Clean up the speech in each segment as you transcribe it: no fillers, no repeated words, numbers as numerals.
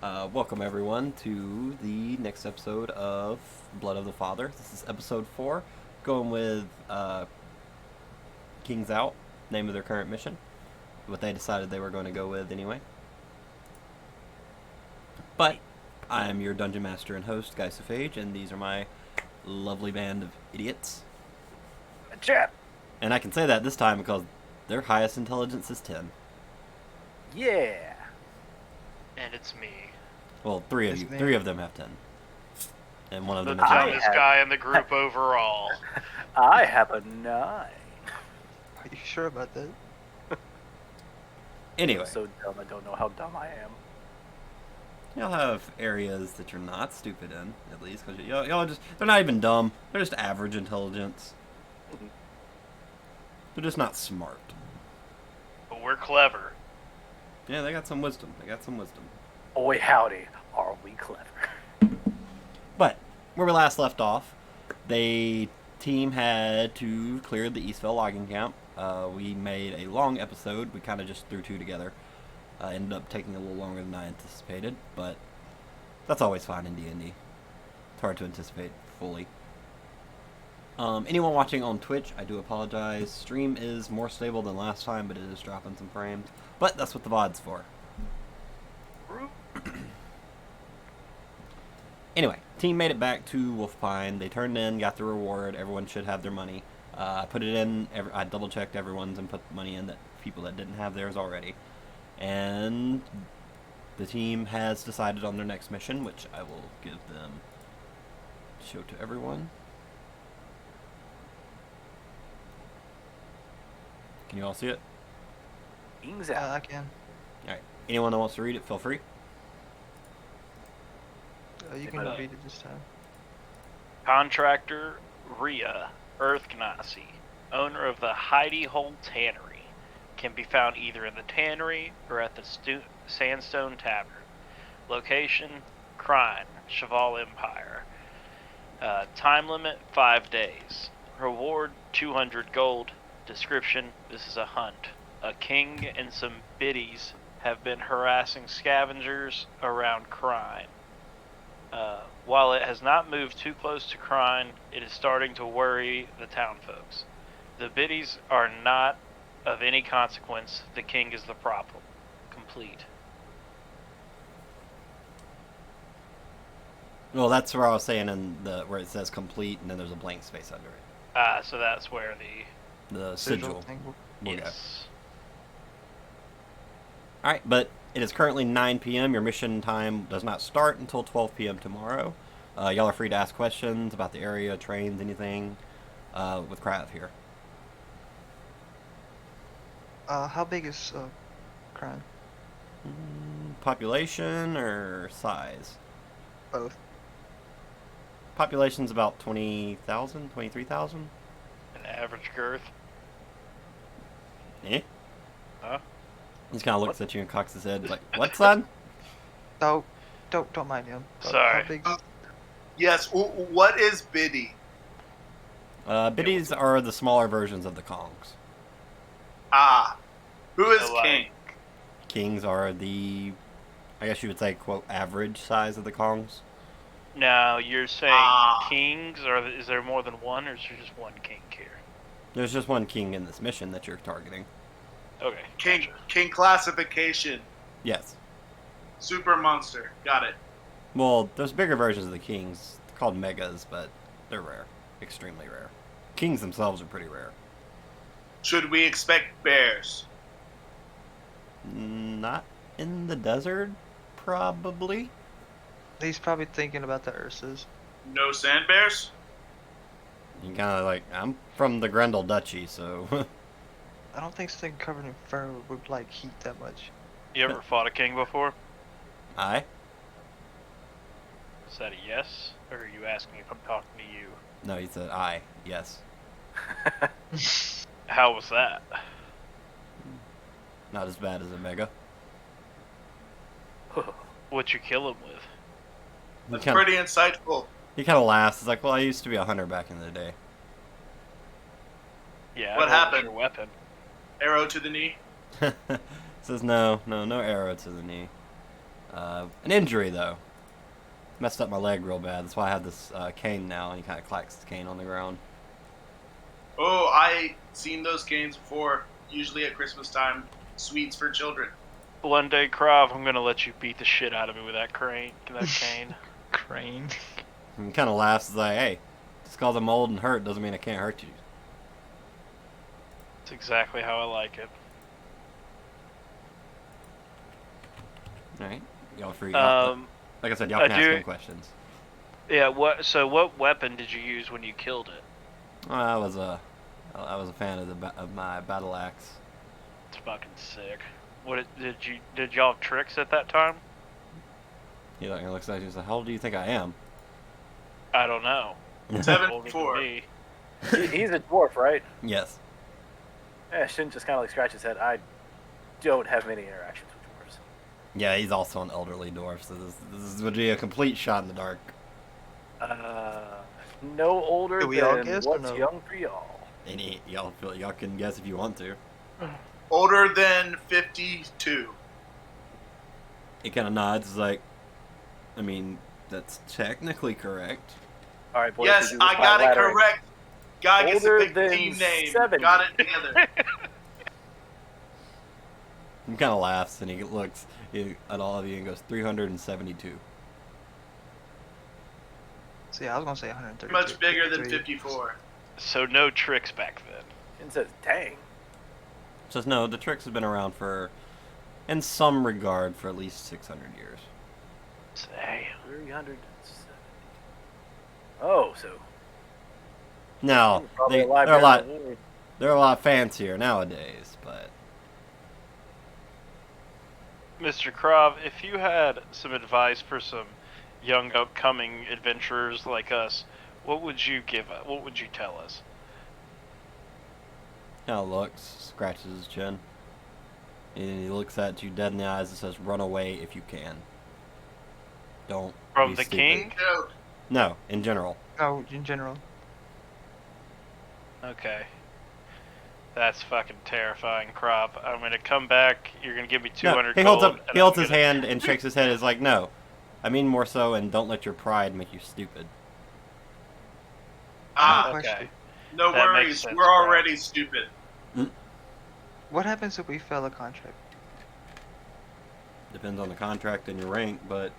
Welcome everyone to the next episode of Blood of the Father. This is episode 4, going with Kings Out, name of their current mission. What they decided they were going to go with anyway. But I am your dungeon master and host, Gysuphage, and these are my lovely band of idiots. Chat. And I can say that this time because their highest intelligence is 10. Yeah. And it's me. Well, three of them have 10. And one of The them is I dumbest have- guy in the group overall. I have a 9. Are you sure about that? Anyway, I'm so dumb, I don't know how dumb I am. you'll have areas that you're not stupid in, at least, because y'all they're not even dumb. They're just average intelligence. They're just not smart. But we're clever. Yeah, they got some wisdom. Boy, howdy, are we clever. But where we last left off, the team had to clear the Eastvale logging camp. We made a long episode. We kind of just threw two together. Ended up taking a little longer than I anticipated, but that's always fine in D&D. It's hard to anticipate fully. Anyone watching on Twitch, I do apologize. Stream is more stable than last time, but it is dropping some frames. But that's what the VOD's for. Anyway, team made it back to Wolfpine. They turned in, got the reward. Everyone should have their money. I put it in. I double checked everyone's and put money in that people that didn't have theirs already. And the team has decided on their next mission, which I will give them. Show to everyone. Can you all see it? Kings Yeah, out. I can. All right. Anyone that wants to read it, feel free. You can read it this time. Contractor Rhea Earthgnassi, owner of the Heidi Hole Tannery, can be found either in the tannery or at the Sandstone Tavern. Location: Krine, Cheval Empire. Time limit: 5 days. Reward: 200 gold. Description: this is a hunt. A king and some biddies have been harassing scavengers around Krine. While it has not moved too close to Krine, it is starting to worry the town folks. The biddies are not of any consequence. The king is the problem. Complete. Well, that's where I was saying where it says complete, and then there's a blank space under it. So that's where The Sigil sigil. thing. will go. yes. All right, but it is currently 9 p.m. Your mission time does not start until 12 p.m. tomorrow. Y'all are free to ask questions about the area, trains, anything, with Krav here. How big is Krine? Population or size? Both. Population's about 20,000, 23,000. An average girth. Eh? Huh? He just kind of looks at you and cocks his head like, what, son? Don't mind him. Sorry. How big? Yes, what is Biddy? Biddies are the smaller versions of the Kongs. Ah, who is So, like- King? Kings are the, I guess you would say, quote, average size of the Kongs. Now, you're saying Ah. kings, or is there more than one, or is there just one king here? There's just one king in this mission that you're targeting. Okay. King gotcha. King classification, Yes. super monster. Got it. Well, there's bigger versions of the kings called megas, but they're rare. Extremely rare. Kings themselves are pretty rare. Should we expect bears? Not in the desert, probably. He's probably thinking about the Ursas. No sand bears? You kind of like, I'm from the Grendel Duchy, so. I don't think something covered in fur would like heat that much. You ever fought a king before? I? Is that a yes? Or are you asking if I'm talking to you? No, he said I. Yes. How was that? Not as bad as a mega. What'd you kill him with? That's kinda- pretty insightful. He kind of laughs. He's like, well, I used to be a hunter back in the day. Yeah. What was happened? Your weapon. Arrow to the knee. Says no arrow to the knee. An injury though. Messed up my leg real bad. That's why I have this cane now, and he kind of clacks the cane on the ground. Oh, I seen those games before. Usually at Christmas time, sweets for children. One day, Krav, I'm gonna let you beat the shit out of me with that cane. Crane. And he kind of laughs. He's like, "Hey, just because I'm old and hurt doesn't mean I can't hurt you." That's exactly how I like it. All right, y'all free. Um, Like I said, y'all can ask him questions. Yeah. What weapon did you use when you killed it? I was a fan of my battle axe. It's fucking sick. Did y'all have tricks at that time? He looks like he's like, "How old do you think I am?" I don't know. Older than 74. me. He's a dwarf, right? Yes. Yeah, Shin just kind of like scratch his head. I don't have many interactions with dwarves. Yeah, he's also an elderly dwarf, so this would be a complete shot in the dark. No older Do we all than guess or what's no? young for y'all. Y'all can guess if you want to. Older than 52. He kind of nods. He's like, I mean, that's technically correct. All right, boys. Yes, we do I this by got it laddering. correct. Guy gets to Older pick the than team name. 70. Got it together. He kind of laughs and he looks at all of you and goes 372. See, I was gonna say 130. Much bigger than 54. So no tricks back then. Shin says, "Dang." Says no, the tricks have been around for, in some regard, for at least 600 years. Say. 370. Oh, so Now probably they're alive a lot during the war. they're a lot fancier nowadays, but Mr. Krav, if you had some advice for some young upcoming adventurers like us, what would you what would you tell us? now looks, scratches his chin, and he looks at you dead in the eyes and says, "Run away if you can. Don't From be the stupid." king? No. No, in general. Oh, in general. Okay. That's fucking terrifying, Krav. I'm gonna come back. You're gonna give me 200 he holds gold. up. and He holds I'm his gonna- hand and shakes his head. Is like, no, I mean more so, and don't let your pride make you stupid. Ah, Okay. no That makes worries. sense, We're bro. already stupid. What happens if we fail a contract? Depends on the contract and your rank, but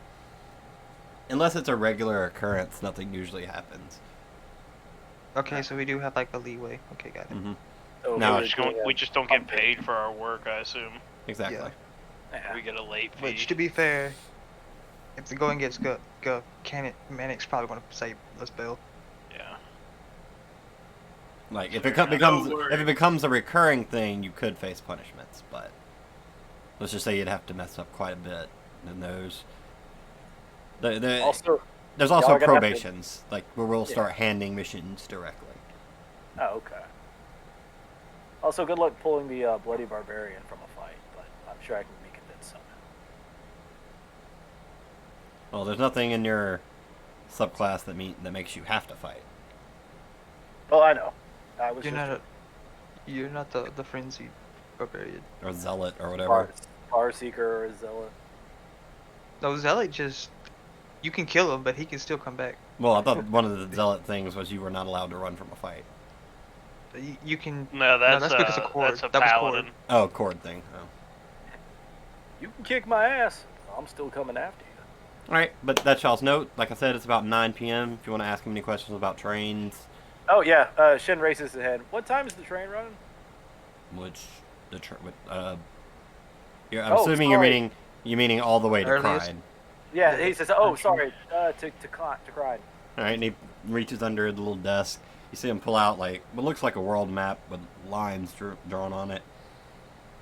unless it's a regular occurrence, nothing usually happens. Okay, so we do have like a leeway. Okay, got it. Mm-hmm. So No, we're We just doing don't, a we just don't get update. paid for our work, I assume. Exactly. Yeah. Yeah. We get a late fee. Which, to be fair, if the going gets go, Manic's probably gonna say let's bail. Yeah. Like if Fair it enough. becomes No worries. if it becomes a recurring thing, you could face punishments. But let's just say you'd have to mess up quite a bit. And Also, there's y'all also are gonna have to- probations, like where we'll Yeah. start handing missions directly. oh, okay. Also, good luck pulling the bloody barbarian from a fight, but I'm sure I can be convinced somehow. Well, there's nothing in your subclass that makes you have to fight. Oh, I know. I was You're just not you're not the frenzied barbarian. Or zealot or a whatever. far seeker or a zealot. No, Zealot just you can kill him, but he can still come back. Well, I thought one of the zealot things was you were not allowed to run from a fight. You can. No, that's because of Cord. that's a That was Cord. paladin. Oh, cord thing. Oh. You can kick my ass. I'm still coming after you. All right, but that's y'all's note. Like I said, it's about 9 p.m. If you want to ask him any questions about trains, Oh yeah. Shin raises his head. What time is the train running? which the I'm Oh, assuming you're sorry. meaning all the way to Earliest? Krine. Yeah, Yeah, he says, "Oh, okay. sorry." To Krine. All right, and he reaches under the little desk. You see him pull out like what looks like a world map with lines drawn on it.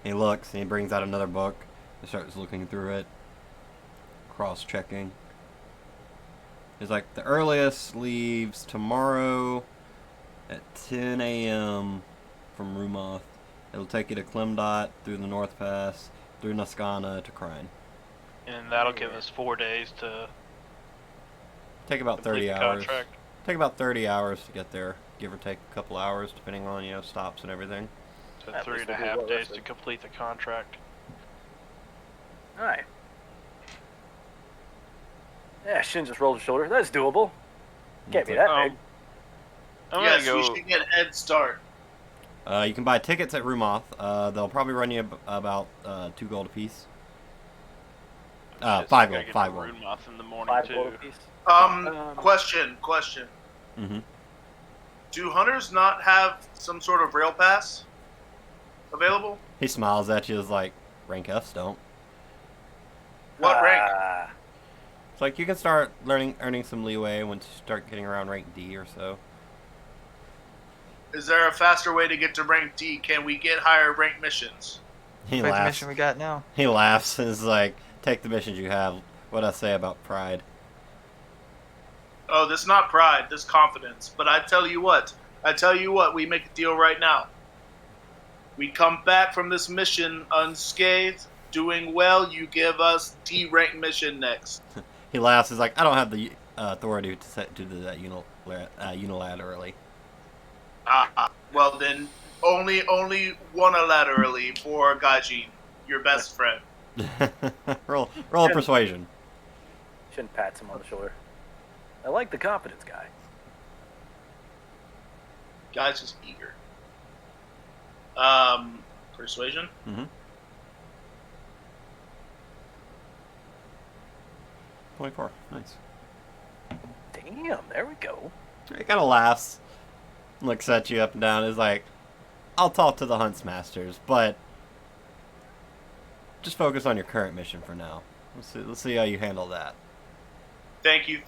He looks and he brings out another book. He starts looking through it, cross-checking. He's like, the earliest leaves tomorrow at 10 a.m. from Rumoth. It'll take you to Klimdot, through the North Pass, through Naskana to Krine. And that'll give us 4 days to Take about complete 30 the hours. contract. Take about 30 hours to get there, give or take a couple hours, depending on stops and everything. So At 3 least and a we'll be half well days to rested. complete the contract. All right. Yeah, Shin just rolled his shoulder. That's doable. Can't be that big. I'm Yes, gonna we go. should get head start. You can buy tickets at Rumoth. They'll probably run you about 2 gold apiece. Shit, 5 gotta gold. get 5 to gold. Runemoth in the morning 5 too. gold apiece. Question. Mm-hmm. Do hunters not have some sort of rail pass available? He smiles at you as like, rank Fs don't. What rank? It's like you can start earning some leeway once you start getting around rank D or so. Is there a faster way to get to rank D? Can we get higher rank missions? He Where's the laughs. mission we got now? He laughs and is like, take the missions you have. What I say about pride. Oh, this is not pride, this is confidence. But I tell you what, we make a deal right now. We come back from this mission unscathed, doing well, you give us D rank mission next. He laughs. He's like, I don't have the authority to do that unilaterally. Well then, only unilaterally for Gaijin, your best friend. roll a persuasion. Shin pats him on the shoulder. I like the confidence guy. Guy's just eager. Persuasion? Mm-hmm. 24. Nice. Damn, there we go. He kind of laughs, looks at you up and down. Is like, I'll talk to the Huntsmasters, but just focus on your current mission for now. Let's see how you handle that. Thank you.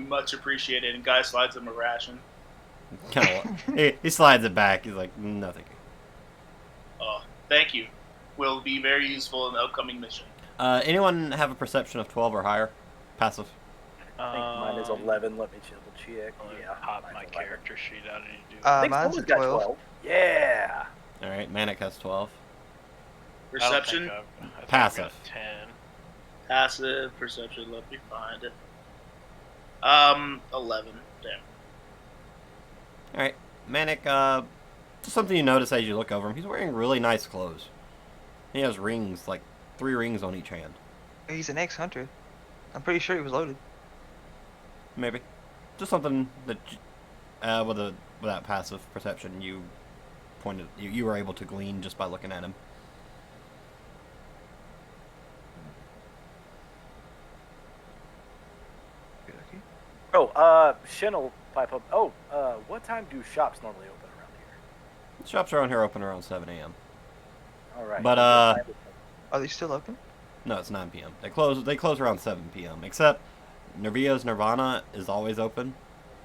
Much appreciated. And Guy slides him a ration. He slides it back. He's like, nothing. Oh, thank you. Will be very useful in the upcoming mission. Anyone have a perception of 12 or higher? Passive. I think mine is 11. Let me double check. Yeah, Pop mine's my 11. character sheet out and you do. I think Mine's someone's a got 12. Yeah. All right, Manic has 12. Perception, I think I've Passive. got 10. passive, perception. Let me find it. 11. Damn. All right, Manic. Just something you notice as you look over him. He's wearing really nice clothes. He has rings, like 3 rings on each hand. He's an ex-hunter. I'm pretty sure he was loaded. Maybe. Just something that, with that passive perception, you were able to glean just by looking at him. Okay. Oh, Shin will pipe up. Oh, what time do shops normally open around here? Shops around here open around 7 a.m. All right. But, Are they still open? No, it's 9 p.m. They close around 7 p.m. Except Nervia's Nirvana is always open,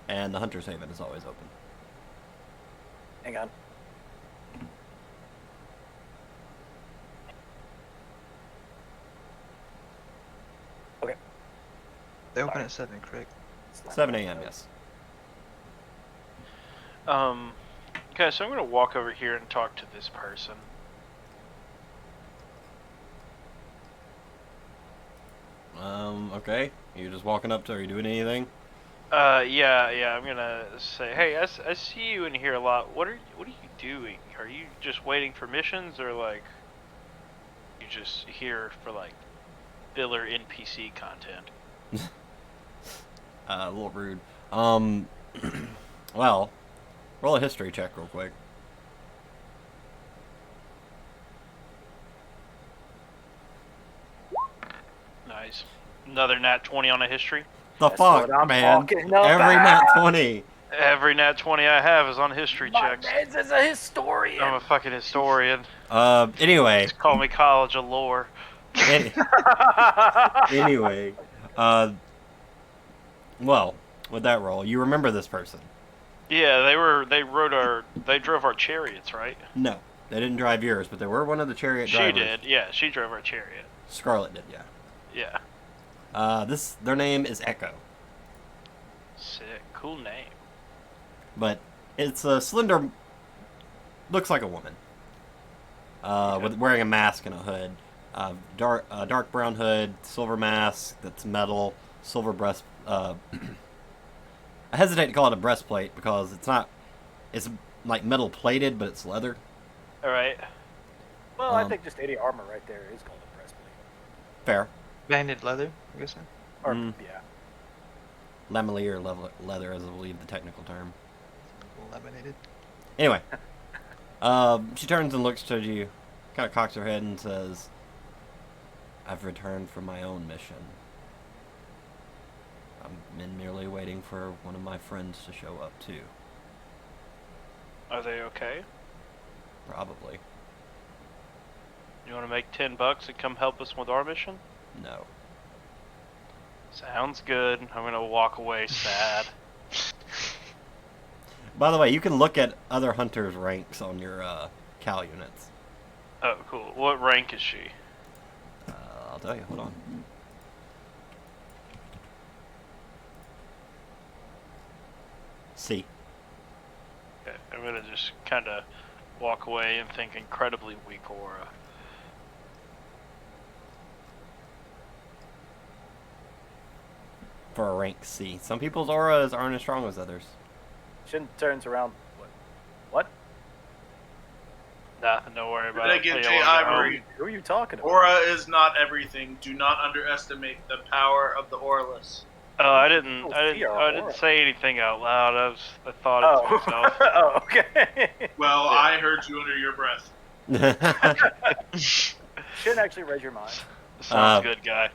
and the Hunter's Haven is always open. Hang on. Okay. They open Sorry. at 7, correct? 7 a.m. Yes. Okay, so I'm gonna walk over here and talk to this person. Okay. You just walking up to her? Are you doing anything? Yeah. I'm gonna say, hey, I see you in here a lot. What are you doing? Are you just waiting for missions, or like you just here for like filler NPC content? A little rude. Well, roll a history check real quick. Nice. Another nat 20 on a history. The That's fuck, what I'm man! talking about. Every nat 20. Every nat 20 I have is on history My checks. man's is a historian. I'm a fucking historian. Anyway. Just call me College of Lore. Anyway. Well, with that roll, you remember this person. Yeah, they drove our chariots, right? No, they didn't drive yours, but they were one of the chariot She drivers. did. Yeah, she drove our chariot. Scarlet did, yeah. Yeah. Their name is Echo, Sick. Cool name. but it's a slender, looks like a woman, with wearing a mask and a hood, dark brown hood, silver mask that's metal, silver breast. I hesitate to call it a breastplate because it's not. It's like metal plated, but it's leather. All right. Well, I think just any armor right there is called a breastplate. Fair. Banded leather, I guess. Or Mm. yeah. Lamelier leather is, I believe, the technical term. Laminated. Anyway, she turns and looks to you, kind of cocks her head and says, "I've returned from my own mission. I'm merely waiting for one of my friends to show up too. Are they okay? Probably. You want to make $10 and come help us with our mission? No. Sounds good. I'm gonna walk away sad. By the way, you can look at other hunters' ranks on your Cal units. Oh, cool. What rank is she? I'll tell you. Hold on. C. Okay, I'm gonna just kind of walk away and think incredibly weak aura. For a rank C. Some people's auras aren't as strong as others. Shin turns around. What? Nothing to worry about. Then again, Hey, Jay I wanna go Ivory, Who are you talking about? aura is not everything. Do not underestimate the power of the auraless. Oh, I didn't. Oh, I see didn't. our I didn't aura. say anything out loud. I thought it to Oh. myself. Oh, okay. Well, Yeah. I heard you under your breath. Shouldn't actually raise your mind. Sounds good, guy.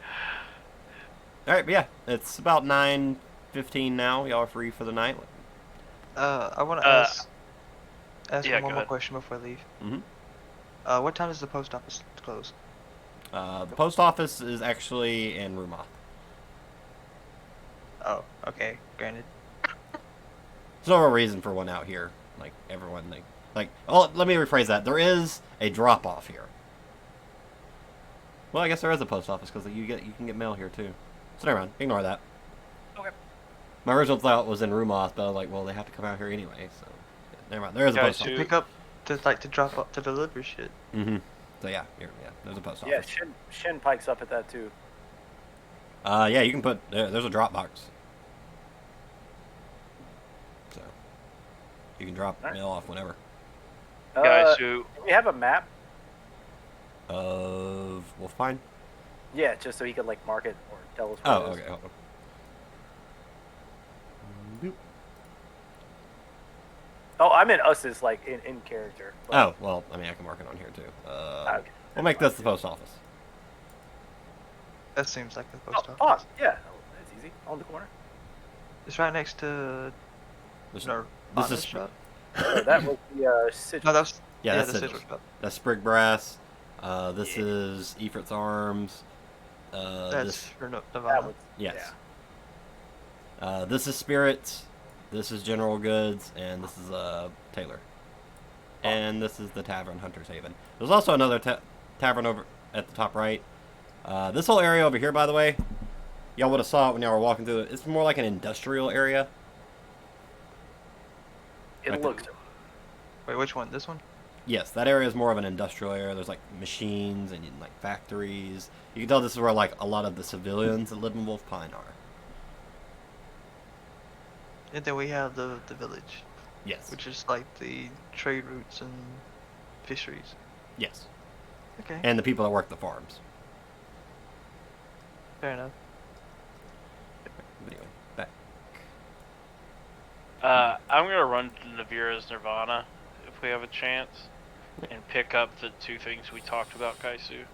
Alright, but yeah. It's about 9:15 now. Y'all are free for the night. I want to ask yeah, one go more ahead. question before I leave. Mm-hmm. What time does the post office close? The post office is actually in Rumoth. Oh, okay, granted. There's no real reason for one out here. Like, everyone, oh, let me rephrase that. There is a drop-off here. Well, I guess there is a post office, because you can get mail here, too. So never mind. Ignore that. Okay. My original thought was in Rumoth, but I was like, well, they have to come out here anyway, so... yeah, never mind. There is a Guys, post who- office. Pick up to drop up to deliver shit. Mm-hmm. So yeah, there's a post Yeah, office. Shin pikes up at that too. Yeah, you can put... there's a drop box. So... you can drop Alright. mail off whenever. Guys, who? Do we have a map? Of Wolfpine? Yeah, just so he could like mark it or tell us. Oh, Where it is. okay, hold on. Boop. Oh, I meant us as like in character. but- Oh, well, I mean, I can mark it on here, too. Okay. We'll make this the post office. That seems like the Oh, post fuck. office. Yeah, that's easy. On the corner. It's right next to This, no, this Honest is... shop. So that was the sigil. No, that was Yeah, that's the it. sigil shop. That's Sprig Brass. This is Ifrit's Arms. That's This... for That Nirvana. was, Yes. This is Spirits. This is General Goods. And this is Taylor. And this is the Tavern, Hunter's Haven. There's also another tavern over at the top right. This whole area over here, by the way, y'all would have saw it when y'all were walking through it. It's more like an industrial area. It Like looks. Wait, which one? This one? Yes, that area is more of an industrial area. There's like machines and like factories. You can tell this is where like a lot of the civilians that live in Wolfpine are. And then we have the village, Yes. which is like the trade routes and fisheries. Yes. Okay, And the people that work the farms. fair enough. But anyway, back. I'm gonna run to Navira's Nirvana if we have a chance, and pick up the two things we talked about, Kaisu.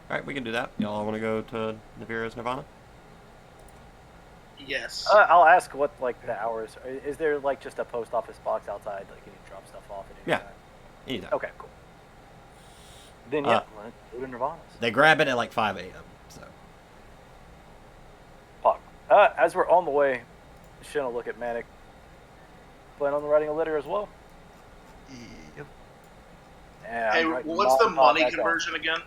Alright, we can do that. Y'all want to go to Navira's Nirvana? Yes. I'll ask what like the hours. Is there like just a post office box outside? Like can you drop stuff off at any Yeah. time? Anytime. Okay, cool. Then Uh, yeah, let's go to Nirvana's. They grab it at like 5 a.m. So. Fuck. As we're on the way, Shin will look at Manic. Plan on writing a letter as well. Yep. Yeah, Hey, I'm writing what's the Molotov money back up. conversion again?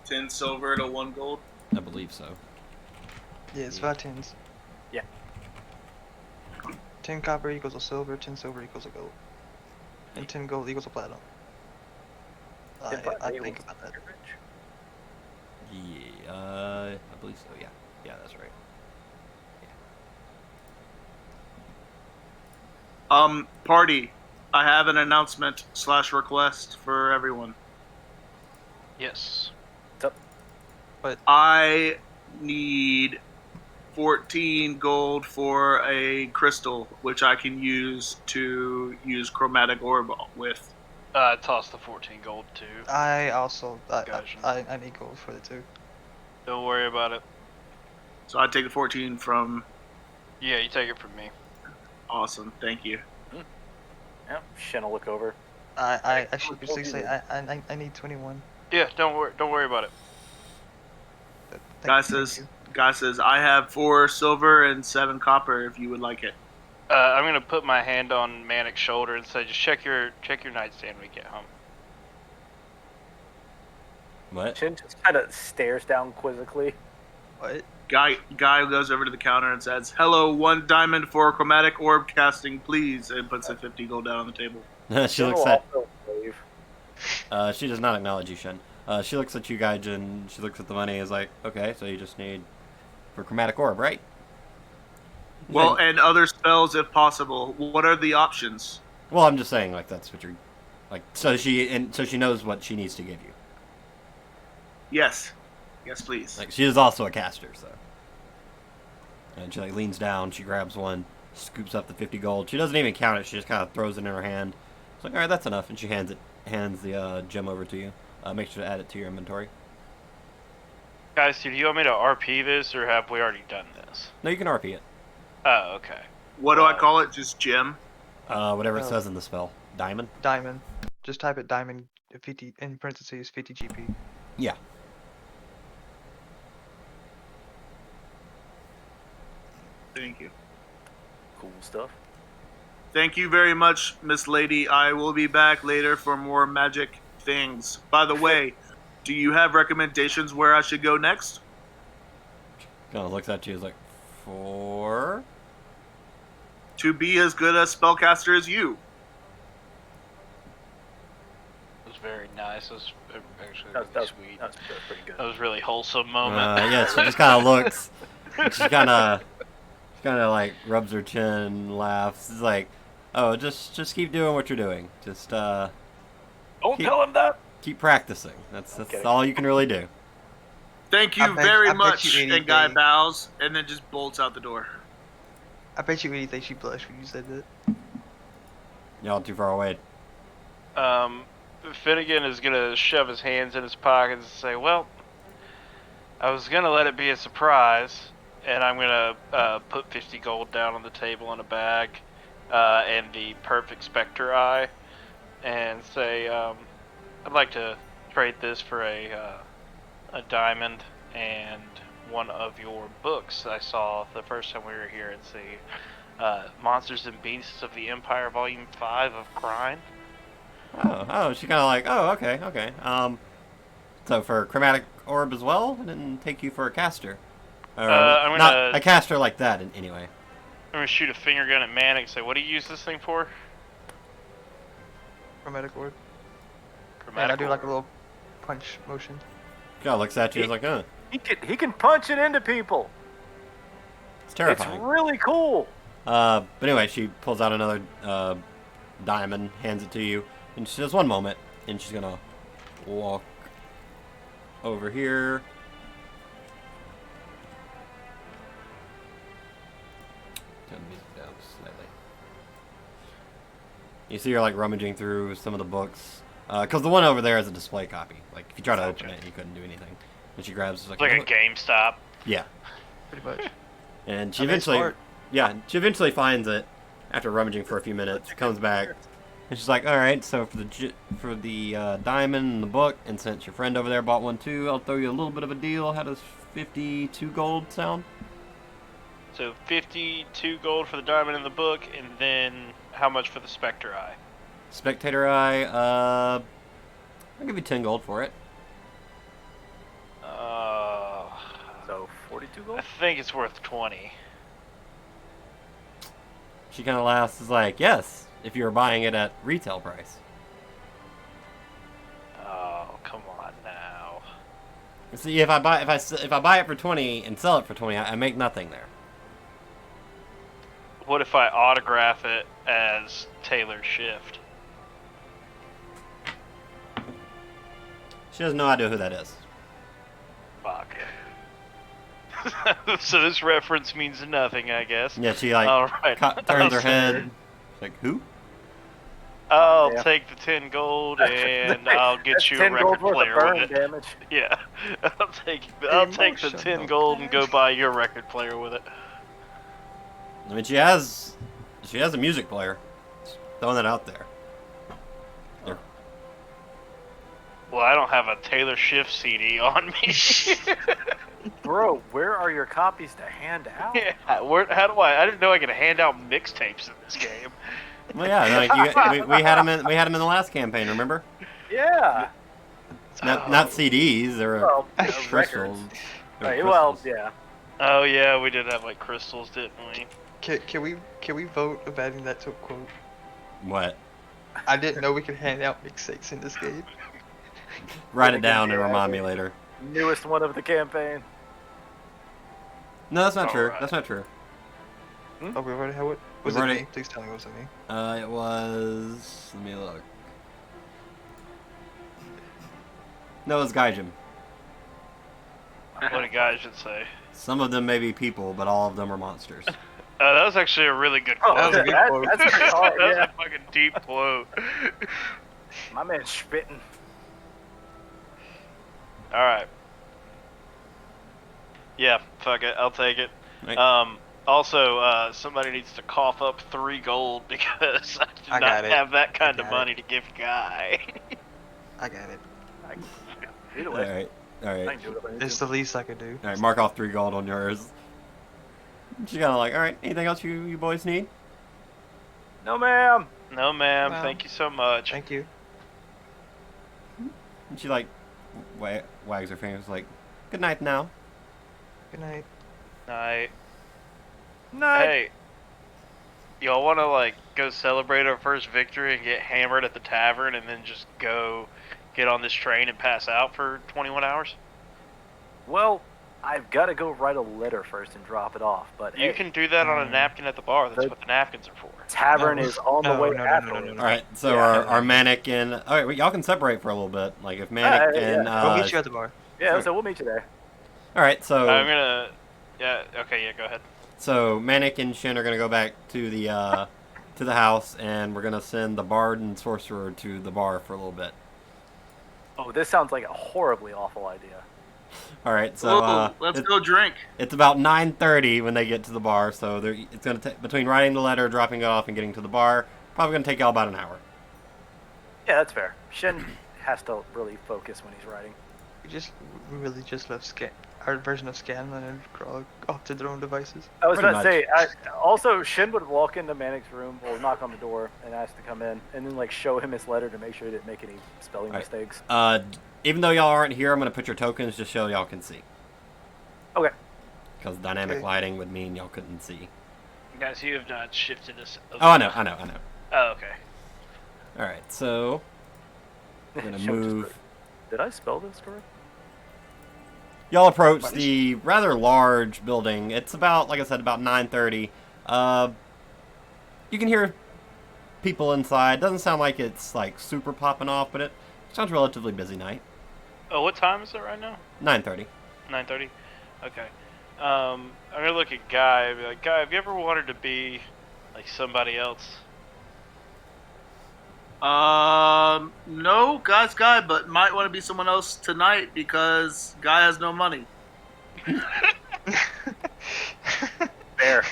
10 silver to 1 gold. I believe so. Yeah, it's 5 tens. Yeah. 10 copper equals a silver, 10 silver equals a gold. And 10 gold equals a platinum. I think about that. Yeah, I believe so. Yeah, yeah, that's right. Party. I have an announcement / request for everyone. Yes. But I need 14 gold for a crystal, which I can use to use chromatic orb with. Toss the 14 gold too. I also Gotcha. I need gold for the 2. Don't worry about it. So I take the 14 from. Yeah, you take it from me. Awesome, thank you. Yep. Shin will look over. I sheepishly say I need 21. Yeah, don't worry about it. Guy says, I have 4 silver and 7 copper if you would like it. I'm gonna put my hand on Manic's shoulder and say, just check your nightstand when we get home. What? Shin just kind of stares down quizzically. What? Guy goes over to the counter and says, "Hello, 1 diamond for chromatic orb casting, please," and puts the 50 gold down on the table. She Shin looks will at. also wave. She does not acknowledge you, Shen. She looks at you, Gaijin. She looks at the money. And is like, okay, so you just need for chromatic orb, right? Well, and other spells if possible. What are the options? Well, I'm just saying, like that's what you're, like. So she knows what she needs to give you. Yes, please. Like she is also a caster, so. And she like leans down. She grabs one, scoops up the 50 gold. She doesn't even count it. She just kind of throws it in her hand. It's like, all right, that's enough, and she hands the gem over to you. Make sure to add it to your inventory. Guys, do you want me to RP this, or have we already done this? No, you can RP it. Oh, okay. What do I call it? Just gem? Whatever it Oh. says in the spell. Diamond? Diamond. Just type it diamond 50 in parentheses 50 GP. Yeah. Thank you. Cool stuff. Thank you very much, Miss Lady. I will be back later for more magic things. By the way, do you have recommendations where I should go next? Kind of looks at you as like, 4? To be as good a spellcaster as you. It was very nice. It was actually That really was sweet. that was pretty good. That was a really wholesome moment. Yeah, she just kind of looks. She kind of like rubs her chin and laughs. It's like, oh, just keep doing what you're doing. Just Don't keep- tell him that. keep practicing. That's Okay. all you can really do. Thank you I bet very you much. any And Guy day- bows and then just bolts out the door. I bet you really think she blushed when you said that. Y'all too far away. Finnegan is gonna shove his hands in his pockets and say, "Well, I was gonna let it be a surprise, and I'm gonna put 50 gold down on the table in a bag, and the perfect specter eye, and say, I'd like to trade this for a diamond and one of your books I saw the first time we were here. It's the Monsters and Beasts of the Empire, Volume 5 of Krine." Oh, she kind of like, oh, okay. So for chromatic orb as well, I didn't take you for a caster. Or, I'm not gonna- a caster like that, anyway. I'm gonna shoot a finger gun at Manic and say, "What do you use this thing for?" Chromatic orb. And Chromatic I do like a orb. little punch motion. She kind of looks at you, is like, He can punch it into people. it's terrifying. It's really cool. But anyway, she pulls out another diamond, hands it to you, and she says, one moment, and she's gonna walk over here. Turn the music down slightly. You see her like rummaging through some of the books, because the one over there is a display copy. Like if you try to open it, you couldn't do anything. And she grabs, It's like a GameStop. yeah, Pretty much. and she I mean, eventually, smart. yeah, she eventually finds it after rummaging for a few minutes. Comes back, and she's like, "All right, so for the diamond and the book, and since your friend over there bought one too, I'll throw you a little bit of a deal. How does 52 gold sound?" So 52 gold for the diamond in the book, and then how much for the specter eye? Spectator eye, I'll give you 10 gold for it. So 42 I gold. think it's worth 20. She kind of laughs, is like, "Yes, if you were buying it at retail price." Oh, come on now. See, if I buy it for 20 and sell it for 20, I make nothing there. What if I autograph it as Taylor Shift? She has no idea who that is. Fuck. So this reference means nothing, I guess. Yeah, she like All right. turns her head. She's like, who? I'll Yeah. take the 10 gold and I'll get That's you a 10 record gold worth of player burn with it. damage. Yeah, I'll take the 10 Emotional gold and go buy your record player with it. I mean, she has a music player. Just throwing that out there. There. Well, I don't have a Taylor Swift CD on me. Bro, where are your copies to hand out? Yeah, how do I didn't know I could hand out mixtapes in this game. Well, yeah, like we had him in the last campaign. Remember? Yeah. Not CDs. They were Well, crystals. records. They were Right, well, crystals. yeah. Oh yeah, we did have like crystals, didn't we? Can we vote of adding that to a quote? What? I didn't know we could hand out mixtapes in this game. Write it down and remind me later. Newest one of the campaign. No, that's not true. Alright. That's not true. Oh, we already have what? Was We've it already- me? Please tell me it wasn't me. It was. Let me look. No, it was Gaijin. What a guy should say. Some of them may be people, but all of them are monsters. That was actually a really good Oh, quote. That was a good quote. that's pretty hard, That was yeah. a fucking deep quote. My man's spitting. Alright. Yeah, fuck it, I'll take it. Right. Also, somebody needs to cough up 3 gold because I do I not got it. have that kind of got it. money to give Guy. I got it. Either All way, right. All I right. can do it if I need It's to. the least I could do. All right. Mark off 3 gold on yours. She's kind of like, all right. Anything else you boys need? No, ma'am. No, ma'am, Well, thank you so much. Thank you. And she like wags her fingers like, good night now. Good night. Night. No. Hey, y'all want to like go celebrate our first victory and get hammered at the tavern and then just go get on this train and pass out for 21 hours? Well, I've got to go write a letter first and drop it off. But You hey, can do that on a napkin at the bar. That's the- what the napkins are for. tavern No. is on the No, way no, no, after. no, no, no. All right. So Yeah. our Manic and all right, y'all can separate for a little bit. Like if Manic yeah. and We'll meet you at the bar. Yeah, so we'll meet you there. all right. So I'm gonna. Yeah. Okay. Yeah. Go ahead. So Manic and Shin are gonna go back to the house, and we're gonna send the Bard and Sorcerer to the bar for a little bit. Oh, this sounds like a horribly awful idea. All right, so Let's go drink. it's about 9:30 when they get to the bar. So it's gonna take between writing the letter, dropping it off, and getting to the bar. Probably gonna take y'all about an hour. Yeah, that's fair. Shin has to really focus when he's writing. We really just left our version of Scanlan and Krog off to their own devices. I was Pretty about to say, also, Shin would walk into Manic's room, or knock on the door, and ask to come in, and then, like, show him his letter to make sure he didn't make any spelling Alright. mistakes. Even though y'all aren't here, I'm gonna put your tokens just so y'all can see. Okay. Because dynamic Okay. lighting would mean y'all couldn't see. Guys, you have not shifted this. Oh, I know. Oh, okay. All right, so I'm gonna Shin would just move. put- Did I spell this correct? Y'all approach the rather large building. It's about, like I said, about 9:30. You can hear people inside. Doesn't sound like it's like super popping off, but it sounds relatively busy night. Oh, what time is it right now? 9:30. 9:30. Okay. I'm gonna look at Guy and be like, Guy, have you ever wanted to be like somebody else? No, Guy's Guy, but might want to be someone else tonight because Guy has no money. Fair.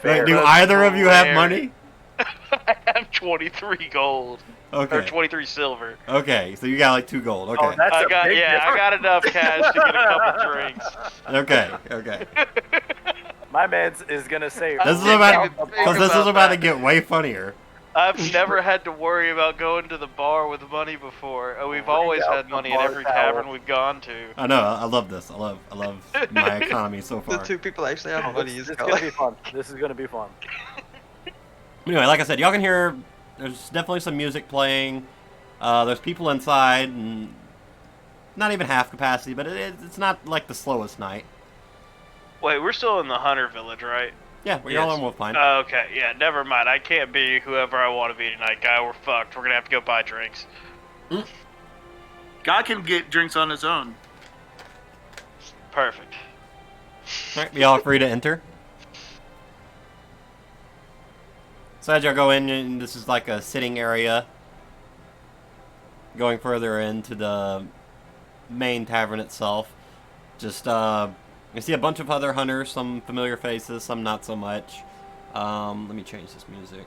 Wait, do That's either of you have rare. money? I have 23 gold or Okay. 23 silver. Okay, so you got like 2 gold. Okay. Oh, that's I a got big I got enough cash to get a couple drinks. Okay. My man is gonna say. This is didn't about even think because this is about about to that. get way funnier. I've never had to worry about going to the bar with money before. We've always out had the money at bar every towel. tavern we've gone to. I know. I love this. I love my economy so The far. 2 people actually have money This is is gonna be fun. This is gonna be fun. Anyway, like I said, y'all can hear. There's definitely some music playing. There's people inside, and not even half capacity, but it's not like the slowest night. Wait, we're still in the Hunter Village, right? Yeah, we're all Yes. on Wolfpine. Oh, okay, yeah, never mind. I can't be whoever I want to be tonight, Guy. We're fucked. We're gonna have to go buy drinks. Guy can get drinks on his own. Perfect. All right, be all free to enter. So as y'all go in, and this is like a sitting area. Going further into the main tavern itself, just you see a bunch of other hunters, some familiar faces, some not so much. Let me change this music.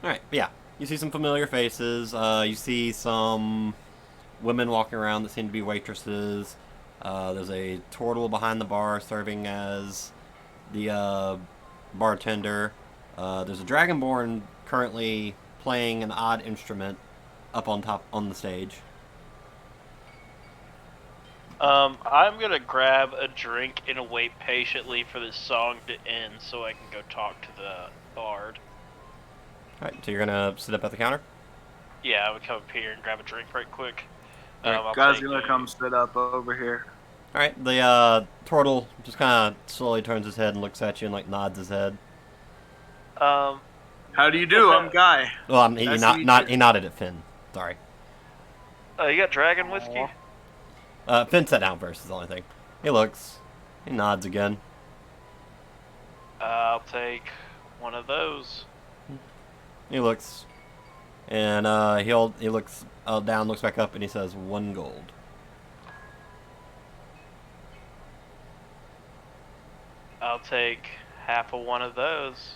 Alright, yeah. You see some familiar faces. You see some women walking around that seem to be waitresses. There's a turtle behind the bar serving as the bartender. There's a dragonborn currently playing an odd instrument up on top on the stage. I'm gonna grab a drink and wait patiently for this song to end so I can go talk to the bard. Alright, so you're gonna sit up at the counter? Yeah, I would come up here and grab a drink right quick. Guy's gonna come sit up over here. Alright, the turtle just kind of slowly turns his head and looks at you and like nods his head. Um, How do you do? I'm Guy. Well, he Nice to meet you. he nodded at Finn. Sorry. you got dragon whiskey? Finn sat down first is the only thing. He looks. He nods again. I'll take one of those. He looks. And he looks down, looks back up, and he says 1 gold. I'll take half of one of those.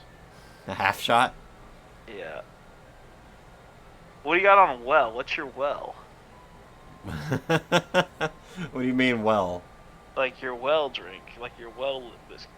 A half shot? Yeah. What do you got on well? What's your well? What do you mean, well? Like your well drink, like your well whiskey.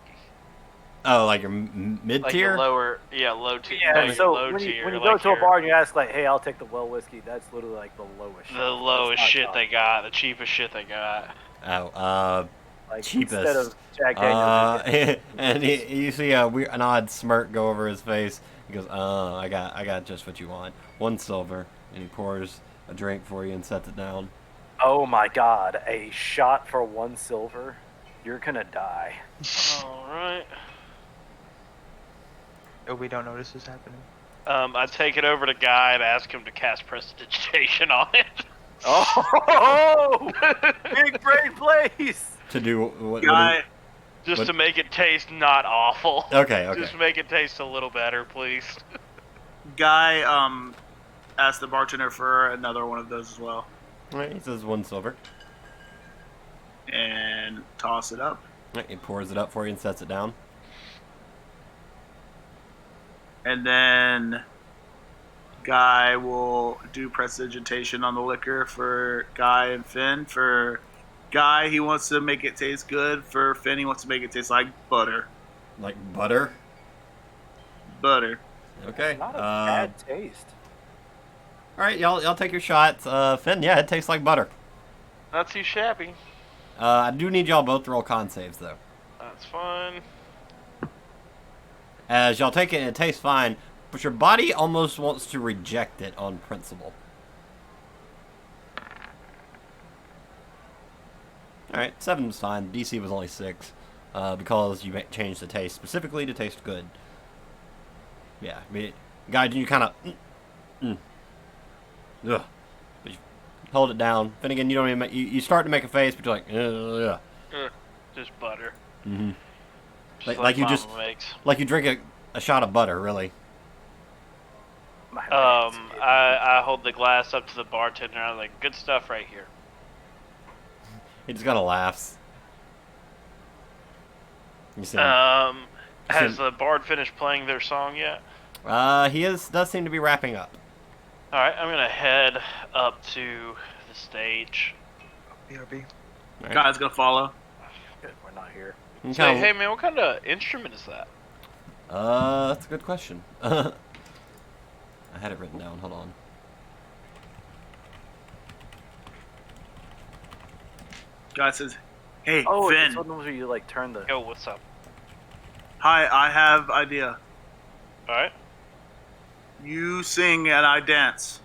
Oh, like your mid Like tier? your lower, low tier. Yeah, no, your so low when you tier, go like to a your- bar and you ask like, "Hey, I'll take the well whiskey," that's literally like the lowest. shit. the lowest It's not shit top. they got, the cheapest shit they got. Oh, Like, cheapest. instead of Jack Daniels. and you see an odd smirk go over his face. He goes, I got just what you want. 1 silver. And he pours a drink for you and sets it down. Oh my God! A shot for 1 silver. You're gonna die. All right. Oh, we don't know this is happening. I take it over to Guy and ask him to cast prestidigitation on it. Oh! Big brain plays. To do what? Guy, Just What? to make it taste not awful. Okay. Just make it taste a little better, please. Guy, asked the bartender for another one of those as well, Right, he says 1 silver. and toss it up. Right, he pours it up for you and sets it down. And then Guy will do prestidigitation on the liquor for Guy and Finn. For Guy, he wants to make it taste good. For Finn, he wants to make it taste like butter. Like butter. Butter. Okay. Not a bad taste. All right, y'all take your shots. Finn, yeah, it tastes like butter. Not too shabby. I do need y'all both to roll con saves though. That's fine. As y'all take it, it tastes fine, but your body almost wants to reject it on principle. Alright, 7's fine. DC was only 6, because you changed the taste specifically to taste good. Yeah, I mean, Guy, you kind of... Ugh. But you hold it down. Finnegan, you don't even... You start to make a face, but you're like... Ugh. Just butter. Mm-hmm. Just Like you Mama just- makes. Like you drink a shot of butter, really. My man's I hold the glass up to the bartender and I'm like, good stuff right here. He just kind of laughs. You see him. Has the bard finished playing their song yet? He does seem to be wrapping up. Alright, I'm gonna head up to the stage. BRB. Right. Guy's gonna follow. good. We're not here. You Say, kinda- hey man, what kind of instrument is that? That's a good question. I had it written down. Hold on. Guy says, "Hey, Oh, Finn. it's one of those where you like turn the. Yo, what's up? Hi, I have idea. Alright. You sing and I dance.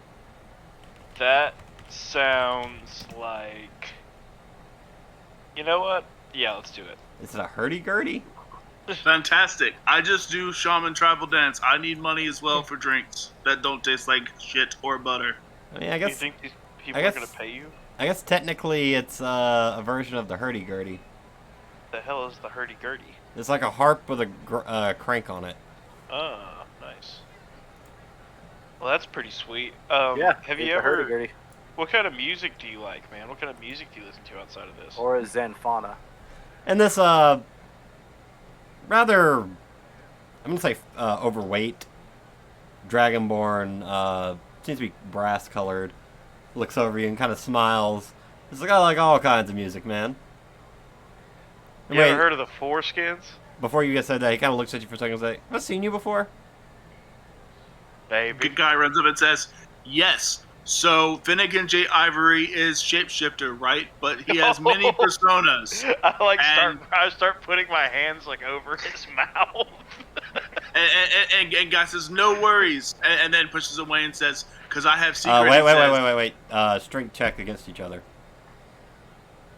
That sounds like... You know what? Yeah, let's do it. Is it a hurdy-gurdy? Fantastic. I just do shaman tribal dance. I need money as well for drinks that don't taste like shit or butter. I mean, I Do you guess think these people I are guess- gonna pay you? I guess technically it's a version of the hurdy-gurdy. The hell is the hurdy-gurdy? It's like a harp with a crank on it. Oh, nice. Well, that's pretty sweet. Yeah. Have it's you a ever? hurdy-gurdy. What kind of music do you like, man? What kind of music do you listen to outside of this? Or a Zenfana. And this rather, I'm gonna say overweight dragonborn, seems to be brass colored, looks over you and kind of smiles. It's like I like all kinds of music, man. And You wait, ever heard of the Foreskins? before you guys said that, he kind of looks at you for a second and says, "Have I seen you before?" Baby. Good guy runs up and says, "Yes. So Finnegan J. Ivory is shapeshifter, right? But he has many personas." I start putting my hands like over his mouth. And guy says, "No worries," and then pushes away and says, "Because I have secrets." Wait. Strength check against each other.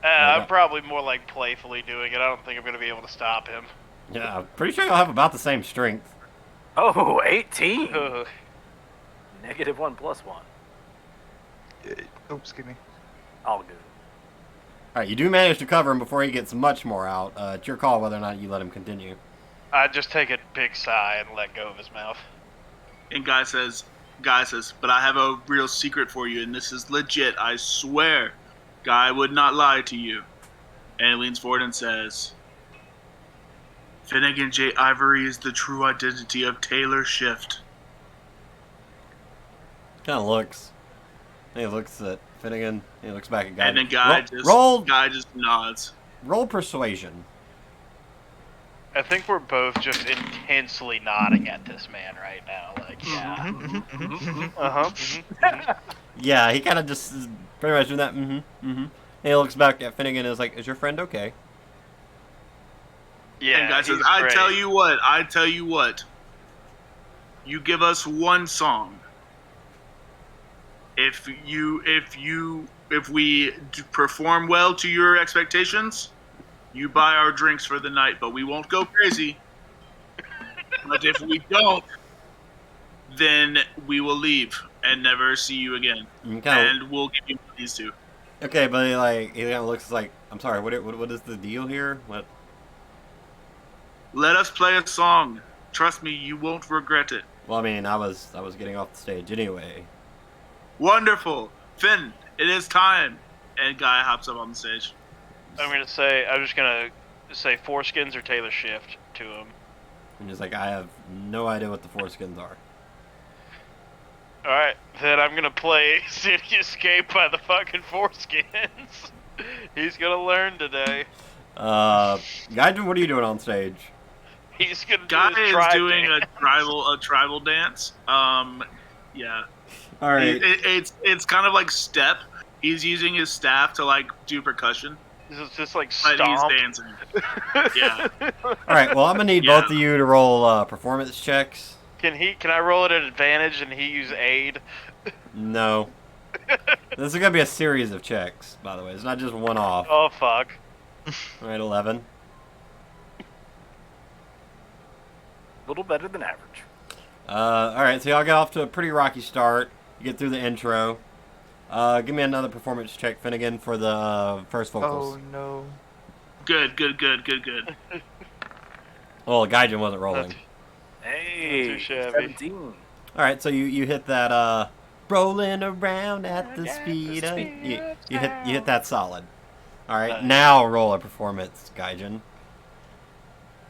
I'm probably more like playfully doing it. I don't think I'm gonna be able to stop him. Yeah, I'm pretty sure you'll have about the same strength. Oh, 18. Ugh. -1 + 1. Oops, excuse me. All good. All right, you do manage to cover him before he gets much more out. It's your call whether or not you let him continue. I just take a big sigh and let go of his mouth. And guy says, "But I have a real secret for you, and this is legit. I swear, guy would not lie to you." And he leans forward and says, "Finnegan J. Ivory is the true identity of Taylor Shift." Kind of looks. He looks at Finnegan. He looks back at Guy. And then guy just nods. Roll persuasion. I think we're both just intensely nodding at this man right now. Like, yeah. Yeah, he kind of just is pretty much doing that. And he looks back at Finnegan and is like, "Is your friend okay?" Yeah. And guy says, he's I great. tell you what. You give us one song. If we perform well to your expectations, you buy our drinks for the night, but we won't go crazy. But if we don't, then we will leave and never see you again. And we'll give you these two. Okay, but he kind of looks like, "I'm sorry. What is the deal here? What?" Let us play a song. Trust me, you won't regret it. Well, I mean, I was getting off the stage anyway. Wonderful. Finn, it is time. And guy hops up on the stage. I'm just gonna say Foreskins or Taylor Shift to him. And he's like, "I have no idea what the foreskins are." Alright, then I'm gonna play City Escape by the fucking Foreskins. He's gonna learn today. Gaijin, what are you doing on stage? He's gonna do Guy his is tribe doing dance. a tribal dance. Yeah. All right. It's kind of like step. He's using his staff to like do percussion, This is just like but stomp. he's dancing. Yeah. All right. Well, I'm gonna need Yeah. both of you to roll performance checks. Can I roll it at advantage and he use aid? No. This is gonna be a series of checks, by the way. It's not just one off. Oh fuck. All right, 11. A little better than average. All right. So y'all get off to a pretty rocky start. You get through the intro. Give me another performance check, Finnegan, for the first vocals. Oh no. Good. Well, Gaijin wasn't rolling. Hey, Too shabby. 17. All right, so you hit that rolling around at the speed of you hit that solid. All right, Nice. now roll a performance, Gaijin.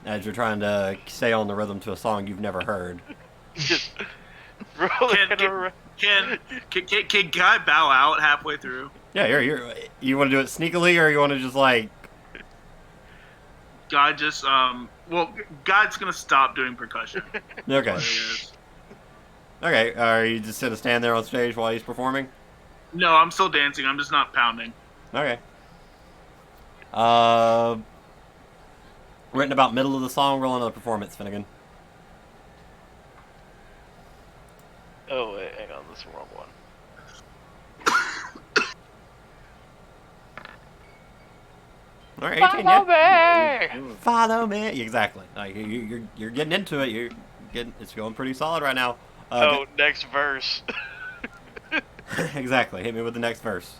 As you're trying to stay on the rhythm to a song you've never heard. Just roll it around. Can Guy bow out halfway through? Yeah, you want to do it sneakily, or you want to just like? Guy just Guy's gonna stop doing percussion. Okay. What it is. Okay. Are you just gonna stand there on stage while he's performing? No, I'm still dancing. I'm just not pounding. Okay. Written about middle of the song. Roll another performance, Finnegan. Oh wait, hang on, this is the wrong one. All right, 18, Follow yeah. me! Follow me. Exactly. Like you're getting into it. You're getting. It's going pretty solid right now. Oh, next verse. Exactly. Hit me with the next verse.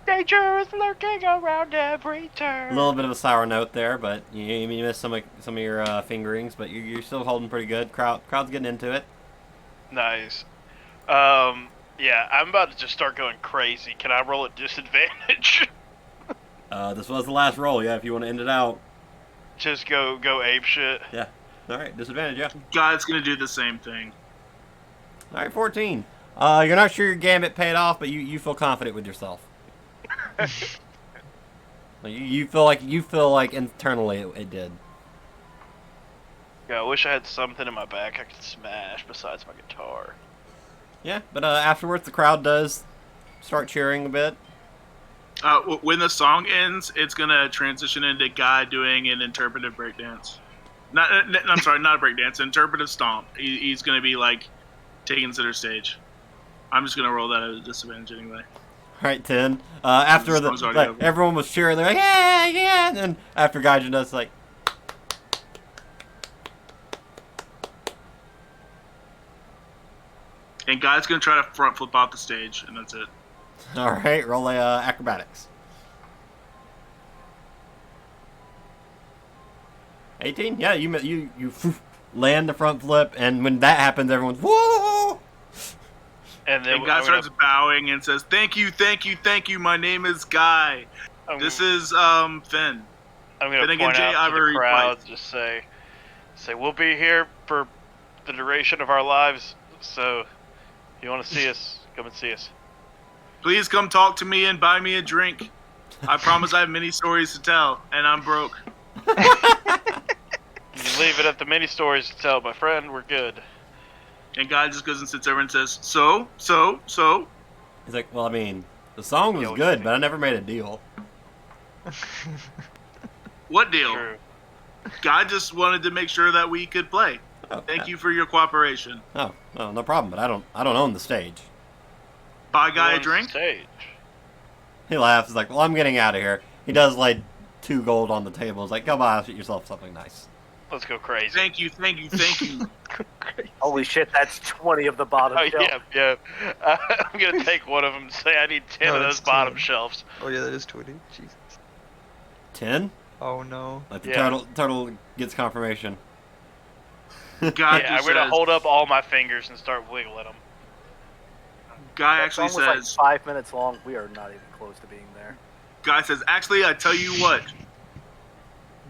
Danger is lurking around every turn. A little bit of a sour note there, but you missed some of your fingerings, but you're still holding pretty good. Crowd's getting into it. Nice. Yeah, I'm about to just start going crazy. Can I roll at disadvantage? This was the last roll. Yeah, if you want to end it out. Just go ape shit. Yeah. All right, disadvantage. Yeah. God's gonna do the same thing. All right, 14. You're not sure your gambit paid off, but you feel confident with yourself. Like, you feel like internally it did. Yeah, I wish I had something in my back I could smash besides my guitar. Yeah, but afterwards the crowd does start cheering a bit. When the song ends, it's gonna transition into Guy doing an interpretive breakdance. I'm sorry, not a breakdance, interpretive stomp. He's gonna be like taking center stage. I'm just gonna roll that at a disadvantage anyway. All right, 10. After The song's already over. everyone was cheering, they're like, yeah, yeah. And then after Gaijin does, like, And Guy's gonna try to front flip off the stage, and that's it. all right, roll a acrobatics. 18? Yeah, you land the front flip, and when that happens, everyone's whoa. And then And Guy starts bowing and says, "Thank you, thank you, thank you. My name is Guy. This is Finn." I'm gonna then again, point Jay out to Ivory the crowd, twice. just say we'll be here for the duration of our lives. So if you want to see us, come and see us. Please come talk to me and buy me a drink. I promise I have many stories to tell, and I'm broke. You can leave it at the many stories to tell, my friend. We're good. And Guy just goes and sits over and says, So. He's like, well, I mean, the song was Yeah, what good, do you but I never made a deal. What deal? True. Guy just wanted to make sure that we could play. Oh, Thank you for your cooperation. Oh, well, no problem, but I don't own the stage. Buy Guy We're a on drink? Stage. He laughs. He's like, well, I'm getting out of here. He does lay 2 gold on the table. He's like, go buy yourself something nice. Let's go crazy. Thank you. Holy shit, that's 20 of the bottom Oh shelf. yeah. I'm gonna take one of them and say I need 10 No, of it's those bottom 10. shelves. Oh yeah, that is 20. Jesus. 10? Oh no. Like the Yeah. total gets confirmation. Guy Yeah, just I'm gonna says, hold up all my fingers and start wiggling them. Guy That actually song was says, like 5 minutes long. We are not even close to being there. Guy says, actually, I tell you what.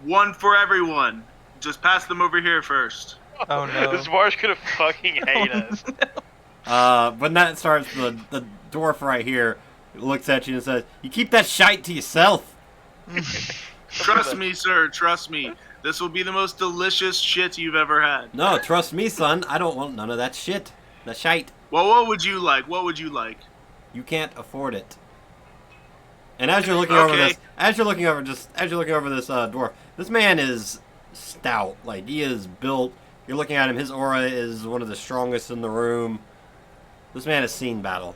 One for everyone. Just pass them over here first. Oh no. This bar's gonna fucking hate us. When that starts, the dwarf right here looks at you and says, you keep that shite to yourself. Trust me, sir. Trust me. This will be the most delicious shit you've ever had. No, trust me, son. I don't want none of that shit. That shite. Well, what would you like? What would you like? You can't afford it. And as you're looking Okay. as you're looking over this dwarf, this man is stout. Like, he is built. You're looking at him. His aura is one of the strongest in the room. This man has seen battle.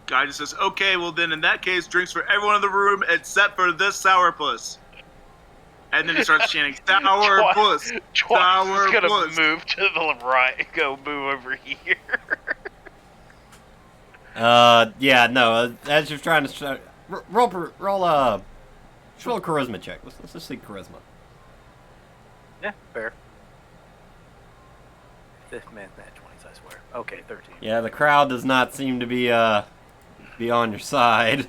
Guy just says, okay, well then in that case, drinks for everyone in the room except for this sourpuss. And then he starts chanting, sourpuss, Twice is gonna sourpuss. move to the right. Go move over here. Yeah, no. As you're trying to roll a charisma check. Let's just see charisma. Yeah, fair. This man, that 20s, I swear. Okay, 13. Yeah, the crowd does not seem to be on your side.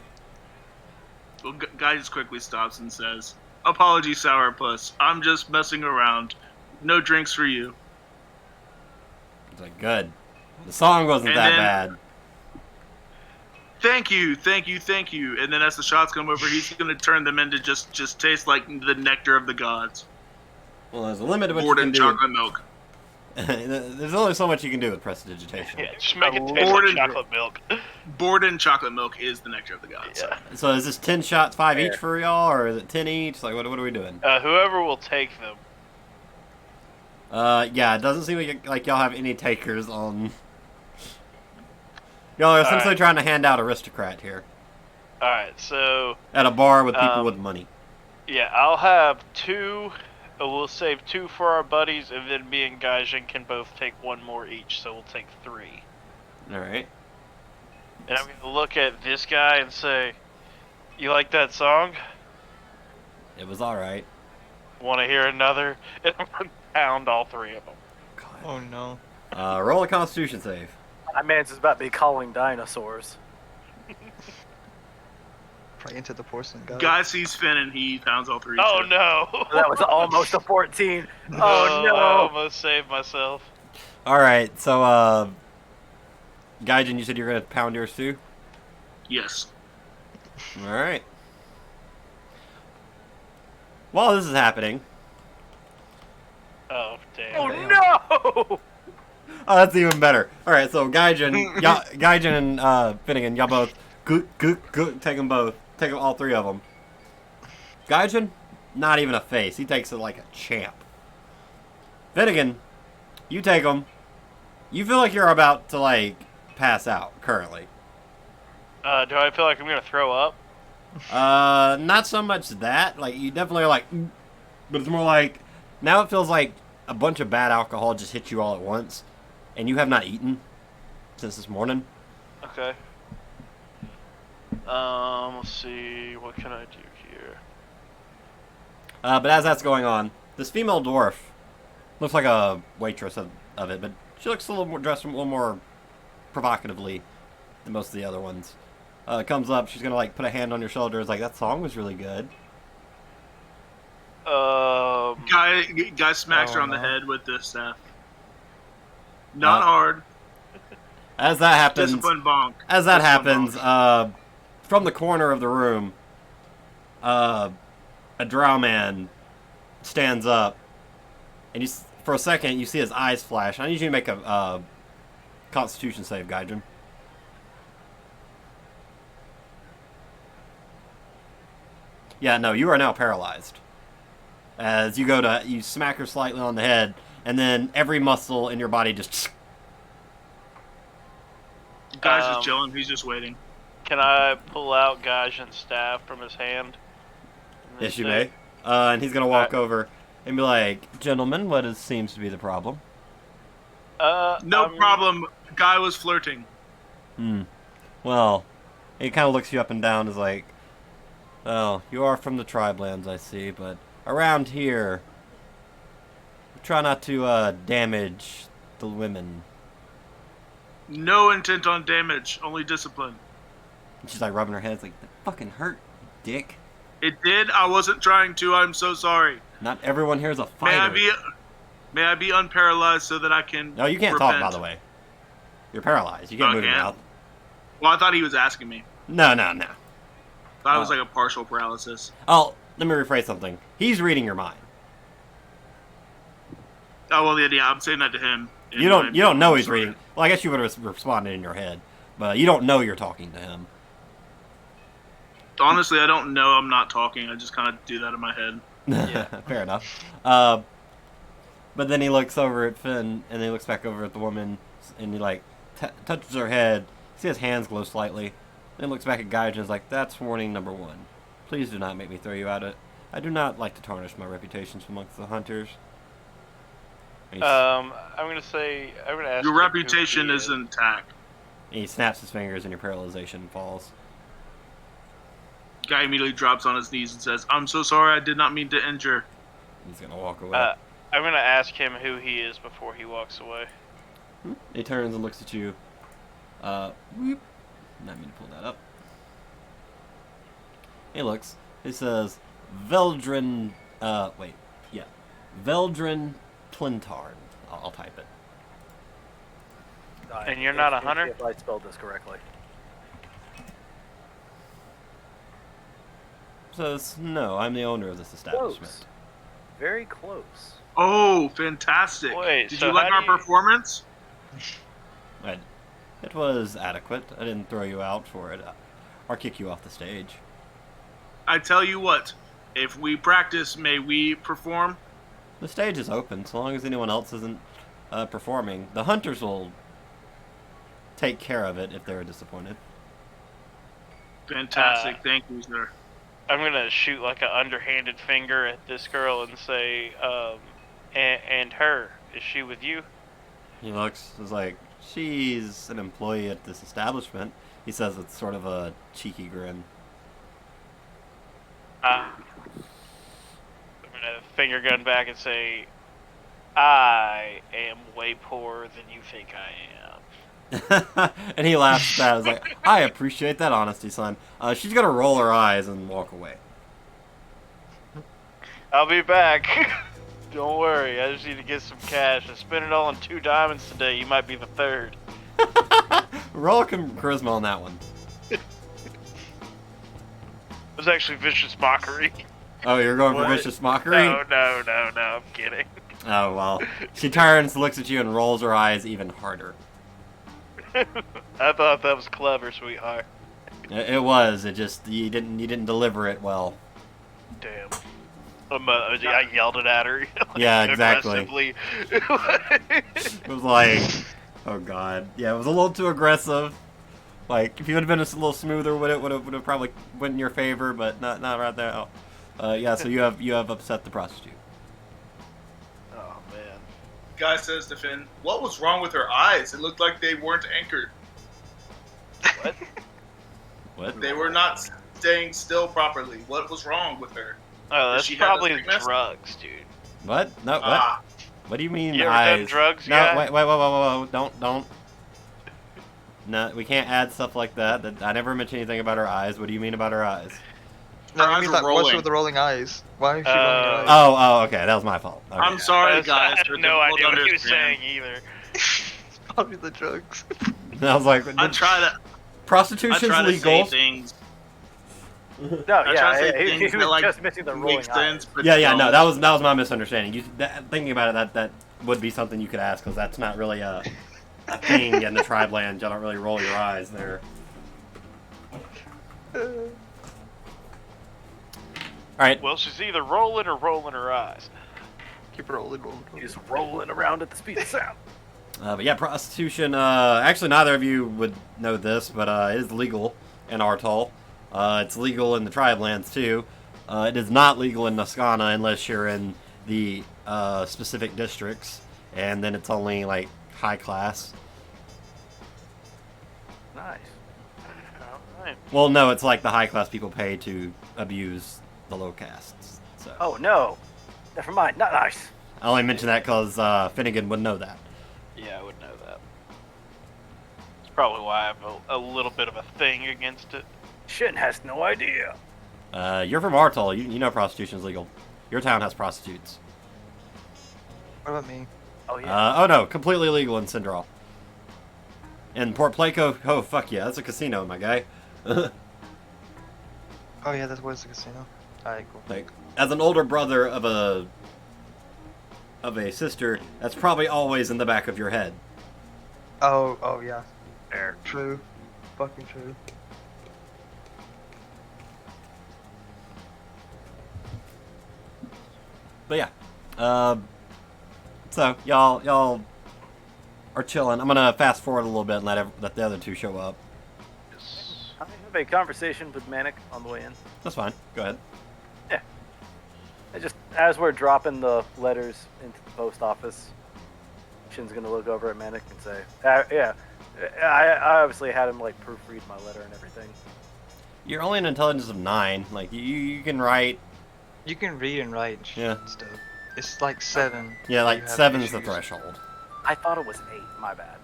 Well, Guy just quickly stops and says, apologies, sourpuss. I'm just messing around. No drinks for you. It's like, good. The song wasn't And that then- bad. Thank you. And then as the shots come over, he's going to turn them into just taste like the nectar of the gods. Well, there's a limit to what you Poured can in do. chocolate milk. There's only so much you can do with prestidigitation. Yeah, just make it taste like Lord- chocolate milk. Borden chocolate milk is the nectar of the gods. Yeah. So is this 10 shots, 5 Fair. each for y'all, or is it 10 each? Like, what are we doing? Whoever will take them. Yeah, it doesn't seem like y'all have any takers on. Y'all are essentially Alright. trying to hand out aristocrat here. Alright, so At a bar with people Um, with money. yeah, I'll have 2. We'll save 2 for our buddies, and then me and Gaijin can both take 1 more each, so we'll take 3. All right. And I'm gonna look at this guy and say, "You like that song? It was all right. Want to hear another?" And I'm gonna pound all 3 of them. God. Oh no. Roll a Constitution save. That man's is about to be calling dinosaurs. Probably into the porcelain god. Guy sees Finn and he pounds all three. Oh too. no! That was almost a 14. Oh I no! almost saved myself. All right. So, Gaijin, you said you're gonna pound yours too. Yes. All right. While this is happening, Oh damn! Oh Damn. no! oh, that's even better. All right. So, Gaijin, Gaijin, and Finnegan, y'all both good. Take them both. Take all 3 of them. Gaijin, not even a face. He takes it like a champ. Finnegan, you take them. You feel like you're about to like pass out currently. Do I feel like I'm gonna throw up? Not so much that. Like you definitely are like, but it's more like now it feels like a bunch of bad alcohol just hit you all at once, and you have not eaten since this morning. Okay. Let's see. What can I do here? But as that's going on, this female dwarf looks like a waitress of it, but she looks a little more dressed a little more provocatively than most of the other ones. Comes up, she's gonna like put a hand on your shoulder. Is like that song was really good. Guy smacks her on the no. head with the staff. Not Uh, hard. As that happens, Discipline bonk. As that Discipline happens, bonk. from the corner of the room, a drow man stands up, and for a second you see his eyes flash. I need you to make a Constitution save, Gaijin. Yeah, no, you are now paralyzed. As you smack her slightly on the head, and then every muscle in your body just. Guy's um, just chilling. He's just waiting. Can I pull out Gaijin's staff from his hand? And then Yes, you say, may. And he's gonna walk Alright. over and be like, "Gentlemen, seems to be the problem?" No problem. Guy was flirting. Well, he kind of looks you up and down, is like, "Well, you are from the tribe lands, I see, but around here, try not to damage the women." No intent on damage. Only discipline. And she's like rubbing her head, it's like, "That fucking hurt, dick. It did. I wasn't trying to. I'm so sorry. Not everyone here is a May fighter." May I be unparalyzed so that I can? No, you can't talk, by the way. You're paralyzed. You can't move your Okay. mouth. Well, I thought he was asking me. No. That was like a partial paralysis. Oh, let me rephrase something. He's reading your mind. Oh well, yeah. I'm saying that to him. You don't know he's Sorry. reading. Well, I guess you would have responded in your head, but you don't know you're talking to him. Honestly, I don't know. I'm not talking. I just kind of do that in my head. Yeah. Fair enough. But then he looks over at Finn, and then he looks back over at the woman, and he like touches her head. See his hands glow slightly. Then looks back at Gaijin and is like, "That's warning number 1. Please do not make me throw you out of. I do not like to tarnish my reputations amongst the hunters." And I'm gonna say. I'm gonna ask. Your him who reputation he is intact. he snaps his fingers, and your paralyzation falls. Guy immediately drops on his knees and says, "I'm so sorry. I did not mean to injure." He's gonna walk away. I'm gonna ask him who he is before he walks away. He turns and looks at you. Whoop. Not mean to pull that up. He looks. He says, Veldrin. Veldrin Tlintarn. I'll type it. And you're not a If hunter? If I spelled this correctly. Says, "No, I'm the owner of this establishment." Close. Very close. Oh, fantastic! Wait, Did so you like how our do you- performance? It was adequate. I didn't throw you out for it, or kick you off the stage. I tell you what. If we practice, may we perform? The stage is open, so long as anyone else isn't performing. The hunters will take care of it if they're disappointed. Fantastic. Thank you, sir. I'm gonna shoot like an underhanded finger at this girl and say, and her, is she with you? He looks, is like, she's an employee at this establishment. He says it's sort of a cheeky grin. I'm gonna finger gun back and say, I am way poorer than you think I am. And he laughs at that. He's like, I appreciate that honesty, son. She's gonna roll her eyes and walk away. I'll be back. Don't worry, I just need to get some cash. I spent it all on 2 diamonds today. You might be the 3rd. Roll a charisma on that one. It was actually vicious mockery. Oh, you're going for What? vicious mockery? No, I'm kidding. Oh, well. She turns, looks at you, and rolls her eyes even harder. I thought that was clever, sweetheart. It was. It just, you didn't deliver it well. Damn. I yelled it at her. Yeah, exactly. Aggressively. It was like, oh god, yeah, it was a little too aggressive. Like, if you would have been a little smoother, would have probably went in your favor, but not right there. Yeah, so you have upset the prostitute. Oh man. Guy says to Finn, "What was wrong with her eyes? It looked like they weren't anchored. What? What? They were not staying still properly. What was wrong with her?" Oh, Does that's she have probably a sickness? drugs, dude. What? No, what? Ah, What do you mean You ever eyes? done drugs, No, guy? wait, don't. No, we can't add stuff like that. I never mentioned anything about her eyes. What do you mean about her eyes? No, Her I eyes mean are like, what's rolling. with the rolling eyes? Why is she rolling her eyes? Oh, okay, that was my fault. Okay. I'm sorry, I guys. had for no difficult idea to what he was understand. saying either. Probably the drugs. I was like, I try to prostitution's say legal. things. No, I try to yeah, say he things was that like just missing the rolling make sense. eyes. But Yeah, no, don't. that was my misunderstanding. Thinking about it, that would be something you could ask, because that's not really a thing in the tribe land. You don't really roll your eyes there. All right. Well, she's either rolling or rolling her eyes. Keep rolling, rolling. He's rolling around at the speed of sound. But yeah, prostitution. Actually, neither of you would know this, but it is legal in Artol. It's legal in the tribe lands too. It is not legal in Nascana unless you're in the specific districts, and then it's only like high class. Nice. Alright. Well, no, it's like the high class people pay to abuse the low castes. So Oh no. Never mind. Not nice. I only mention that because Finnegan would know that. Yeah, I would know that. It's probably why I have a little bit of a thing against it. Shin has no idea. You're from Artol. You know prostitution's legal. Your town has prostitutes. What about me? Oh yeah. Oh no, completely legal in Cinderal. In Port Placo, oh fuck yeah, that's a casino, my guy. Oh yeah, that was the casino. Alright, cool. Like, as an older brother of a sister, that's probably always in the back of your head. Oh yeah. Fair. True. Fucking true. But yeah, so y'all are chilling. I'm gonna fast forward a little bit and let the other two show up. I have a conversation with Manic on the way in. That's fine. Go ahead. I just, as we're dropping the letters into the post office, Shin's gonna look over at Manic and say, "Yeah, I obviously had him like proofread my letter and everything." You're only an intelligence of 9. Like you can write. You can read and write Yeah. stuff. It's like 7. Yeah, You like have 7's the issues. threshold. I thought it was 8. My bad.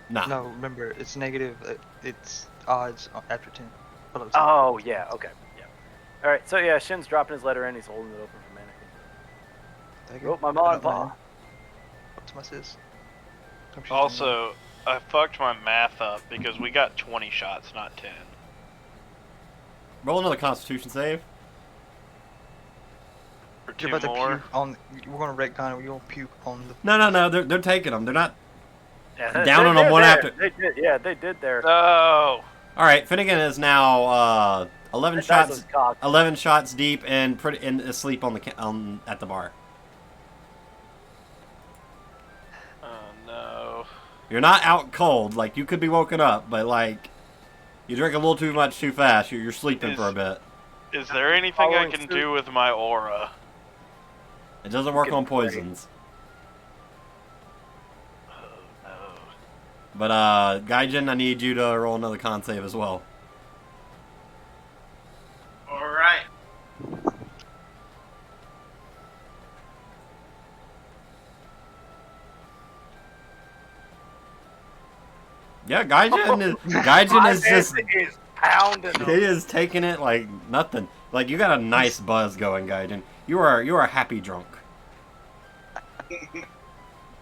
Nah. No, remember, it's negative. It's odds after 10. Below 10. Oh yeah, okay, yeah. All right, so yeah, Shin's dropping his letter in. He's holding it open for Manic. Thank you. Wrote my mom and I don't pa. mind. What's my sis? Hope she's doing Also, I fucked my math up because we got 20 shots, not 10. Roll another Constitution save. For well. 2 You're about to more. puke on. We're gonna retcon it. We're gonna puke on the. No. They're taking them. They're not. Yeah, Down on them one there. after- They did, yeah, they did there. Oh! All right, Finnegan is now 11 That dice shots. was cocked. 11 shots deep and asleep on at the bar. Oh no. You're not out cold. Like, you could be woken up, but like, You drink a little too much too fast. You're sleeping for a Is- bit. Is there anything I Following can suit. do with my aura? It doesn't work can on pray. poisons. Oh no. But Gaijin, I need you to roll another con save as well. All right. Yeah, Gaijin is just is pounding them. he is taking it like nothing. Like you got a nice buzz going, Gaijin. You are happy drunk.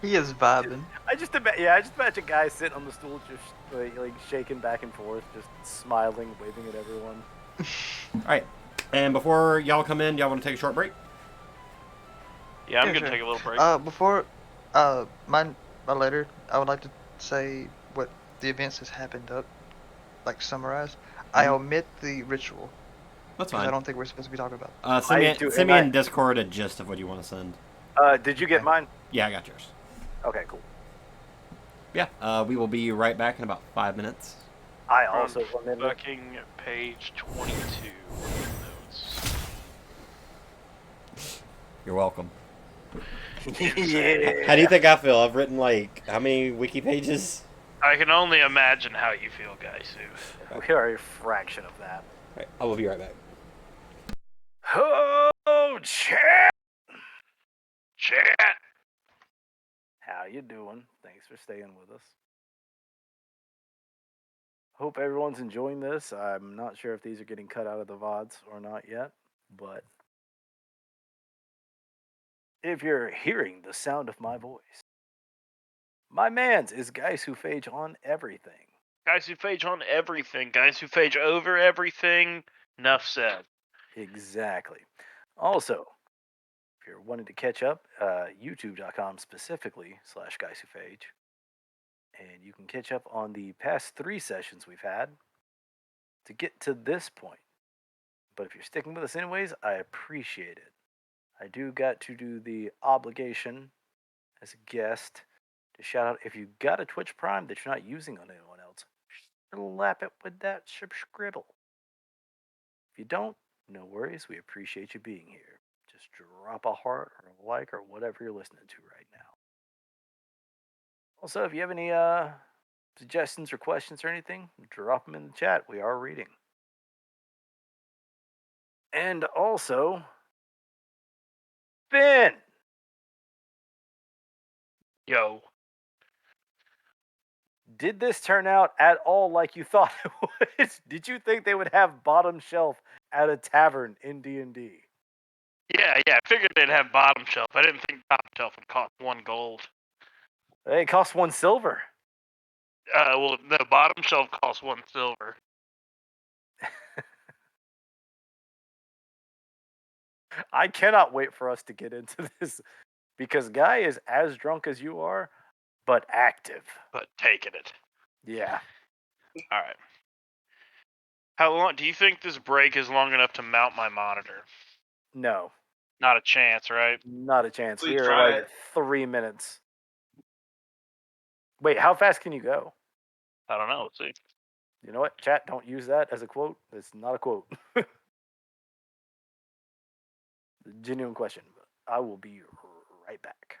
He is vibing. I just imagine guys sitting on the stool just like shaking back and forth, just smiling, waving at everyone. All right. And before y'all come in, y'all want to take a short break? Yeah, I'm Yeah, gonna sure. take a little break. Before my letter, I would like to say what the events has happened up, like summarized. I omit the ritual That's because I fine. don't think we're supposed to be talking about. Send me in Discord a gist of what you want to send. Did you get Okay. mine? Yeah, I got yours. Okay, cool. Yeah, we will be right back in about 5 minutes. I From also remember. fucking page 22 notes. You're welcome. Yeah. How do you think I feel? I've written like how many wiki pages? I can only imagine how you feel, Gysu. We are a fraction of that. Right, I will be right back. Oh, chat. Chat! How you doing? Thanks for staying with us. Hope everyone's enjoying this. I'm not sure if these are getting cut out of the VODs or not yet, but if you're hearing the sound of my voice, my man's is Gysuphage on everything. Gysuphage on everything. Gysuphage over everything. Enough said. Exactly. Also, if you're wanting to catch up, youtube.com specifically /Gysuphage, and you can catch up on the past 3 sessions we've had to get to this point. But if you're sticking with us anyways, I appreciate it. I do got to do the obligation as a guest to shout out if you got a Twitch Prime that you're not using on anyone else, slap it with that scribble. If you don't, no worries. We appreciate you being here. Just drop a heart or a like or whatever you're listening to right now. Also, if you have any suggestions or questions or anything, drop them in the chat. We are reading. And also, Ben, Yo. did this turn out at all like you thought it would? Did you think they would have bottom shelf at a tavern in D&D? Yeah, I figured they'd have bottom shelf. I didn't think top shelf would cost 1 gold. It costs 1 silver. Well, the bottom shelf costs 1 silver. I cannot wait for us to get into this because Guy is as drunk as you are, but active. But taking it. Yeah. Alright. How long do you think this break is long enough to mount my monitor? No, Not a chance, right? not a chance. Please We are try like it. 3 minutes. Wait, how fast can you go? I don't know. Let's see. You know what? Chat, don't use that as a quote. It's not a quote. Genuine question. I will be right back.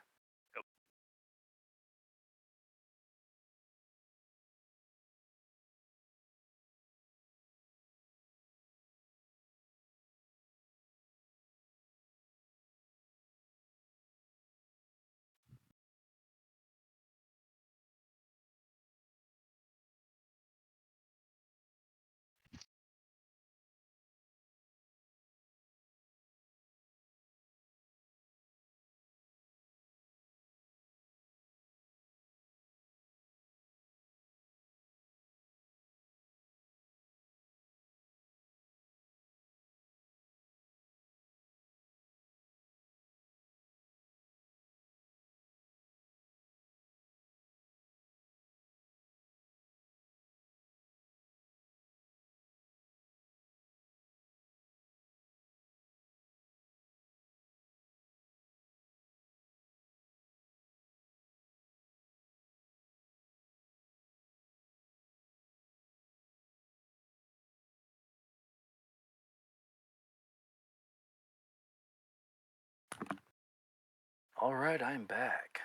All right, I'm back.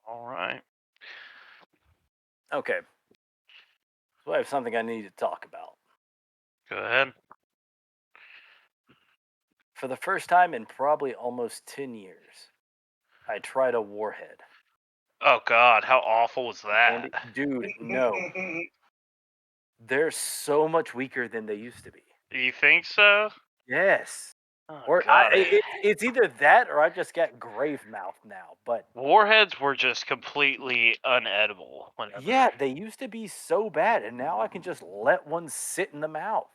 All right. Okay. So I have something I need to talk about. Go ahead. For the first time in probably almost 10 years, I tried a warhead. Oh God, how awful was that? And dude, no. They're so much weaker than they used to be. You think so? Yes. Oh Or God, it's either that or I just got grave mouth now. But warheads were just completely unedible. Whenever. yeah, they used to be so bad, and now I can just let one sit in the mouth.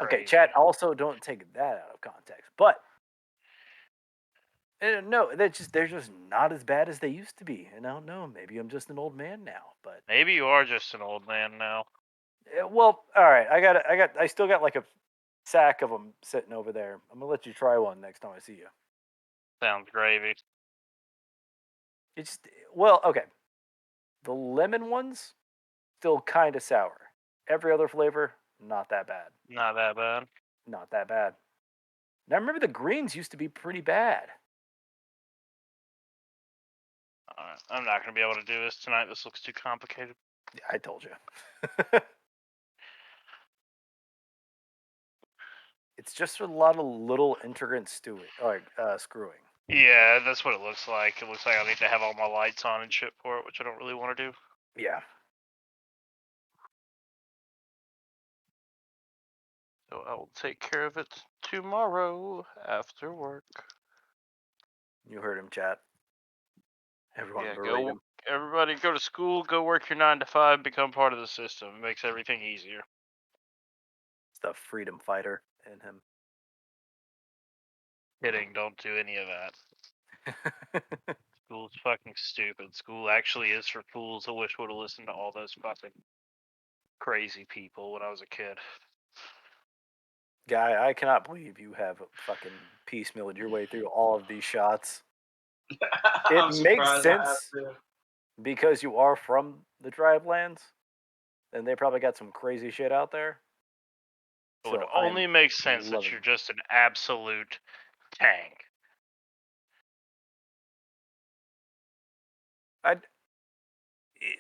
Okay, Crazy. chat. Also, don't take that out of context. But no, they're just not as bad as they used to be. And I don't know. Maybe I'm just an old man now. But Maybe you are just an old man now. well, all right. I still got like a sack of them sitting over there. I'm gonna let you try one next time I see you. Sounds gravy. It's well, okay. The lemon ones still kind of sour. Every other flavor, not that bad. Not that bad. Not that bad. Now remember the greens used to be pretty bad. Alright, I'm not gonna be able to do this tonight. This looks too complicated. Yeah, I told you. It's just a lot of little integrant screwing. Yeah, that's what it looks like. It looks like I need to have all my lights on and shit for it, which I don't really want to do. Yeah. So I will take care of it tomorrow after work. You heard him, chat. Everyone Yeah, berate him. everybody go to school, go work your 9 to 5, become part of the system. It makes everything easier. It's the freedom fighter in him. Kidding, don't do any of that. School's fucking stupid. School actually is for fools. I wish would have listened to all those fucking crazy people when I was a kid. Guy, I cannot believe you have fucking piecemealed your way through all of these shots. I'm It makes surprised I have sense to. because you are from the Drivelands, and they probably got some crazy shit out there. It would So only I'm make sense that loving you're it. just an absolute tank.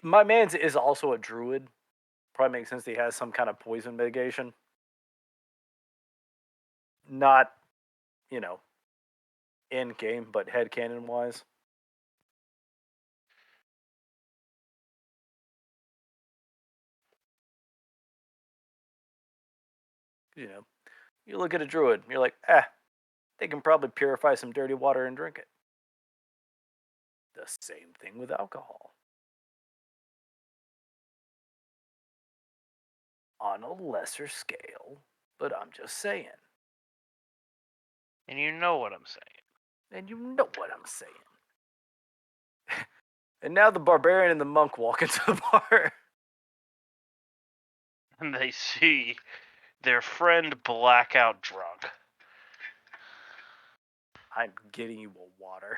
My man's is also a druid. Probably makes sense that he has some kind of poison mitigation. Not, you know, in game, but headcanon wise. You know, you look at a druid, you're like, they can probably purify some dirty water and drink it. The same thing with alcohol. On a lesser scale, but I'm just saying. And you know what I'm saying. And you know what I'm saying. And now the barbarian and the monk walk into the bar. And they see their friend blackout drunk. I'm getting you a water.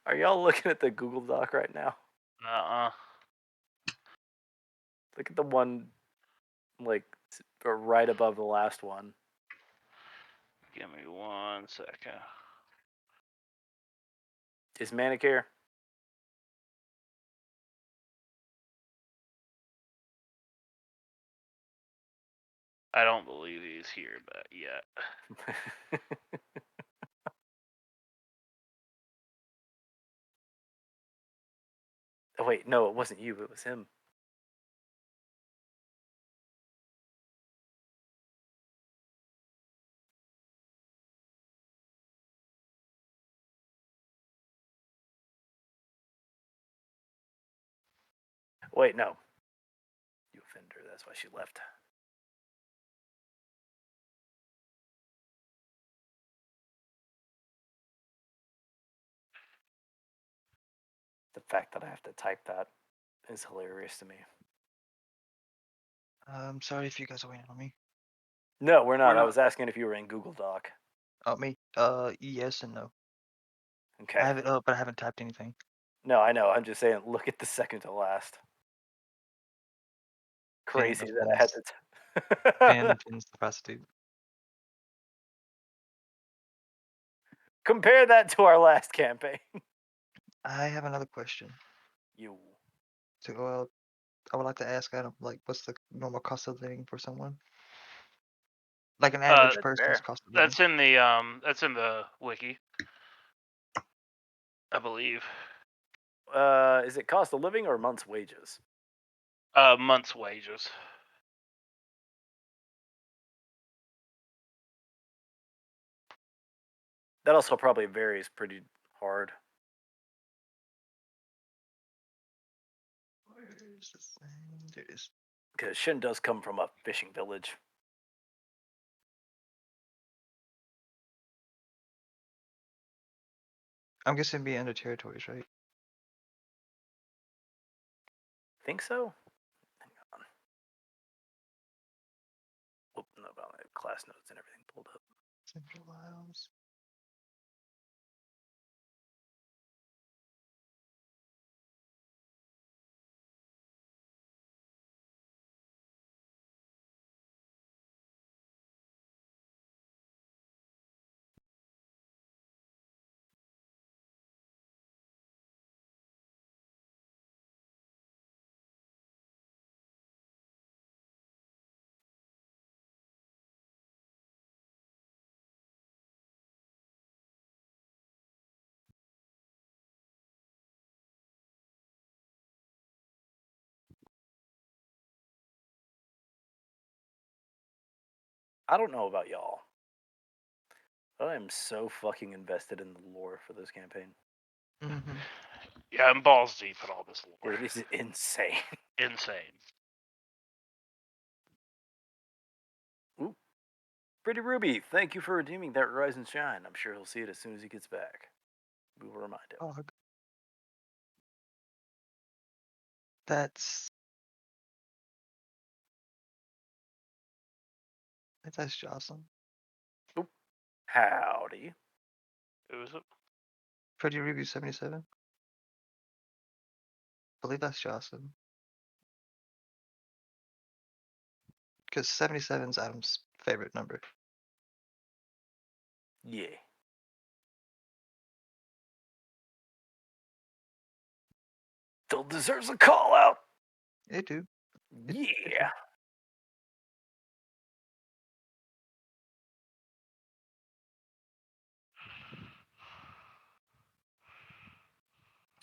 Are y'all looking at the Google Doc right now? Look at the one, like, right above the last one. Give me 1 second. Is Manicure? I don't believe he's here, but yeah. Oh, wait, no, it wasn't you. It was him. Wait, no. You offended her. That's why she left. The fact that I have to type that is hilarious to me. I'm sorry if you guys are waiting on me. No, we're not. We're I not. was asking if you were in Google Doc. Oh, me? Yes and no. Okay. I have it up, but I haven't typed anything. No, I know. I'm just saying. Look at the second to last. Crazy that I had to. Fan pins the prostitute. Compare that to our last campaign. I have another question. You. So, I would like to ask Adam, like, what's the normal cost of living for someone? Like an average That's person's fair. cost of living. That's in the wiki, I believe. Is it cost of living or month's wages? Month's wages. That also probably varies pretty hard. Where's the thing? There it is. Because Shin does come from a fishing village. I'm guessing it'd be under territories, right? Think so? Hang on. Oop, no, I have class notes and everything pulled up. Central Isles. I don't know about y'all, but I am so fucking invested in the lore for this campaign. Mm-hmm. Yeah, I'm balls deep in all this lore. It is insane. Insane. Ooh. Pretty Ruby, thank you for redeeming that Rise and Shine. I'm sure he'll see it as soon as he gets back. We will remind him. Oh, that's Jocelyn. Howdy. Who is it? Pretty Review 77. I believe that's Jocelyn. Because 77 is Adam's favorite number. Yeah. Still deserves a call out. It do. Yeah.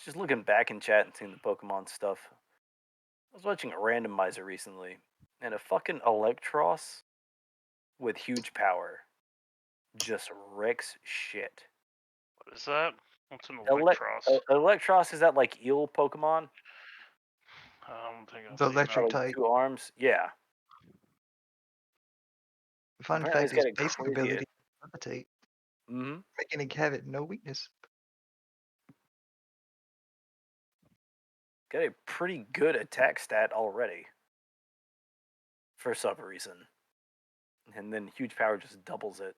Just looking back in chat and seeing the Pokemon stuff. I was watching a randomizer recently, and a fucking Electros with huge power just wrecks shit. What is that? What's an Electros? Electros is that like eel Pokemon? I don't think I've The seen electric that. Like type. 2 arms? Yeah. Fun Apparently fact it's is got a basic crazy. ability levitate, Mm-hmm. making it have it no weakness. Got a pretty good attack stat already. For some reason. And then huge power just doubles it.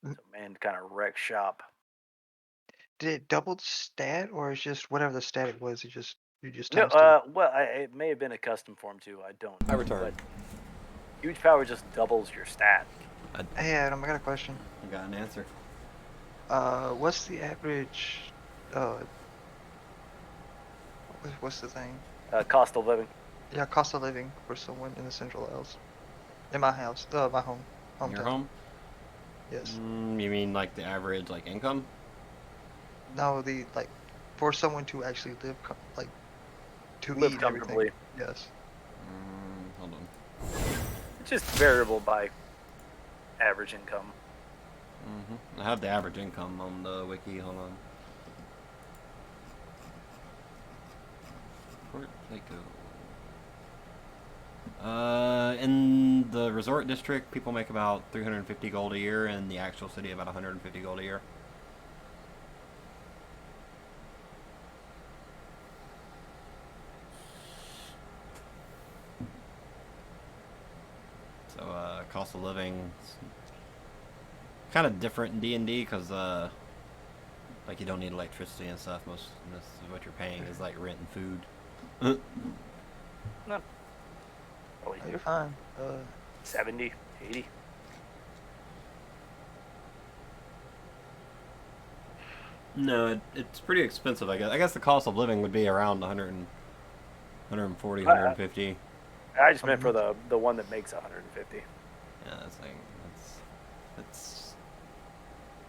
So man kind of wrecks shop. Did it double the stat, or is just whatever the stat it was? You just No, times two. well, it may have been a custom form too. I don't. I return. But huge power just doubles your stat. Hey Adam, I got a question. I got an answer. What's the average? What's the thing? Cost of living. Yeah, cost of living for someone in the Central Isles. In my house, my hometown. Your home? Yes. You mean like the average like income? No, the like for someone to actually live to Live eat and comfortably. everything. Yes. Hold on. It's just variable by average income. I have the average income on the wiki. Hold on. Where'd they go? In the resort district, people make about 350 gold a year. In the actual city, about 150 gold a year. So, cost of living kind of different in D&D because Like you don't need electricity and stuff. Most of what you're paying is like rent and food. No. Probably Oh, you're fine. 70, 80. No, it's pretty expensive. I guess the cost of living would be around 140, I- 150. I just meant for the one that makes 150. Yeah, it's like it's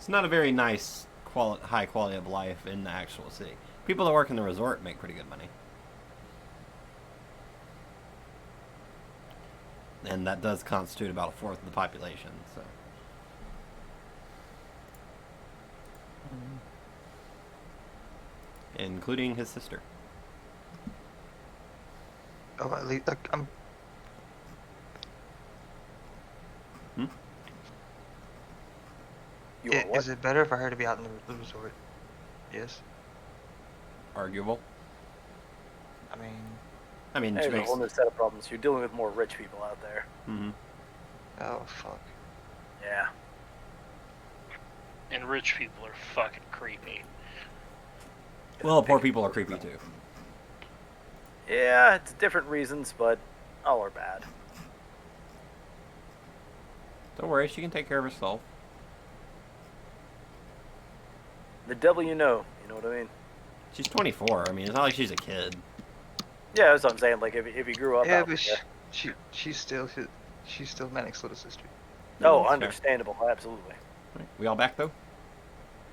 not a very nice high quality of life in the actual city. People that work in the resort make pretty good money, and that does constitute about a fourth of the population. So, including his sister. Oh, at least I'm. You want what? Is it better for her to be out in the resort? Yes. Arguable. I mean, she There's a makes. whole new set of problems. You're dealing with more rich people out there. Mhm. oh fuck. Yeah. And rich people are fucking creepy. Well, poor people are creepy too. Yeah, it's different reasons, but all are bad. Don't worry, she can take care of herself. The devil you know what I mean? She's 24. I mean, it's not like she's a kid. Yeah, that's what I'm saying. Like, if you grew up Yeah, out but there. she's still Manic's little sister. Oh, That's fair. understandable. Absolutely. Right. We all back though?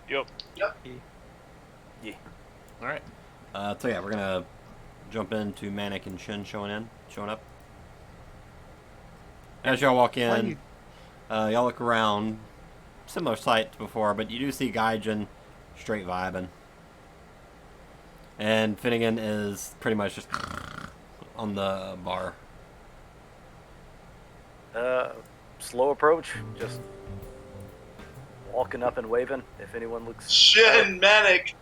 Yep. Yeah. All right. So yeah, we're gonna jump into Manic and Shin showing up. As y'all walk in, y'all look around. Similar sight to before, but you do see Gaijin straight vibing. And Finnegan is pretty much just on the bar. Slow approach. Just walking up and waving. If anyone looks. Shin, Manic.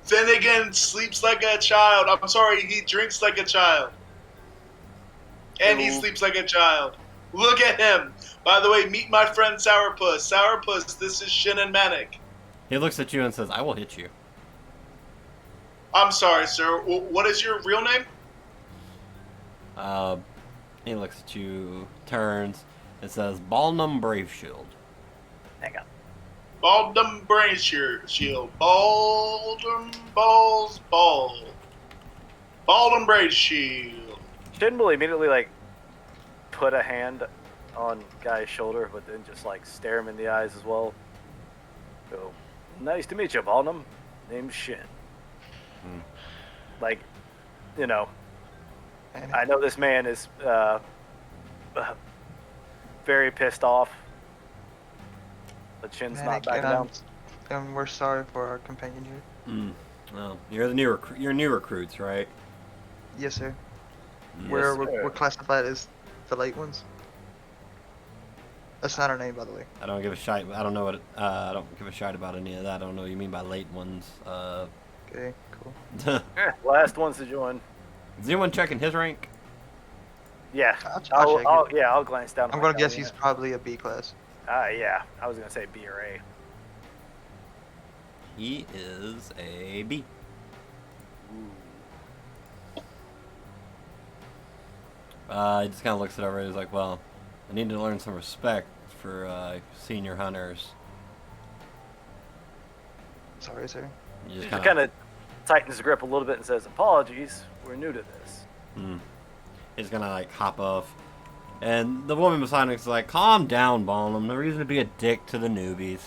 Finnegan sleeps like a child. I'm sorry, he drinks like a child. And he Ooh. sleeps like a child. Look at him. By the way, meet my friend Sourpuss. Sourpuss, this is Shin and Manic. He looks at you and says, "I will hit you." I'm sorry, sir. What is your real name? He looks at you, turns, and says, "Balnum Brave Shield." Hang on. Baldum Brain Shield. Baldum Balls Ball. Baldum Brain Shield. Shin will immediately like put a hand on guy's shoulder, but then just like stare him in the eyes as well. Go, nice to meet you, Balnum. Name's Shin. Like, you know, I know this man is very pissed off, but Shin's not backing down. And we're sorry for our companion here. Well, you're the you're new recruits, right? Yes, sir. Yes, We're classified as the late ones. That's not our name, by the way. I don't give a shite. I don't know what. I don't give a shite about any of that. I don't know what you mean by late ones. Okay, cool. Last ones to join. Is anyone checking his rank? Yeah, I'll check it. I'll glance down. at I'm my gonna guess calendar. he's probably a B class. Yeah, I was gonna say B or A. He is a B. He just kind of looks it over and he's like, "Well, I need to learn some respect for senior hunters." Sorry, sir. You He just just kind of tightens his grip a little bit and says, "Apologies, we're new to this." He's gonna like hop off, and the woman beside him is like, "Calm down, Bonham. No reason to be a dick to the newbies."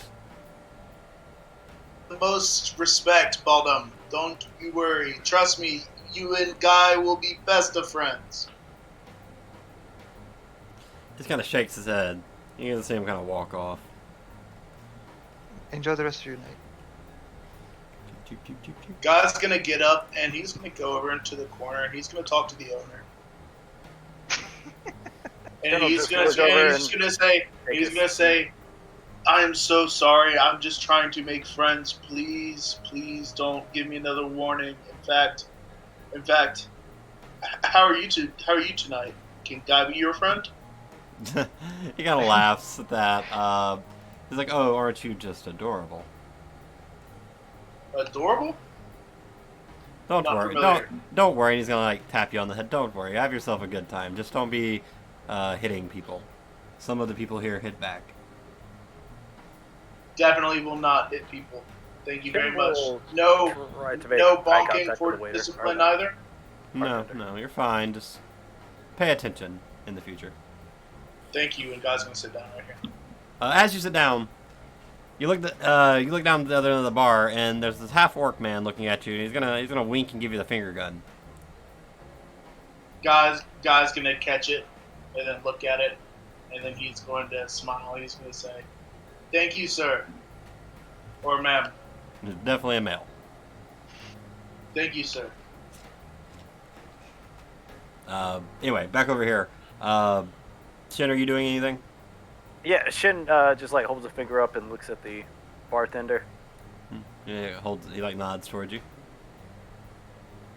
The most respect, Baldum. Don't you worry. Trust me, you and Guy will be best of friends. Just kind of shakes his head. You can see him kind of walk off. Enjoy the rest of your night. Guy's gonna get up and he's gonna go over into the corner and he's gonna talk to the owner. And he's gonna say, "I am so sorry. I'm just trying to make friends. Please, please don't give me another warning. In fact, how are you tonight? Can Guy be your friend?" He kind of laughs at that. He's like, "Oh, aren't you just adorable?" Adorable? Don't Not worry. familiar. Don't worry. He's gonna like tap you on the head. Don't worry. Have yourself a good time. Just don't be hitting people. Some of the people here hit back. Definitely will not hit people. Thank you very Shin much. will No, try to make no eye bonking contact for with the waiter. discipline Or the- either. No, Bartender. no, you're fine. Just pay attention in the future. Thank you, and guys, gonna sit down right here. As you sit down, you look down at the other end of the bar, and there's this half orc man looking at you. And he's gonna wink and give you the finger gun. Guys gonna catch it, and then look at it, and then he's going to smile. He's gonna say, "Thank you, sir," or "Ma'am." It's definitely a male. Thank you, sir. Anyway, back over here. Shin, are you doing anything? Yeah, Shin just like holds a finger up and looks at the bartender. Yeah, he like nods towards you.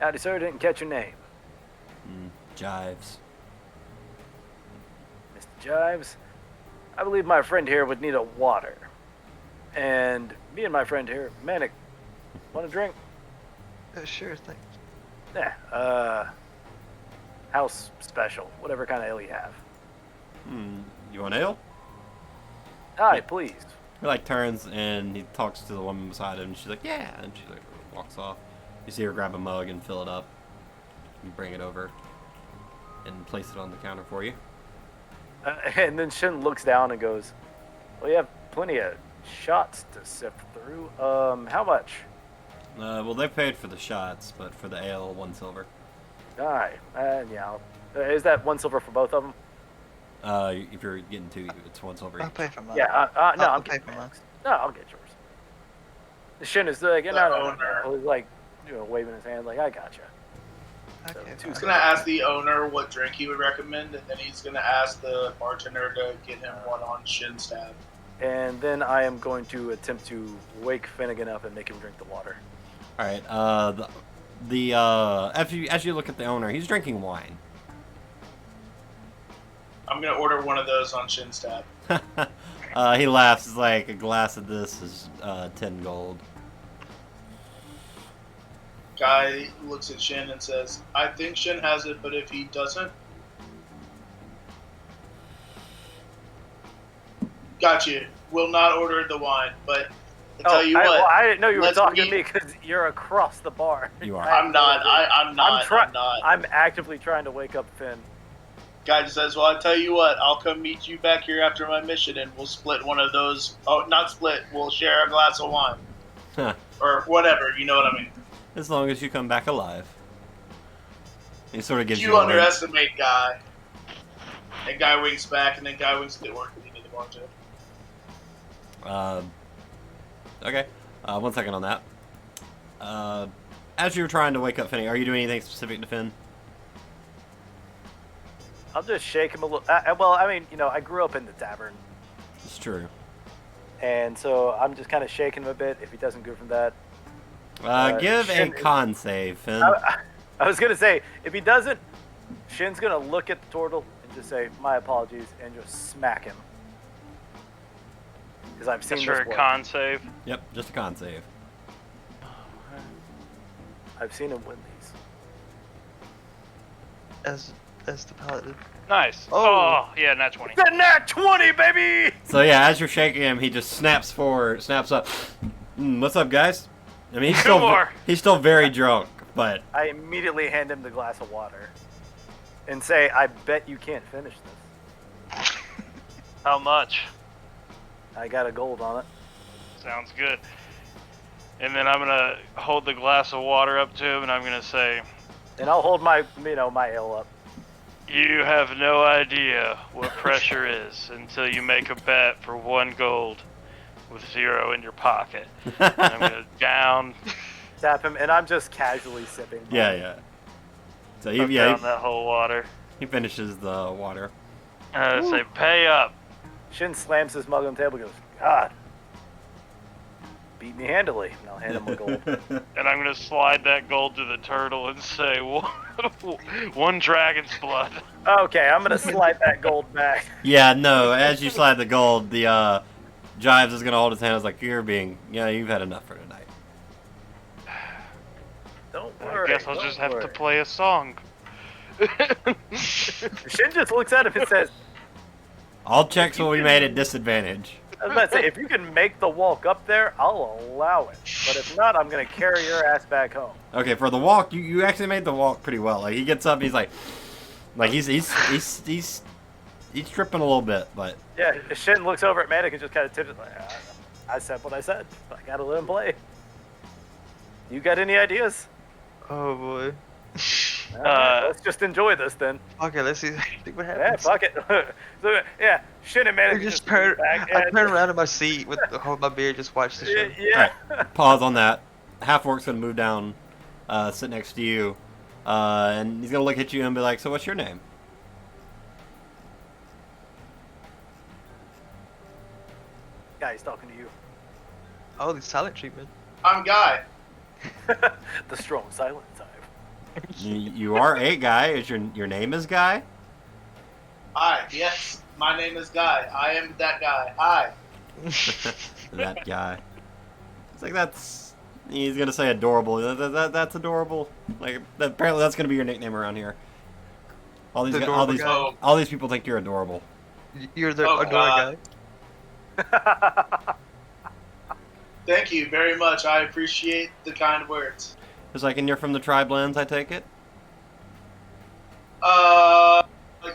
Howdy, sir. Didn't catch your name. Jives. Mr. Jives, I believe my friend here would need a water. And me and my friend here, Manic, want a drink? Sure, thanks. Yeah, house special, whatever kind of ale you have. You want ale? Aye, please. He like turns and he talks to the woman beside him. And she's like, "Yeah," and she like walks off. You see her grab a mug and fill it up, and bring it over, and place it on the counter for you. And then Shin looks down and goes, "Well, you have plenty of shots to sift through. How much?" Well, they paid for the shots, but for the ale, 1 silver. Aye, yeah. Is that 1 silver for both of them? If you're getting 2, it's 1 silver. I'll pay for mine. Yeah. No, I'll I'm pay getting for mine. mine. No, I'll get yours. Shin is like, The owner. He's like, waving his hand, like, I gotcha. Okay, So, He's gonna ask the owner what drink he would recommend, and then he's gonna ask the bartender to get him one on Shin's tab. And then I am going to attempt to wake Finnegan up and make him drink the water. All right. As you look at the owner, he's drinking wine. I'm gonna order one of those on Shin's tab. He laughs. It's like a glass of this is 10 gold. Guy looks at Shin and says, "I think Shin has it, but if he doesn't, got you. Will not order the wine, but I tell you what, I didn't know you were let's talking to meet- me because you're across the bar. You are. I'm not. I'm not. I'm not." I'm actively trying to wake up Finn. Guy just says, "Well, I tell you what, I'll come meet you back here after my mission, and we'll split one of those. Oh, not split. We'll share a glass of wine, Huh. or whatever. You know what I mean." As long as you come back alive. He sort of gives you You a wink. underestimate Guy. And Guy winks back, and then Guy winks at the orc at the bar too. Okay. 1 second on that. As you're trying to wake up Finny, are you doing anything specific to Finn? I'll just shake him a little. Well, I mean, I grew up in the tavern, It's true. and so I'm just kind of shaking him a bit. If he doesn't go from that, Give a Shin- con save, Finn. I was gonna say if he doesn't, Shin's gonna look at the turtle and just say, "My apologies," and just smack him. Because I've seen Just this for a work. con save. Yep, just a con save. I've seen him win these. As the pilot did. Nice. Oh. Oh, yeah, not 20. The nat 20, baby! So yeah, as you're shaking him, he just snaps forward, snaps up. What's up, guys? I mean, Two more. he's still very drunk, but I immediately hand him the glass of water and say, "I bet you can't finish this. How much? I got a gold on it." Sounds good. And then I'm gonna hold the glass of water up to him, and I'm gonna say, And I'll hold my ale up. "You have no idea what pressure is until you make a bet for 1 gold with 0 in your pocket." And I'm gonna down Tap him, and I'm just casually sipping. yeah. So down that whole water. he finishes the water. And I say, "Pay up." Shin slams his mug on the table and goes, "God, beat me handily." And I'll hand him a gold. And I'm gonna slide that gold to the turtle and say, "One dragon's blood." Okay, I'm gonna slide that gold back. Yeah, no. As you slide the gold, the Jives is gonna hold his hand. It's like you've had enough for tonight. I guess I'll just have to play a song. Shin just looks at him and says, All checks will be made at disadvantage. I was about to say, if you can make the walk up there, I'll allow it. But if not, I'm going to carry your ass back home. Okay, for the walk, you actually made the walk pretty well. Like he gets up, he's like he's tripping a little bit, but Yeah, Shin looks over at Manic and just kind of tips it like, I said what I said. I got to let him play. You got any ideas? Oh boy. Let's just enjoy this then. Okay, let's see what Yeah, happens. fuck it. So, yeah, Shin and Manic I just turn. I turn around in my seat with hold my beer, just watch the show. Yeah. pause on that. Half Orc's gonna move down, sit next to you, and he's gonna look at you and be like, "So what's your name?" Yeah, he's talking to you. Oh, the silent treatment. I'm Guy. The strong silent type. You are a guy. Is your name is Guy? Hi. Yes, my name is Guy. I am that guy. Hi. That guy. It's like that's. He's gonna say adorable. That's adorable. Like apparently that's gonna be your nickname around here. All these The all adorable these guy. all these people think you're adorable. You're the Oh, adorable guy. Thank you very much. I appreciate the kind words. It's like, and you're from the tribe lands, I take it.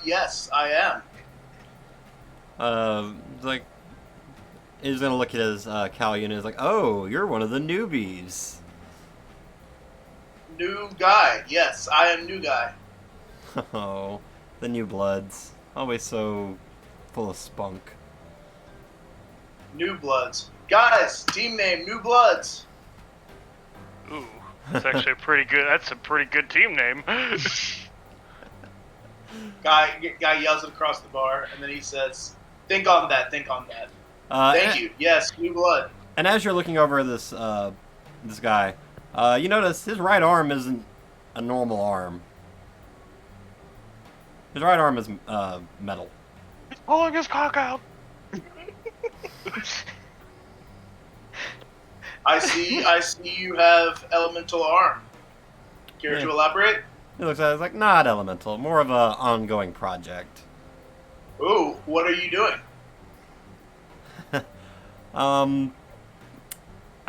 Yes, I am. It's like he's gonna look at his Callion and is like, "Oh, you're one of the newbies." New guy. Yes, I am new guy. Oh, the new bloods, always so full of spunk. New Bloods. Guys, team name, New Bloods. Ooh, that's actually a pretty good. That's a pretty good team name. Guy yells it across the bar, and then he says, think on that, think on that. Thank you. Yes, New Blood. And as you're looking over this this guy, you notice his right arm isn't a normal arm. His right arm is metal. Pulling his cock out. I see you have elemental arm. Care to Yeah. elaborate? He looks at it, it's like not elemental, more of a ongoing project. Ooh, what are you doing? I'm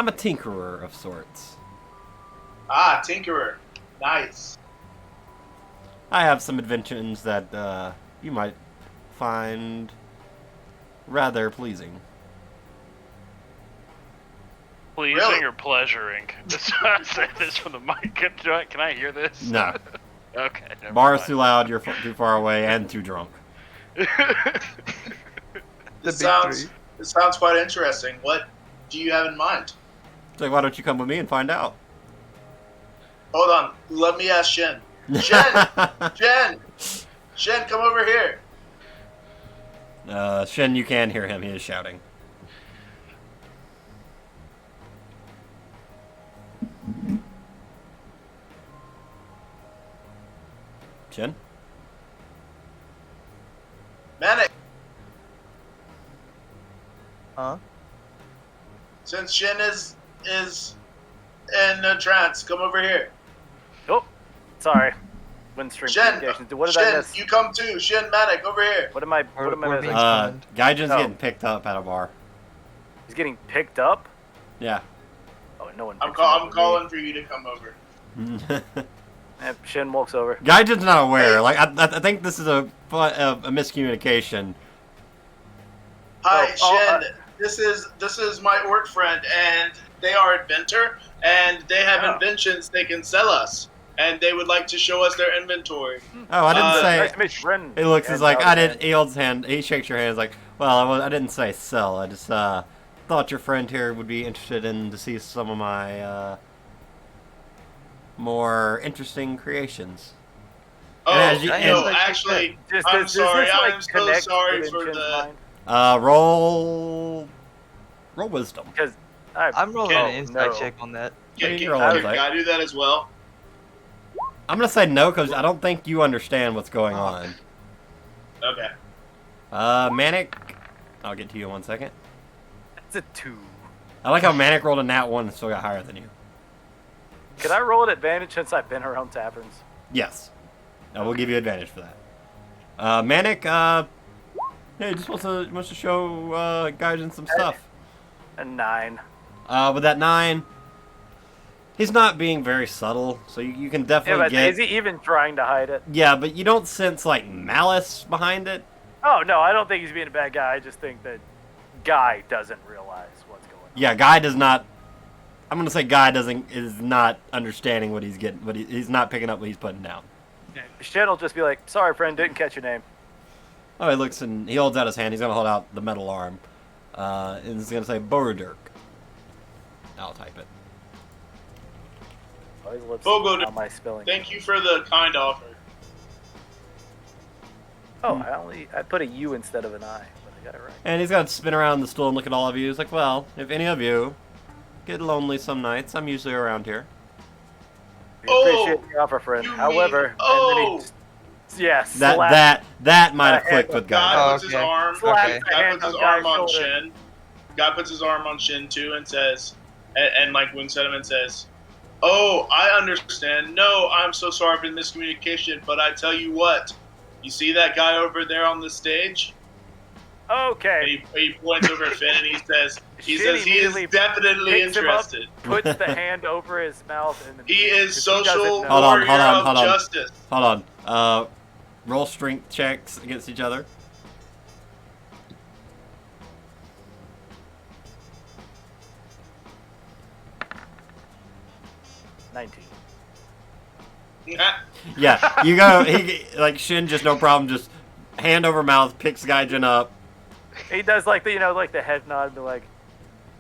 a tinkerer of sorts. Ah, Tinkerer. Nice. I have some inventions that you might find rather pleasing. Pleasing Really? or pleasuring? I say this from the mic. Can I hear this? No, Okay. Never bar is mind. too loud, you're too far away, and too drunk. The This big sounds three. quite interesting. What do you have in mind? It's like, why don't you come with me and find out? Hold on. Let me ask Shen. Shen! Shen! Shen, come over here. Shen, you can hear him. He is shouting. Shen? Manic, Huh? since Shen is in a trance, come over here. Oh, sorry. Windstream Shen, communications. What did I Shen, miss? you come too. Shen, Manic, over here. What am I We're missing? being summoned. Gaijin's Oh. getting picked up at a bar. He's getting picked up? Yeah. Oh, no one I'm picks him up with me. calling for you to come over. And Shin walks over. Gaijin's not aware. Like I think this is a miscommunication. Hi, Oh, Shen. This is my orc friend, and they are inventor, and they have Oh. inventions they can sell us, and they would like to show us their inventory. Oh, I didn't Uh, say. Nice to meet you, Ren. He looks. And He's like, out I his didn't. He holds his hand. He shakes your hand. He's like, well, I didn't say sell. I just thought your friend here would be interested in to see some of my more interesting creations. Oh, And as you- no, and- actually, Just- I'm does sorry. this, like, I'm so connect sorry with for Shin's the. mind? Roll wisdom. Because I'm rolling Oh, an insight no. check on that. Can You're all right. I do that as well? I'm gonna say no because I don't think you understand what's going on. Okay. Manic. I'll get to you in 1 second. It's a 2. I like how Manic rolled a nat 1 and still got higher than you. Can I roll an advantage since I've been around taverns? Yes. I will give you advantage for that. Manic, yeah, he just wants to show Gaijin some stuff. A 9. With that 9, he's not being very subtle, so you can Yeah, definitely but get. is he even trying to hide it? Yeah, but you don't sense like malice behind it. Oh, no, I don't think he's being a bad guy. I just think that Guy doesn't realize what's going on. Yeah, Guy does not. I'm gonna say Guy is not understanding what he's getting. He's not picking up what he's putting down. Shin will just be like, sorry, friend, didn't catch your name. Oh, he looks and he holds out his hand. He's gonna hold out the metal arm, and he's gonna say Borodurk. I'll type it. Always lips Bogo, on my spelling. Thank you for the kind offer. Oh, I put a U instead of an I, but I got it right. And he's gonna spin around the stool and look at all of you. He's like, "Well, if any of you get lonely some nights, I'm usually around here." We appreciate the offer, friend. you mean- However, and oh! then he slaps That might have hand clicked on with Guy Guy. Oh, puts his okay. arm. slaps Okay. the Guy hand puts his on arm Guy's on shoulder. Shin. Guy puts his arm on Shin too and says, and like winks at him and says, "Oh, I understand. No, I'm so sorry for the miscommunication. But I tell you what, you see that guy over there on the stage?" And Okay. he points over at Finn and he says he Shin is immediately definitely picks him up, interested. puts the hand over his mouth, and He is because he doesn't social know. Hold on, warrior hold on, hold of on. justice. Hold on. Roll strength checks against each other. 19. Yeah, you go. He like Shin, just no problem. Just hand over mouth, picks Gaijin up. He does like the the head nod and be like,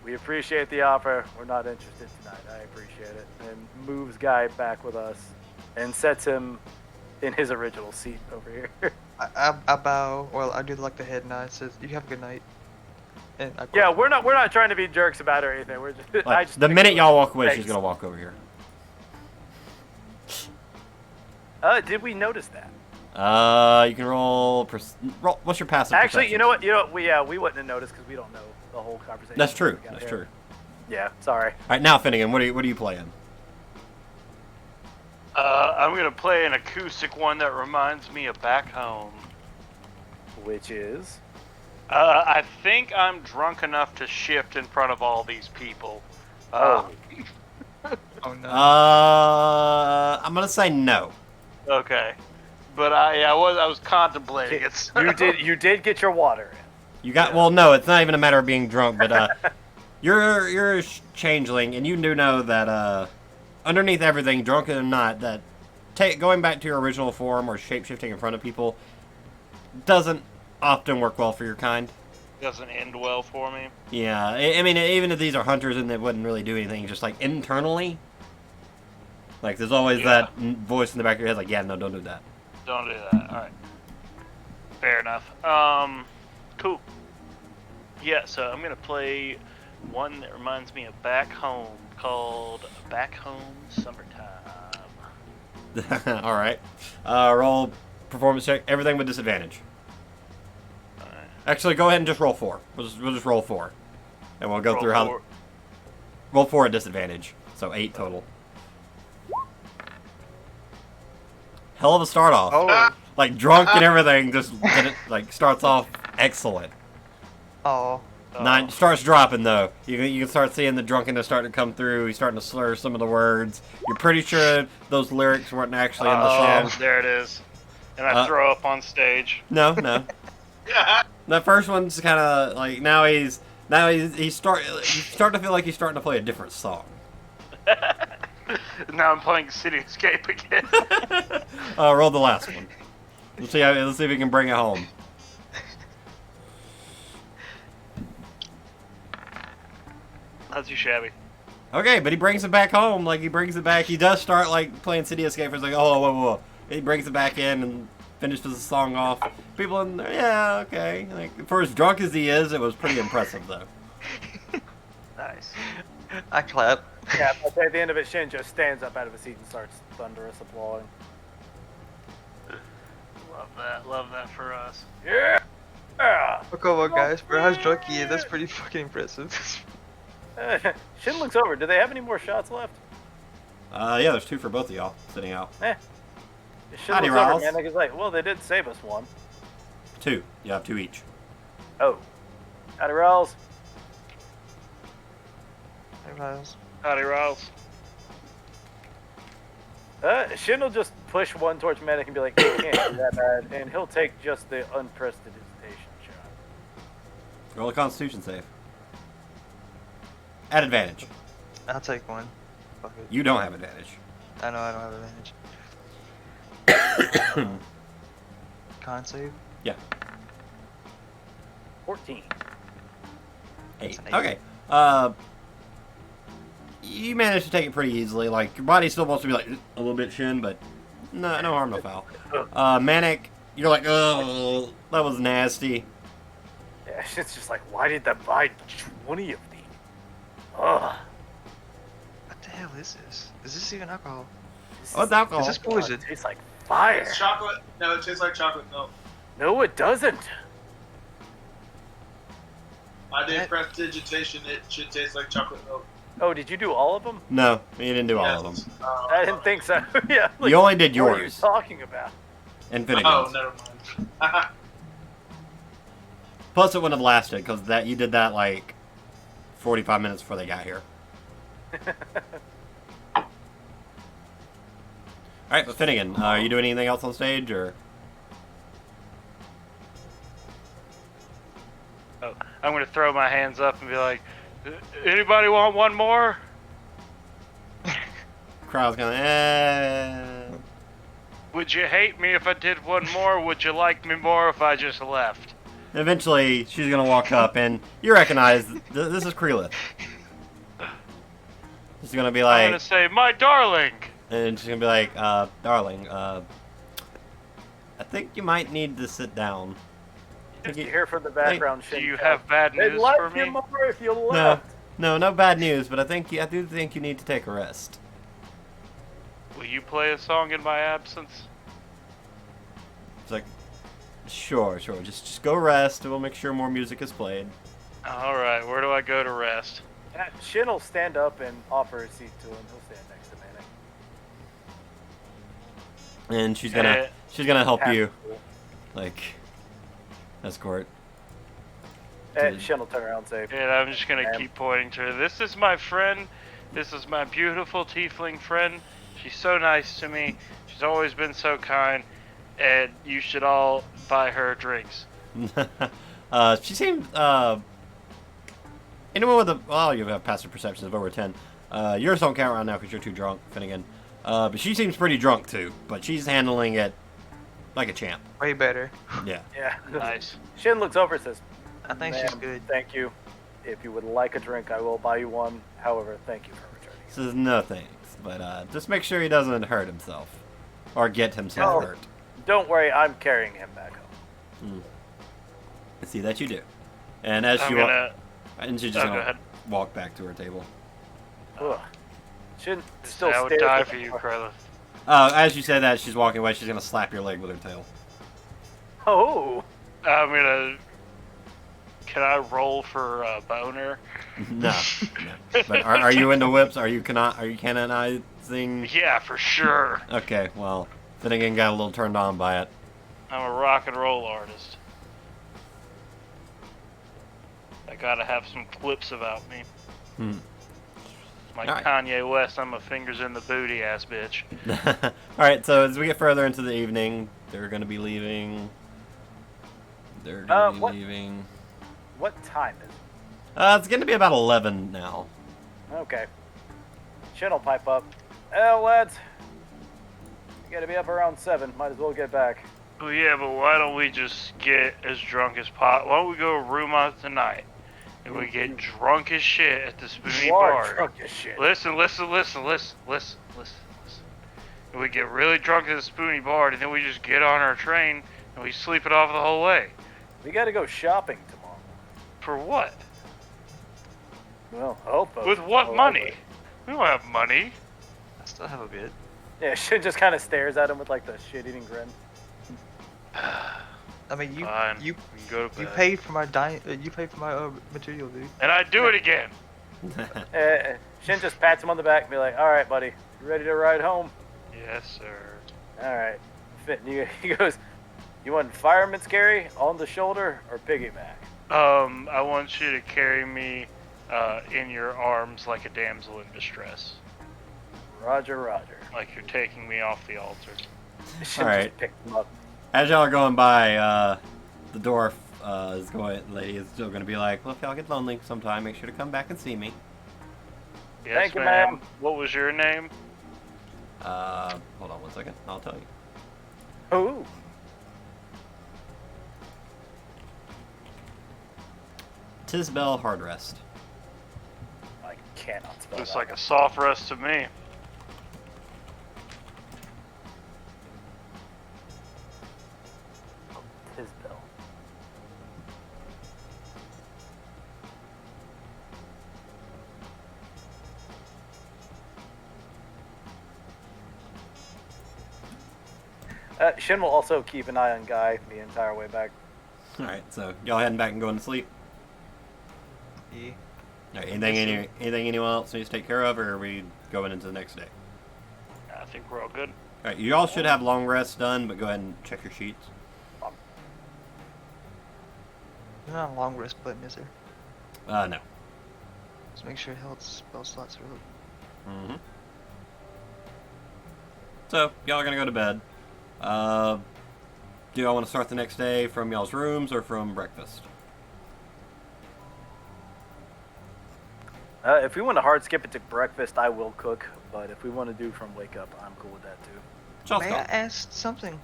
"We appreciate the offer. We're not interested tonight. I appreciate it." And moves Guy back with us, and sets him in his original seat over here. I bow. Well, I do like the head nod. Says, "You have a good night." And I Yeah, we're not trying to be jerks about it or anything. We're just I Like, just the think minute it y'all was- walk away, she's Thanks. gonna walk over here. Did we notice that? You can roll. Roll. What's your passive? Actually, perception? you know what? We wouldn't have noticed because we don't know the whole conversation. That's true. we got That's here. true. Yeah, sorry. All right, now Finnegan, what are you playing? I'm gonna play an acoustic one that reminds me of back home. Which is I think I'm drunk enough to shift in front of all these people. Oh. Oh no. I'm gonna say no. Okay, but I was contemplating it. you did get your water in. You got well. No, it's not even a matter of being drunk, but you're a changeling, and you do know that underneath everything, drunken or not, that going back to your original form or shapeshifting in front of people doesn't often work well for your kind. Doesn't end well for me. Yeah, I mean, even if these are hunters and they wouldn't really do anything, just like internally, like there's always Yeah. that voice in the back of your head, like, yeah, no, don't do that. Don't do that. All right. Fair enough. Cool. Yeah, so I'm gonna play one that reminds me of back home, called "Back Home Summertime." All right, roll performance check. Everything with disadvantage. All right. Actually, go ahead and just roll 4. We'll just roll 4, and we'll go Roll through how. four. Roll 4 at disadvantage, so 8 total. Hell of a start off. Oh. Like drunk and everything, just like starts off excellent. Oh. Nine starts dropping though. You can start seeing the drunkenness starting to come through. He's starting to slur some of the words. You're pretty sure those lyrics weren't actually in the Oh, song. there it is. And I throw up on stage. No. That first one's kind of like you start to feel like he's starting to play a different song. Now I'm playing City Escape again. Roll the last one. Let's see if we can bring it home. Not too shabby. Okay, but he brings it back home. Like he brings it back. He does start like playing City Escape. It's like, oh, whoa. He brings it back in and finishes the song off. People in there, yeah, okay. Like for as drunk as he is, it was pretty impressive though. Nice. I clap. Yeah, but at the end of it, Shin just stands up out of his seat and starts thunderous applauding. Love that for us. Yeah! Look over, guys. For how drunk he is, that's pretty fucking impressive. Shin looks over. Do they have any more shots left? Yeah, there's 2 for both of y'all sitting out. Shin Howdy, looks over Riles. at Manic. He's like, well, they did save us one. 2. You have 2 each. Oh. Howdy, Riles. Hey, Riles. Howdy, Riles. Shin will just push one towards Manic and be like, it can't be that bad. And he'll take just the unprestidigitation shot. Roll a Constitution save. At advantage. I'll take one. Fuck it. You don't have advantage. I know I don't have advantage. Con save? Yeah. 14. 8. an 8. Okay. You managed to take it pretty easily. Like, your body still wants to be like a little bit Shin, but no harm, no foul. Manic, you're like, oh, that was nasty. Yeah, Shin's just like, why did they buy 20 of these? Ugh. What the hell is this? Is this even alcohol? What's alcohol? Is this poison? It tastes like fire. It's chocolate. No, it tastes like chocolate milk. No, it doesn't. I did That- prestidigitation. It should taste like chocolate milk. Oh, did you do all of them? No, you didn't do all of them. I didn't think so. Yeah. Like, You only did what are you yours. talking about? And Oh, Finnegan's. never mind. Plus, it wouldn't have lasted because that you did that like 45 minutes before they got here. All right, but Finnegan, are you doing anything else on stage or? Oh, I'm gonna throw my hands up and be like, anybody want one more? Crowd's kind of. Would you hate me if I did one more? Would you like me more if I just left? Eventually, she's gonna walk up, and you recognize this is Krine. She's gonna be I'm like, gonna say, my darling. and she's gonna be like, darling, I think you might need to sit down. Just to hear from the background, Do Shin you goes, have bad They'd news like for you me? more if you No, left. no bad news, but I do think you need to take a rest. Will you play a song in my absence? It's like, sure, just go rest, and we'll make sure more music is played. All right, where do I go to rest? Shin will stand up and offer a seat to him. He'll stand next to Manic. And she's gonna help you, like, escort. And Shin will turn around and say, And I'm just gonna Ma'am. keep pointing to her. This is my friend. This is my beautiful tiefling friend. She's so nice to me. She's always been so kind. And you should all buy her drinks. She seemed, anyone with you have passive perceptions of over 10. Yours don't count right now because you're too drunk, Finnegan. But she seems pretty drunk too, but she's handling it like a champ. Way better. Yeah. yeah. Nice. Shin looks over and says, I think she's "Ma'am, good. Thank you. If you would like a drink, I will buy you one. However, thank you for returning. Says no thanks, but just make sure he doesn't hurt himself. Or get himself No. hurt. Don't worry, I'm carrying him back home. I see that you do. And as I'm she gonna. and she's Oh, just go gonna ahead. walk back to her table. Ugh. Shin still I would stares die at for the you, door. Krilla. As you say that, she's walking away. She's gonna slap your leg with her tail. Oh. I'm gonna. Can I roll for a boner? No. But are you into whips? Are you canonizing? Yeah, for sure. Okay, well, Finnegan got a little turned on by it. I'm a rock and roll artist. I gotta have some clips about me. Like Alright. Kanye West, I'm a fingers in the booty ass bitch. Alright, so as we get further into the evening, they're gonna be leaving. They're gonna be what- leaving. What time is it? It's gonna be about 11 now. Okay. Shin will pipe up. Well, lads. You gotta be up around 7. Might as well get back. Well, yeah, but why don't we just get as drunk as pot? Why don't we go room out tonight and we get drunk as shit at the Spoony You are Bar? drunk as shit. Listen. And we get really drunk at the Spoony Bar, and then we just get on our train and we sleep it off the whole way. We gotta go shopping tomorrow. For what? Well, hope. With what money? We don't have money. I still have a bit. Yeah, Shin just kind of stares at him with like the shit-eating grin. I mean, Fine. you We can go to you bed. paid for my you paid for my material, dude. And I do it again. Shin just pats him on the back and be like, "All right, buddy, You ready to ride home? Yes, sir. All right. He goes, you want fireman's carry on the shoulder or piggyback? I want you to carry me in your arms like a damsel in distress. Roger, Roger. Like you're taking me off the altar. Shin All right. just picked him up. As y'all are going by, the dwarf lady is still going to be like, well, if y'all get lonely sometime, make sure to come back and see me. Yes, Thank you, ma'am. ma'am. What was your name? Hold on one second. I'll tell you. Ooh. Tisbel Hardrest. I cannot spell Looks that. like a soft rest to me. Tisbel. Shin will also keep an eye on Guy the entire way back. Alright, so y'all heading back and going to sleep? Yeah. Alright, anything anyone else needs to take care of, or are we going into the next day? I think we're all good. Alright, you all should have long rests done, but go ahead and check your sheets. There's not a long rest button, is there? No. Just make sure health spell slots are open. Mm-hmm. So, y'all are gonna go to bed. Do y'all want to start the next day from y'all's rooms or from breakfast? If we want to hard skip it to breakfast, I will cook. But if we want to do from wake up, I'm cool with that too. Y'all May I ask something?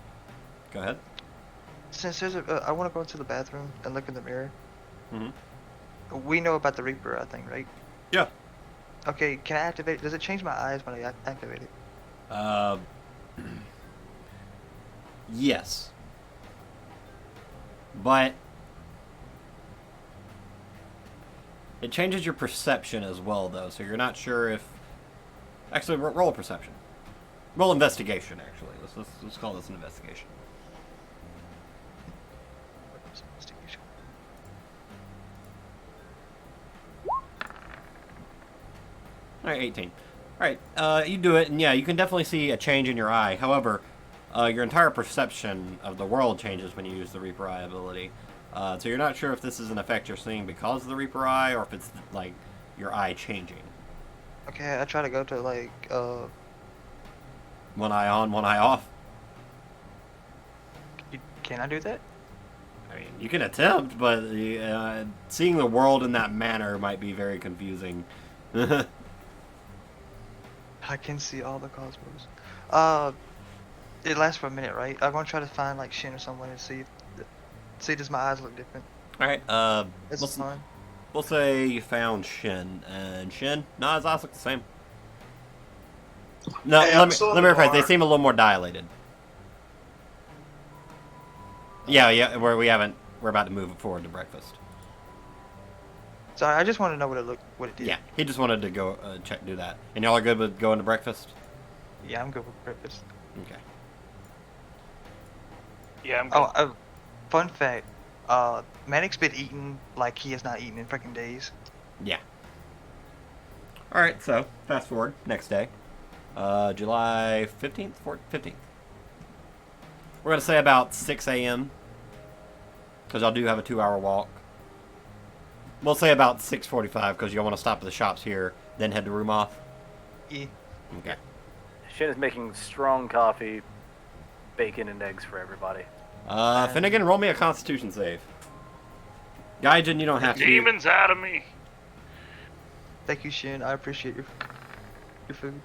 Go ahead. Since there's I want to go into the bathroom and look in the mirror. Mm-hmm. We know about the Reaper thing, right? Yeah. Okay, can I activate it? Does it change my eyes when I activate it? Yes. But it changes your perception as well, though, so you're not sure if... Actually, roll a perception. Roll investigation, actually. Let's call this an investigation. Investigation. Alright, 18. Alright, you do it, and yeah, you can definitely see a change in your eye. However, your entire perception of the world changes when you use the Reaper Eye ability. So you're not sure if this is an effect you're seeing because of the Reaper Eye, or if it's, like, your eye changing. Okay, I try to go to like One eye on, one eye off. Can I do that? I mean, you can attempt, but seeing the world in that manner might be very confusing. I can see all the cosmos. It lasts for a minute, right? I'm gonna try to find like Shin or someone and see does my eyes look different. Alright, It's fine. we'll say you found Shin, and Shin, no, his eyes look the same. No, Hey, let I'm me still in rephrase. the They bar. seem a little more dilated. Yeah, we're about to move forward to breakfast. Sorry, I just want to know what it did. Yeah, he just wanted to go do that. And y'all are good with going to breakfast? Yeah, I'm good with breakfast. Okay. Yeah, I'm good. Oh, fun fact. Manic's been eating like he has not eaten in freaking days. Yeah. Alright, so, fast forward, next day. July 15th? 15th. We're going to say about 6 a.m. Because y'all do have a 2-hour walk. We'll say about 6:45 because you'll want to stop at the shops here, then head to room off. Yeah. Okay. Shin is making strong coffee, bacon, and eggs for everybody. Finnegan, roll me a Constitution save. Gaijin, you don't have to. Demons out of me. Thank you, Shin. I appreciate your food.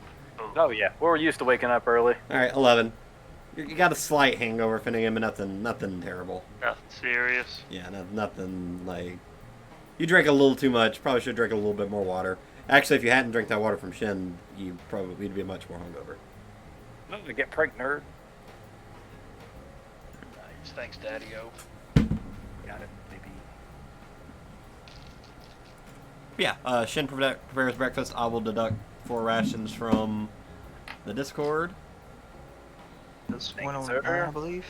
Oh yeah, we're used to waking up early. All right, 11. You got a slight hangover, Finnegan, but nothing terrible. Nothing serious. Yeah, nothing like. You drank a little too much. Probably should drink a little bit more water. Actually, if you hadn't drank that water from Shin, you probably would be much more hungover. To get pranked, nerd. Nice. Thanks, Daddy-O. Got it, baby. Yeah, Shin prepares breakfast. I will deduct 4 rations from the Discord. That's Thank you, 109, sir. I believe.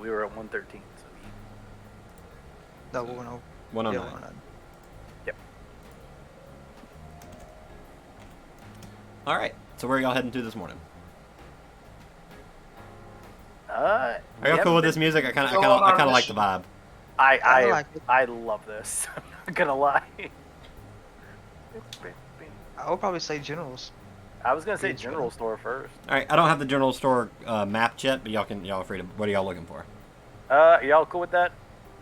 We were at 113, so No, 109. 109. Yeah, 109. All right. So where are y'all heading to this morning? Are Are y'all cool with this music? I kind Go on our of like the mission. vibe. I like it. I love this. I'm not gonna lie. I would probably say generals. I was gonna say Intro. general store first. All right, I don't have the general store mapped yet, but y'all are free to. What are y'all looking for? Y'all cool with that,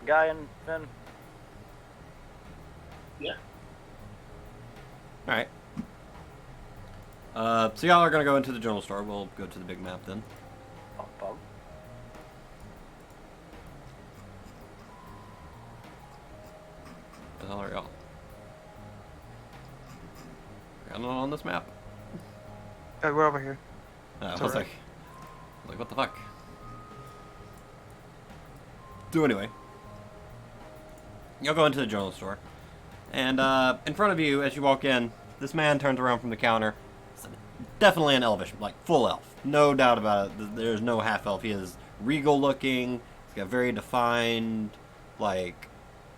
Guy and Finn? Yeah. All right. So y'all are gonna go into the general store. We'll go to the big map then. Bum, bum. The hell are y'all? I don't know on this map. Hey, we're over here. I It's was alright. like, what the fuck? So anyway, you'll go into the general store, and in front of you, as you walk in, this man turns around from the counter. It's definitely an elvish, like full elf, no doubt about it. There's no half elf. He is regal looking. He's got very defined, like,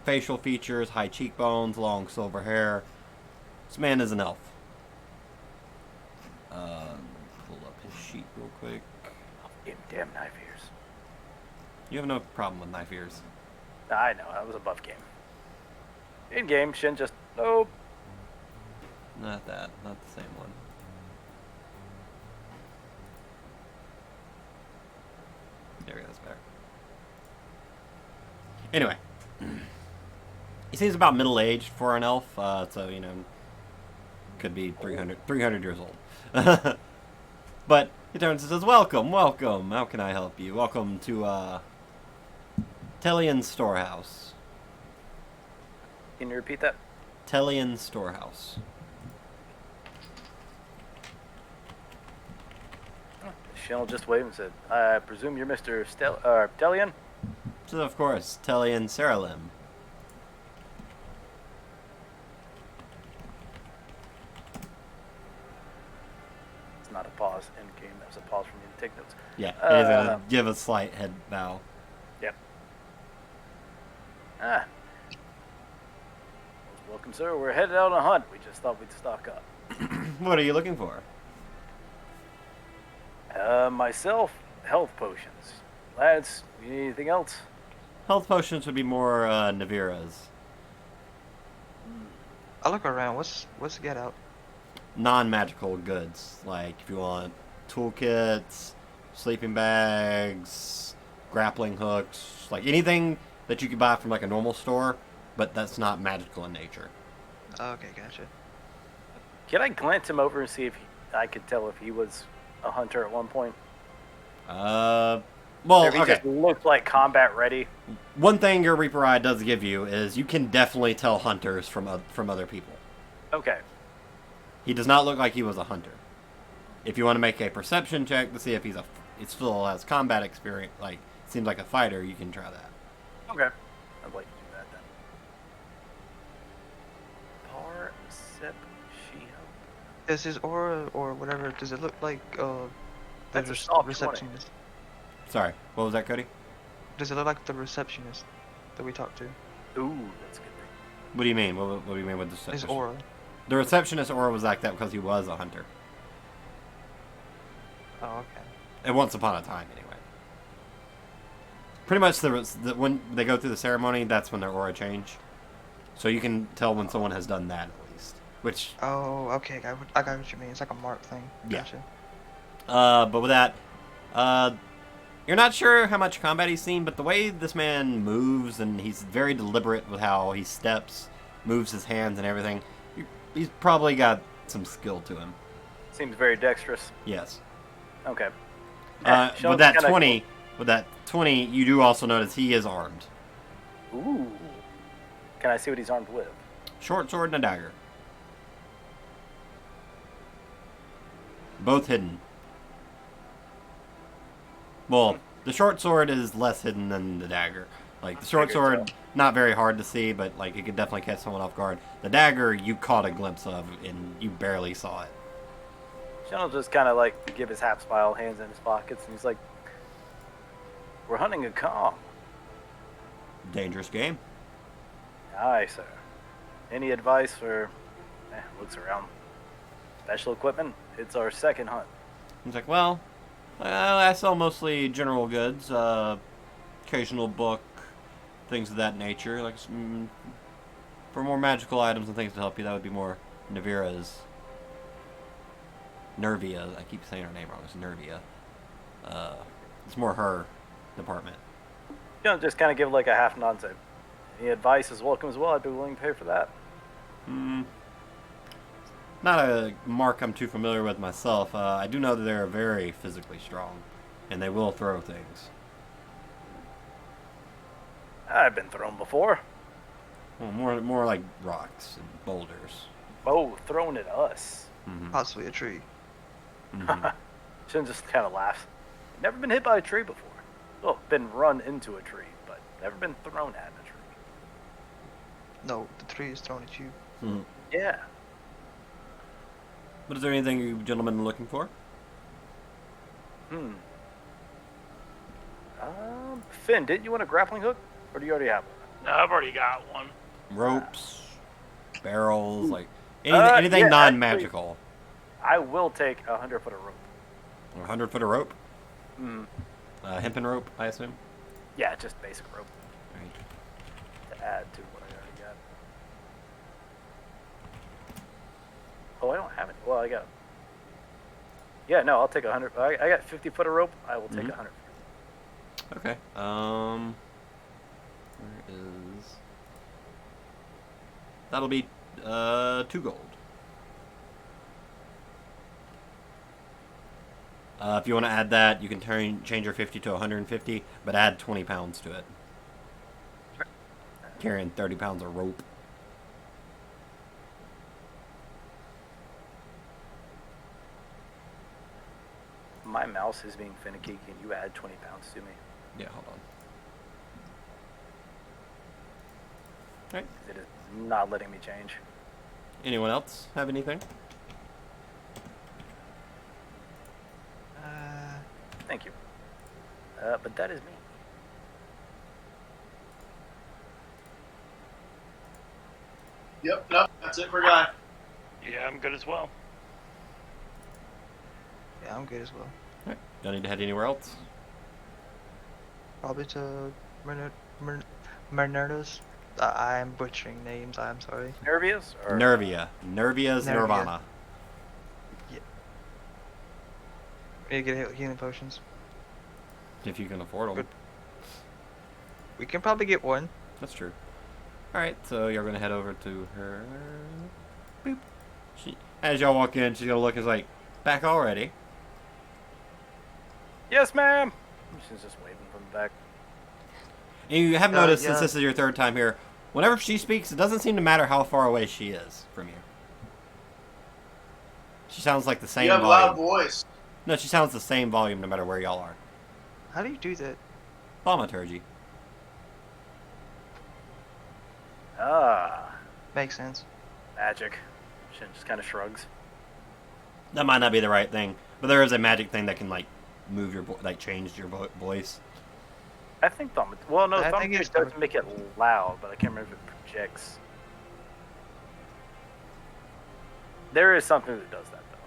facial features, high cheekbones, long silver hair. This man is an elf. Pull up his sheet real quick. Damn, damn knife ears. You have no problem with knife ears. I know, that was above game. In game, Shin just nope. Not that. Not the same one. There he goes back. Anyway. He seems about middle-aged for an elf, so, you know, could be 300 years old. But he turns and says, welcome, welcome. How can I help you? Welcome to, Tellion's Storehouse. Can you repeat that? Tellion's Storehouse. Shin will just wave and said, I presume you're Mr. Delian? So, of course, Tellion Saralim. It's not a pause in game, that's a pause for me to take notes. Yeah, he's gonna give a slight head bow. Yep. Ah. Welcome, sir. We're headed out on a hunt. We just thought we'd stock up. What are you looking for? Myself, health potions. Lads, you need anything else? Health potions would be more Navira's. I look around. What's the get out? Non-magical goods, like if you want toolkits, sleeping bags, grappling hooks, like anything that you could buy from like a normal store, but that's not magical in nature. Okay, gotcha. Can I glance him over and see if I could tell if he was a hunter at one point? Well, Or if he okay. just looked like combat ready. One thing your Reaper Eye does give you is you can definitely tell hunters from other people. Okay. He does not look like he was a hunter. If you want to make a perception check to see if he still has combat experience, like seems like a fighter, you can try that. Okay. I'd like to do that then. Perception. Does his aura or whatever? Does it look like the That's a soft 20. receptionist? Sorry, what was that, Cody? Does it look like the receptionist that we talked to? Ooh, that's a good thing. What do you mean? What do you mean with the His receptionist? aura. The receptionist aura was like that because he was a hunter. Oh, okay. And once upon a time, anyway. Pretty much when they go through the ceremony, that's when their aura change. So you can tell when someone has done that at least. Which, Oh, okay. I got what you mean. It's like a mark thing. Yeah. Gotcha. but with that, you're not sure how much combat he's seen, but the way this man moves, and he's very deliberate with how he steps, moves his hands and everything, he's probably got some skill to him. Seems very dexterous. Yes. Okay. With that 20, you do also notice he is armed. Ooh. Can I see what he's armed with? Short sword and a dagger. Both hidden. Well, the short sword is less hidden than the dagger. Like, the short Figured sword, not very hard to see, but, like, it could definitely catch someone off guard. The dagger, you caught a glimpse of, and you barely saw it. Sean will just kind of like give his half smile, hands in his pockets, and he's like, "We're hunting a Kong." Dangerous game. Aye, sir. Any advice for? Looks around. Special equipment. It's our second hunt. He's like, well, I sell mostly general goods, occasional book, things of that nature. Like for more magical items and things to help you, that would be more Nervia. I keep saying her name wrong. It's Nervia. It's more her department. You know, just kind of give like a half nod. Say, any advice is welcome as well. I'd be willing to pay for that. Not a mark I'm too familiar with myself. I do know that they're very physically strong, and they will throw things. I've been thrown before. Well, more like rocks and boulders. Oh, thrown at us. Mm-hmm. Possibly a tree. Mm-hmm. Shin just kind of laughs. Never been hit by a tree before. Well, been run into a tree, but never been thrown at a tree. No, the tree is thrown at you. Mm-hmm. Yeah. But is there anything you gentlemen are looking for? Finn, didn't you want a grappling hook, or do you already have one? No, I've already got one. Ropes, barrels, like anything yeah, non-magical. I will take 100 foot of rope. 100 foot of rope? Mm. Hempen rope, I assume? Yeah, just basic rope Right. to add to what I already got. Oh, I don't have any. Well, I got. Yeah, no, I'll take 100. I got 50 foot of rope. I will take 100. Okay. Where is... That'll be 2 gold. If you want to add that, you can change your 50 to 150, but add 20 pounds to it. Carrying 30 pounds of rope. My mouse is being finicky. Can you add 20 pounds to me? Yeah, hold on. Alright. It is not letting me change. Anyone else have anything? Thank you. But that is me. Yep, no, that's it for Guy. Yeah, I'm good as well. Yeah, I'm good as well. Alright. Don't need to head anywhere else. Probably to Mernardos. I'm butchering names, I'm sorry. Nervious? Or... Nervia. Nervia's Nervia. Nirvana. We need to get healing potions. If you can afford them. Good. We can probably get one. That's true. Alright, so you're going to head over to her. Boop. As y'all walk in, she's going to look and is like, back already. Yes, ma'am. She's just waving from the back. And you have noticed, yeah. since this is your 3rd time here, whenever she speaks, it doesn't seem to matter how far away she is from you. She sounds like the same You have a volume. loud voice. No, she sounds the same volume no matter where y'all are. How do you do that? Thaumaturgy. Ah, Makes sense. magic. Shin just kind of shrugs. That might not be the right thing, but there is a magic thing that can, like, move your change your voice. I think well, no, I think thaumaturgy it's does make it loud, but I can't remember if it projects. There is something that does that, though.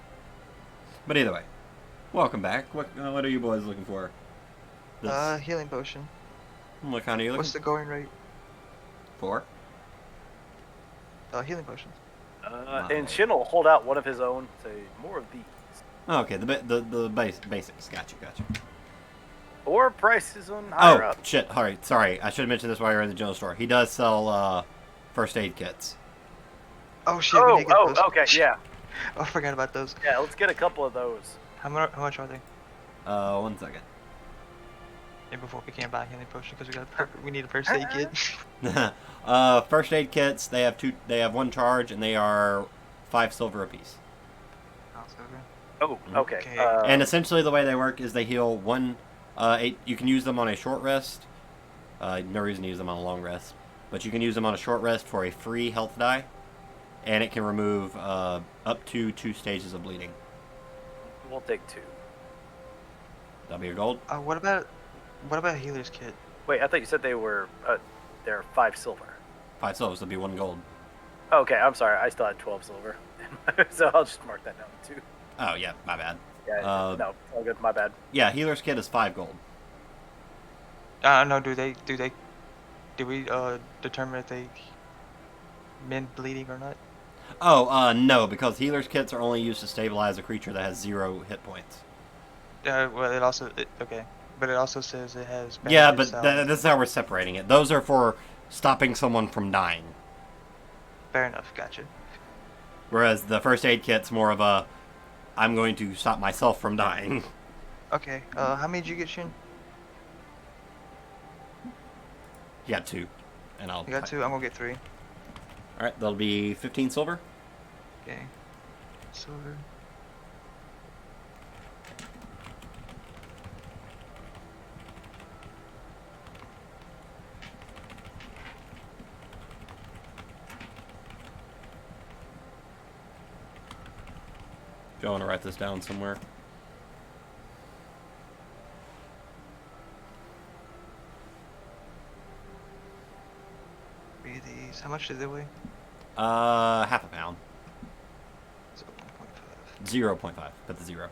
But either way, welcome back. What are you boys looking for? This, Healing potion. what kind are you looking What's the going rate? for? Healing potions. And Shin will hold out one of his own. Say more of these. Okay, the basics. Gotcha. Or prices on higher Oh up. shit! Alright, sorry. I should have mentioned this while you were in the general store. He does sell first aid kits. Oh shit, we need to get those. Okay, yeah. Oh, I forgot about those. Yeah, let's get a couple of those. How much are they? 1 second. And before we can't buy a healing potion because we need a first aid kit. First aid kits. They have 2. They have 1 charge, and they are 5 silver apiece. Oh, so good. Oh, okay. Okay. And essentially, the way they work is they heal 1. 8. You can use them on a short rest. No reason to use them on a long rest, but you can use them on a short rest for a free health die, and it can remove up to 2 stages of bleeding. We'll take 2. That'll be your gold. What about a healer's kit? Wait, I thought you said they're 5 silver. 5 silver, so it'll be 1 gold. Okay, I'm sorry. I still had 12 silver. So I'll just mark that down too. Oh yeah, my bad. Yeah, no, all good. My bad. Yeah, healer's kit is 5 gold. No, do we determine if they men bleeding or not? Oh, no, because healer's kits are only used to stabilize a creature that has 0 hit points. Well, it also okay, but it also says it has. Yeah, bandage but salve. this is how we're separating it. Those are for stopping someone from dying. Fair enough, gotcha. Whereas the first aid kit's more of a, I'm going to stop myself from dying. Okay, how many did you get, Shin? You got 2. And I'll... You got 2, I'm gonna get 3. Alright, that'll be 15 silver. Okay. Silver. If you want to write this down somewhere. Read these. How much did they weigh? Half a pound. So 1.5. 0.5. Put the 0.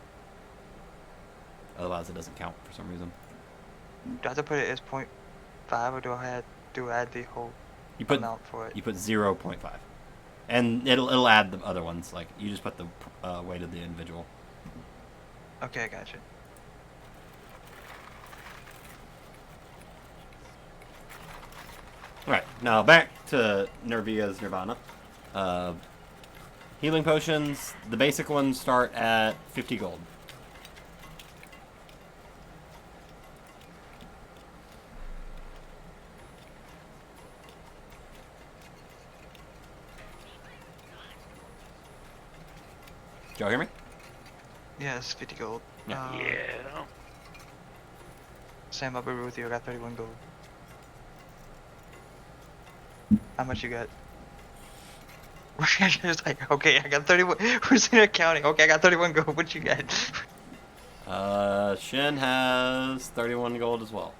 Otherwise it doesn't count for some reason. Do I have to put it as 0.5 or do I add the whole You put amount for it? You put 0.5. And it'll add the other ones. Like, you just put the weight of the individual. Okay, I gotcha. Alright, now back to Nervia's Nirvana. Healing potions, the basic ones start at 50 gold. Did y'all hear me? Yeah, it's 50 gold. Yeah. Yeah. Sam, I'll be with you. I got 31 gold. How much you got? It's like, okay, I got 31. Who's in accounting? Okay, I got 31 gold. What you got? Shin has 31 gold as well.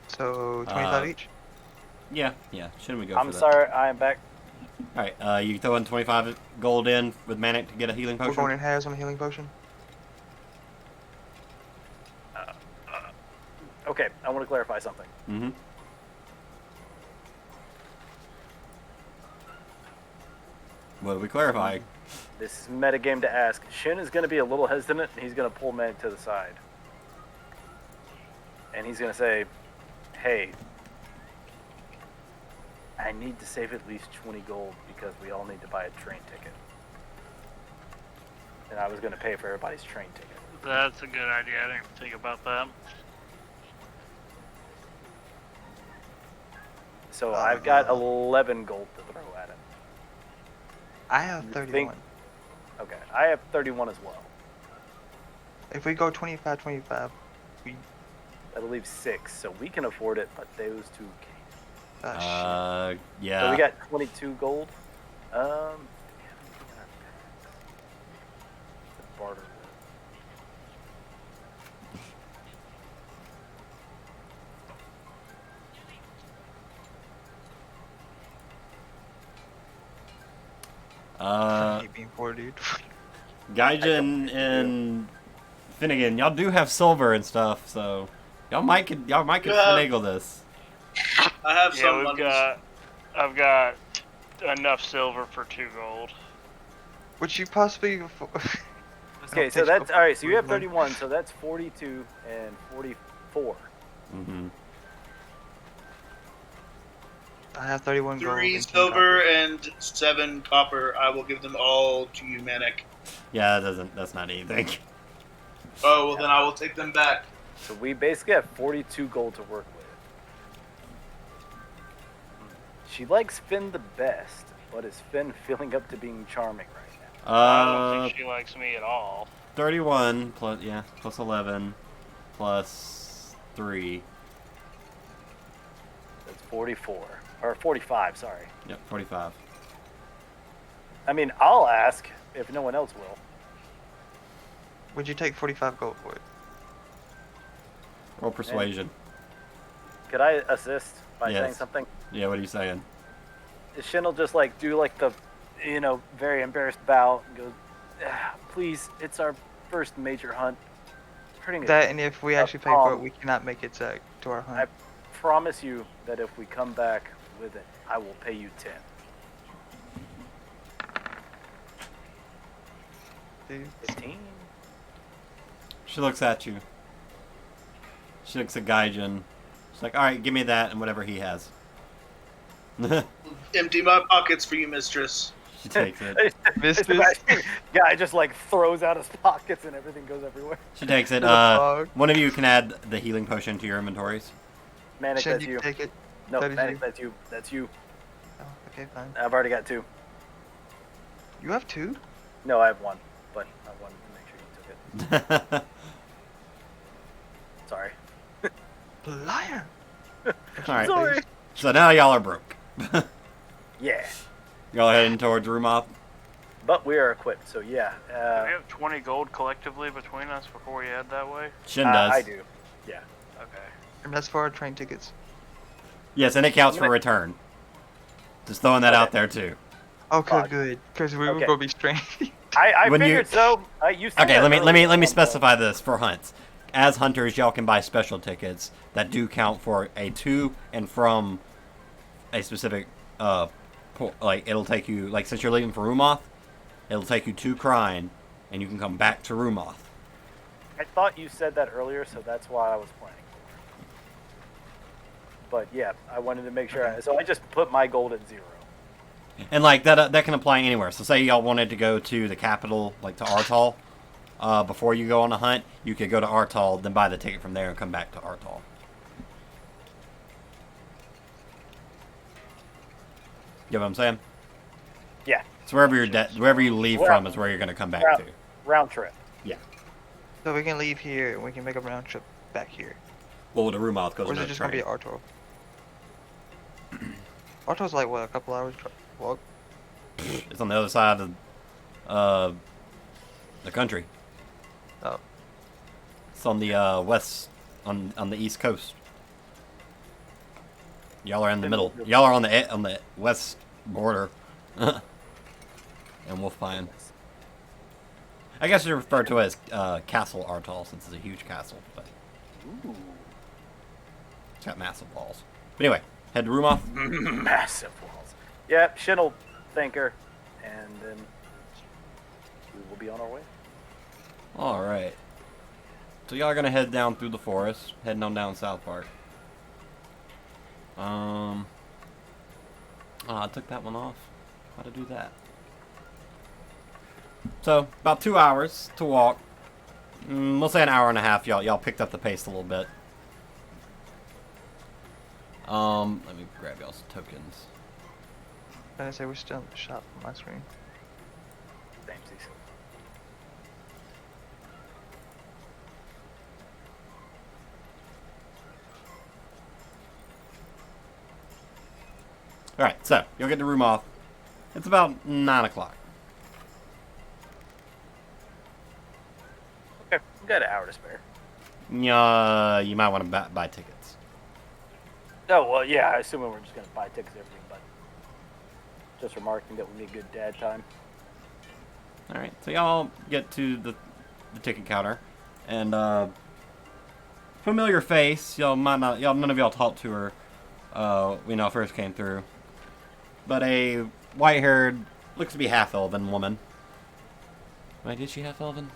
So 25 each. Yeah. Shin would go I'm for that. sorry, I am back. Alright, you throw in 25 gold in with Manic to get a healing We're potion? going in halves on a healing potion. Okay, I want to clarify something. Mm-hmm. What did we clarify? This is metagame to ask. Shin is going to be a little hesitant, and he's going to pull Manic to the side. And he's going to say, hey, I need to save at least 20 gold because we all need to buy a train ticket. And I was going to pay for everybody's train ticket. That's a good idea. I didn't think about that. So I've got 11 gold to throw at him. I have You 31. Okay, I have 31 as well. If we go 25, we. That'll leave 6, so we can afford it, but those two can't. Yeah. So we got 22 gold. Barter. I hate being poor, dude. Gaijin and Finnegan, y'all do have silver and stuff, so y'all might could finagle this. I have Yeah, some we've monies. got. I've got enough silver for 2 gold. Would you possibly? Okay, so that's all right. So you have 31, so that's 42 and 44. Mm-hmm. I have 31 gold. 3 and 10 silver copper. and 7 copper. I will give them all to you, Manic. Yeah, that's not anything. Oh, well then I will take them back. So we basically have 42 gold to work with. She likes Finn the best, but is Finn feeling up to being charming right now? I don't think she likes me at all. 31 plus 11 plus 3. That's 44. Or 45, sorry. Yep, 45. I mean, I'll ask if no one else will. Would you take 45 gold for it? Roll persuasion. Could I assist by Yes. saying something? Yeah, what are you saying? Shin will just like do like the, very embarrassed bow and goes, "Please, it's our first major hunt. Hurting That, and if we actually pay for it, we cannot make it to our hunt. I promise you that if we come back with it, I will pay you 10." Dude. 15. She looks at you. She looks at Gaijin. She's like, all right, give me that and whatever he has. Empty my pockets for you, mistress. She takes it. Mistress. Guy just like throws out his pockets and everything goes everywhere. She takes it. dog. One of you can add the healing potion to your inventories. Manic, Shin, that's you you. take it. No, That is Manic, you. that's you. That's you. Oh, okay, fine. I've already got 2. You have 2? No, I have 1, but I wanted to make sure you took it. Sorry. Liar. All right. Sorry. So now y'all are broke. Yeah, Y'all are heading towards Rumoth. but we are equipped, so yeah. Do we have 20 gold collectively between us before we head that way? Shin does. I do. Yeah. Okay. And that's for our train tickets. Yes, and it counts for I'm gonna- return. Just throwing that Okay. out there too. Okay, Fuck. good. Because we were Okay. going to be stranded. I When you- figured so. You said Okay, that let me earlier. specify this for hunts. As hunters, y'all can buy special tickets that do count for a to and from a specific like it'll take you like since you're leaving for Rumoth, it'll take you to Krine, and you can come back to Rumoth. I thought you said that earlier, so that's why I was planning for it. But yeah, I wanted to make sure. So I just put my gold at 0. And like that can apply anywhere. So say y'all wanted to go to the capital, like to Artal, before you go on a hunt, you could go to Artal, then buy the ticket from there and come back to Artal. You know what I'm saying? Yeah, So wherever you leave from is where you're gonna come back to. round trip. Yeah. So we can leave here and we can make a round trip back here. Well, the Rumoth goes Or is on it a just going to train. be Artor? Artor's like, what, a couple hours walk? It's on the other side of the country. Oh. It's on the west, on the east coast. Y'all are in the middle. Y'all are on the west border. And Wolfpine. I guess you refer to it as Castle Artal since it's a huge castle, but Ooh, it's got massive walls. But anyway, head to Rumoth. massive walls. Yep, Shin will thank her, and then we will be on our way. All right. So y'all are gonna head down through the forest, heading on down South Park. Oh, I took that one off. How to do that? So about 2 hours to walk. We'll say an hour and a half. Y'all picked up the pace a little bit. Let me grab y'all's tokens. I say we're still in the shop on my screen. Samesies. All right, so you'll get to Rumoth. It's about 9 o'clock. Okay, we got an hour to spare. You might want to buy tickets. Oh, well, yeah, I assume we're just going to buy tickets and everything, but just remarking that we need good dad time. All right, so y'all get to the ticket counter, and familiar face. None of y'all talked to her. When y'all first came through, but a white-haired, looks to be half-elven woman. Wait, is she half-elven?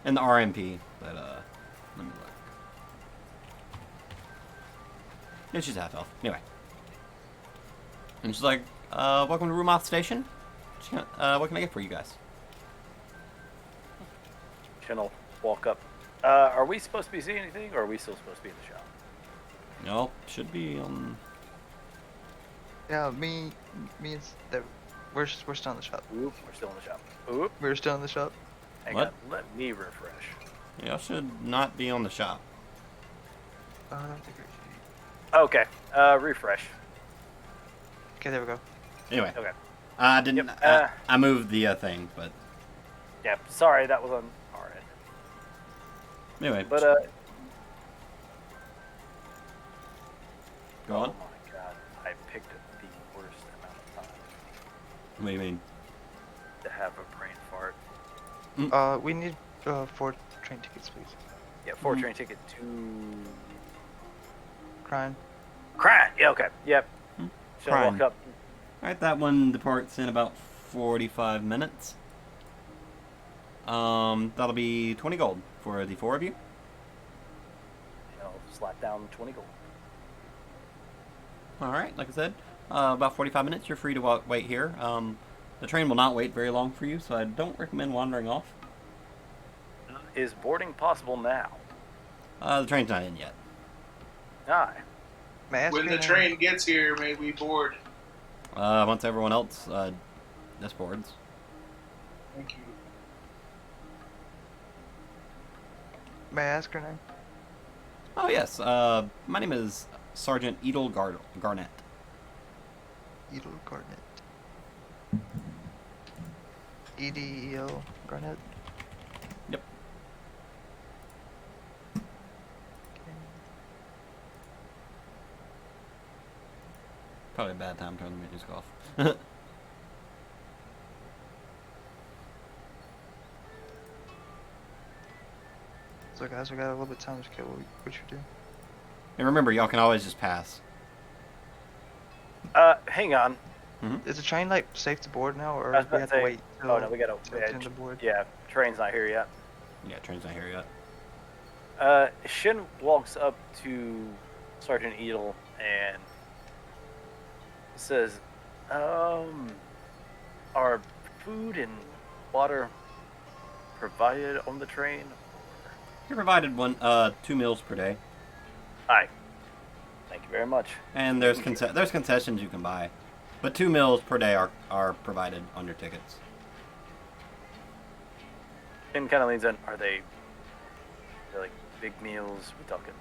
And the RMP, but let me look. Yeah, she's half-elf. Anyway, and she's like, "Welcome to Rumoth Station. What can I get for you guys?" Shin will walk up. Are we supposed to be seeing anything, or are we still supposed to be in the shop? No, should be on. Yeah, me and we're still in the shop. Oop, we're still in the shop. Oop, We're still in the shop. hang What? on, let me refresh. Y'all should not be on the shop. I don't think we're... Okay, refresh. Okay, there we go. Anyway, Okay. I didn't. Yep, I moved the thing, but Yeah, sorry, that was on our end. anyway. But, go on. oh my god, I picked the What do you mean? To have a brain fart. We need 4 train tickets, please. Yeah, 4 train ticket to Krine. Krine. Yeah, okay. Yep. Shall I walk Krine. up? Alright, that one departs in about 45 minutes. That'll be 20 gold for the 4 of you. I'll slap down 20 gold. Alright, like I said, about 45 minutes. You're free to wait here. The train will not wait very long for you, so I don't recommend wandering off. Is boarding possible now? The train's not in yet. Aye. May I ask When your the name? train gets here, may we board? Once everyone else disboards. Thank you. May I ask your name? Oh, yes. My name is Sergeant Edel Garnett. Edel Garnett. EDEL Garnett. Yep. Okay. Probably a bad time to turn the music off. So guys, we got a little bit of time to kill. What you do? And remember, y'all can always just pass. Hang on. Is the train like safe to board now, or I was we about have to to say- wait till Oh no, we gotta. it's in the board? Yeah, train's not here yet. Yeah, train's not here yet. Shin walks up to Sergeant Edel and says, are food and water provided on the train? You're provided 2 meals per day, Aye. Thank you very much. and there's concessions you can buy, but 2 meals per day are provided on your tickets. Shin kind of leans in. Are they like big meals? We talking?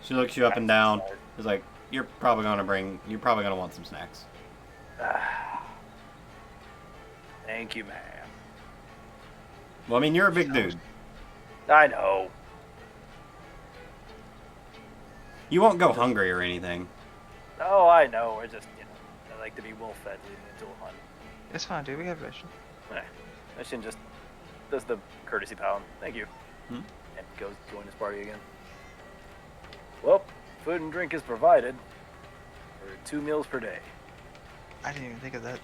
She looks you up and down. Is like, you're probably gonna want some snacks. Thank you, ma'am. Well, I mean, you're a big dude. I know. You won't go hungry or anything. Oh, I know. We're just, I like to be well fed leading into a hunt. It's fine, dude. We have ration. Shin just does the courtesy bow. Thank you. Hmm? And goes to join his party again. Well, food and drink is provided for 2 meals per day. I didn't even think of that.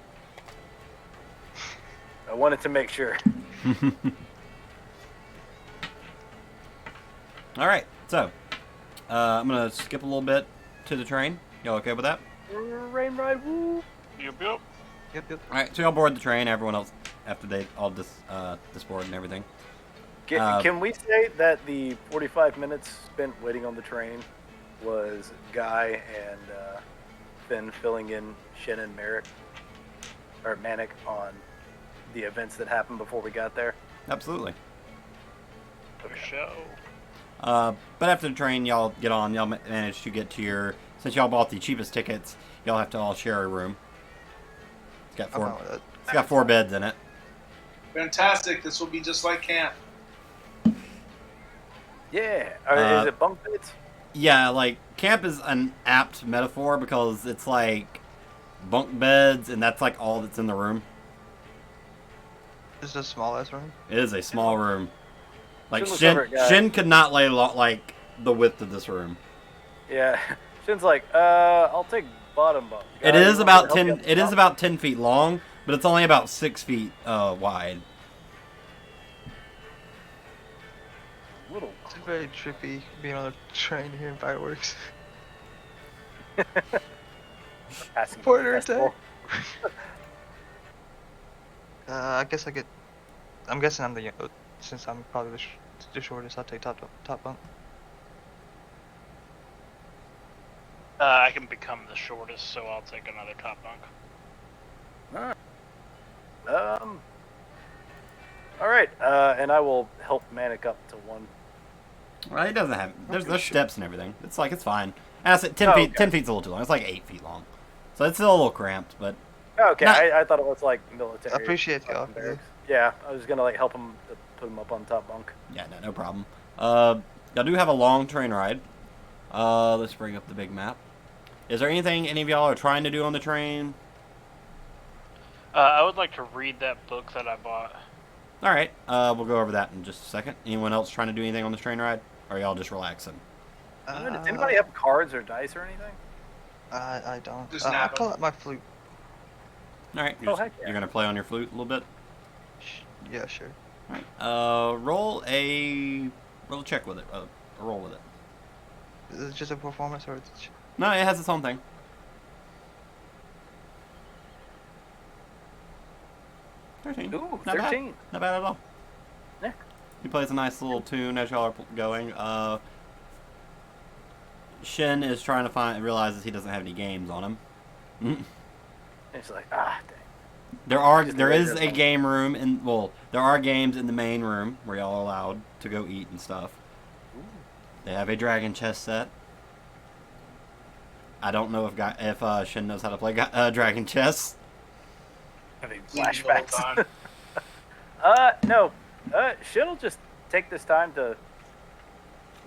I wanted to make sure. All right, so I'm gonna skip a little bit to the train. Y'all okay with that? Rain ride, woo! Yep. Yep, yep. All right, so y'all board the train. Everyone else, after they all disboard and everything. Can we say that the 45 minutes spent waiting on the train was Guy and Finn filling in Shin and Manic on the events that happened before we got there? Absolutely. For show. But after the train, y'all get on. Y'all manage to get to since y'all bought the cheapest tickets, y'all have to all share a room. It's got I'm 4. fine with that. It's got 4 beds in it. Fantastic. This will be just like camp. Yeah. Is it bunk beds? Yeah, like camp is an apt metaphor because it's like bunk beds, and that's like all that's in the room. This is a small ass room. It is a small room. Like Shin looks over at Guy. Shin could not lay like the width of this room. Yeah. Shin's like, I'll take bottom bunk. It Guy, is you about want me to 10. help you up It is top? about 10 feet long, but it's only about 6 feet wide. Little. It's very trippy being on a train hearing fireworks. Passing Porter festival. attack. I guess I get. I'm guessing I'm the since I'm probably the shortest. I'll take top bunk. I can become the shortest, so I'll take another top bunk. All right. And I will help Manic up to 1. Well, it doesn't have. There's steps and everything. It's fine. And I said 10 Oh, feet. okay. 10 feet's a little too long. It's like 8 feet long, so it's still a little cramped. But Okay, Not- I thought it was like military. I appreciate the offer. barracks. Yeah, I was gonna like help him to put him up on top bunk. yeah, no problem. Y'all do have a long train ride. Let's bring up the big map. Is there anything any of y'all are trying to do on the train? I would like to read that book that I bought. All right, we'll go over that in just a second. Anyone else trying to do anything on this train ride? Or are y'all just relaxing? Does anybody have cards or dice or anything? I don't. Just I'll nap 'em. pull out my flute. All right, Oh, heck yeah. you're gonna play on your flute a little bit. Yeah, sure. All right, roll a check with it. A roll with it. Is it just a performance or? It's... No, it has its own thing. 13. Ooh, Not 13. Bad. Not bad at all. Yeah. He plays a nice little tune as y'all are going. Shin is trying to realizes he doesn't have any games on him. And it's like, dang. There is a game room there are games in the main room where y'all are allowed to go eat and stuff. Ooh. They have a dragon chess set. I don't know if Shin knows how to play dragon chess. Having Leaving the whole flashbacks. time. No. Shin'll just take this time to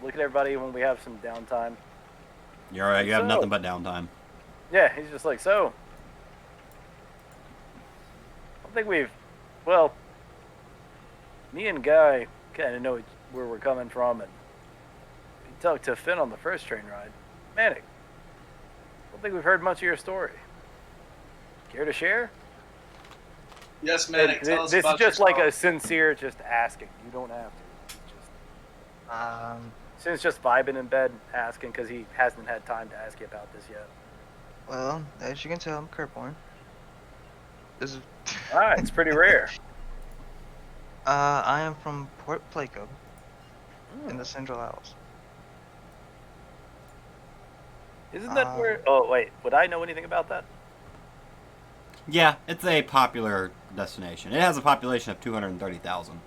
look at everybody when we have some downtime. You're right. You have So- nothing but downtime. Yeah, he's just like, so. I think me and Guy kind of know where we're coming from, and we talked to Finn on the first train ride. Manic, I don't think we've heard much of your story. Care to share? Yes, Manic. Tell us This is about just like a yourself. sincere, just asking. You don't have to. It's just, Sin's just vibing in bed, asking because he hasn't had time to ask you about this yet. Well, as you can tell, I'm Kurtborn. This is. All right, it's pretty rare. I am from Port Placo, in the Central Isles. Isn't that where? Oh wait, would I know anything about that? Yeah, it's a popular destination. It has a population of 230,000.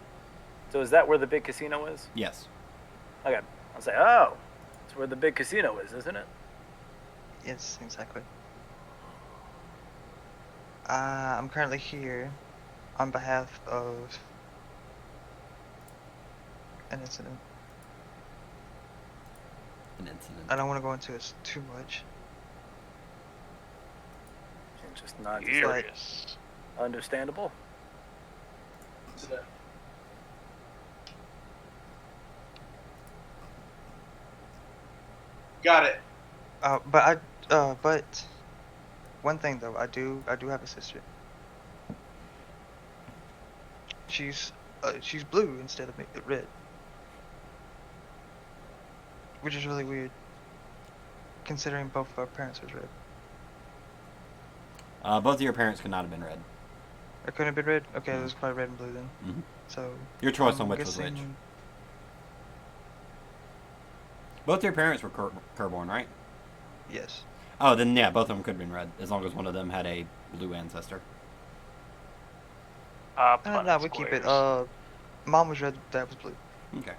So is that where the big casino is? Yes. Okay, I'll say, oh, it's where the big casino is, isn't it? Yes, exactly. I'm currently here on behalf of an incident. An incident. I don't want to go into it too much. It's just not Furious. understandable. Got it. But one thing though, I do have a sister. She's blue instead of red, which is really weird, considering both of our parents was red. Both of your parents could not have been red. It couldn't have been red. Okay, it was probably red and blue then. Mhm. So Your choice I'm on which was which. guessing- Both your parents were Kerborn, right? Yes. Oh, then yeah, both of them could have been red, as long as one of them had a blue ancestor. No, we keep it. Mom was red, dad was blue. Okay.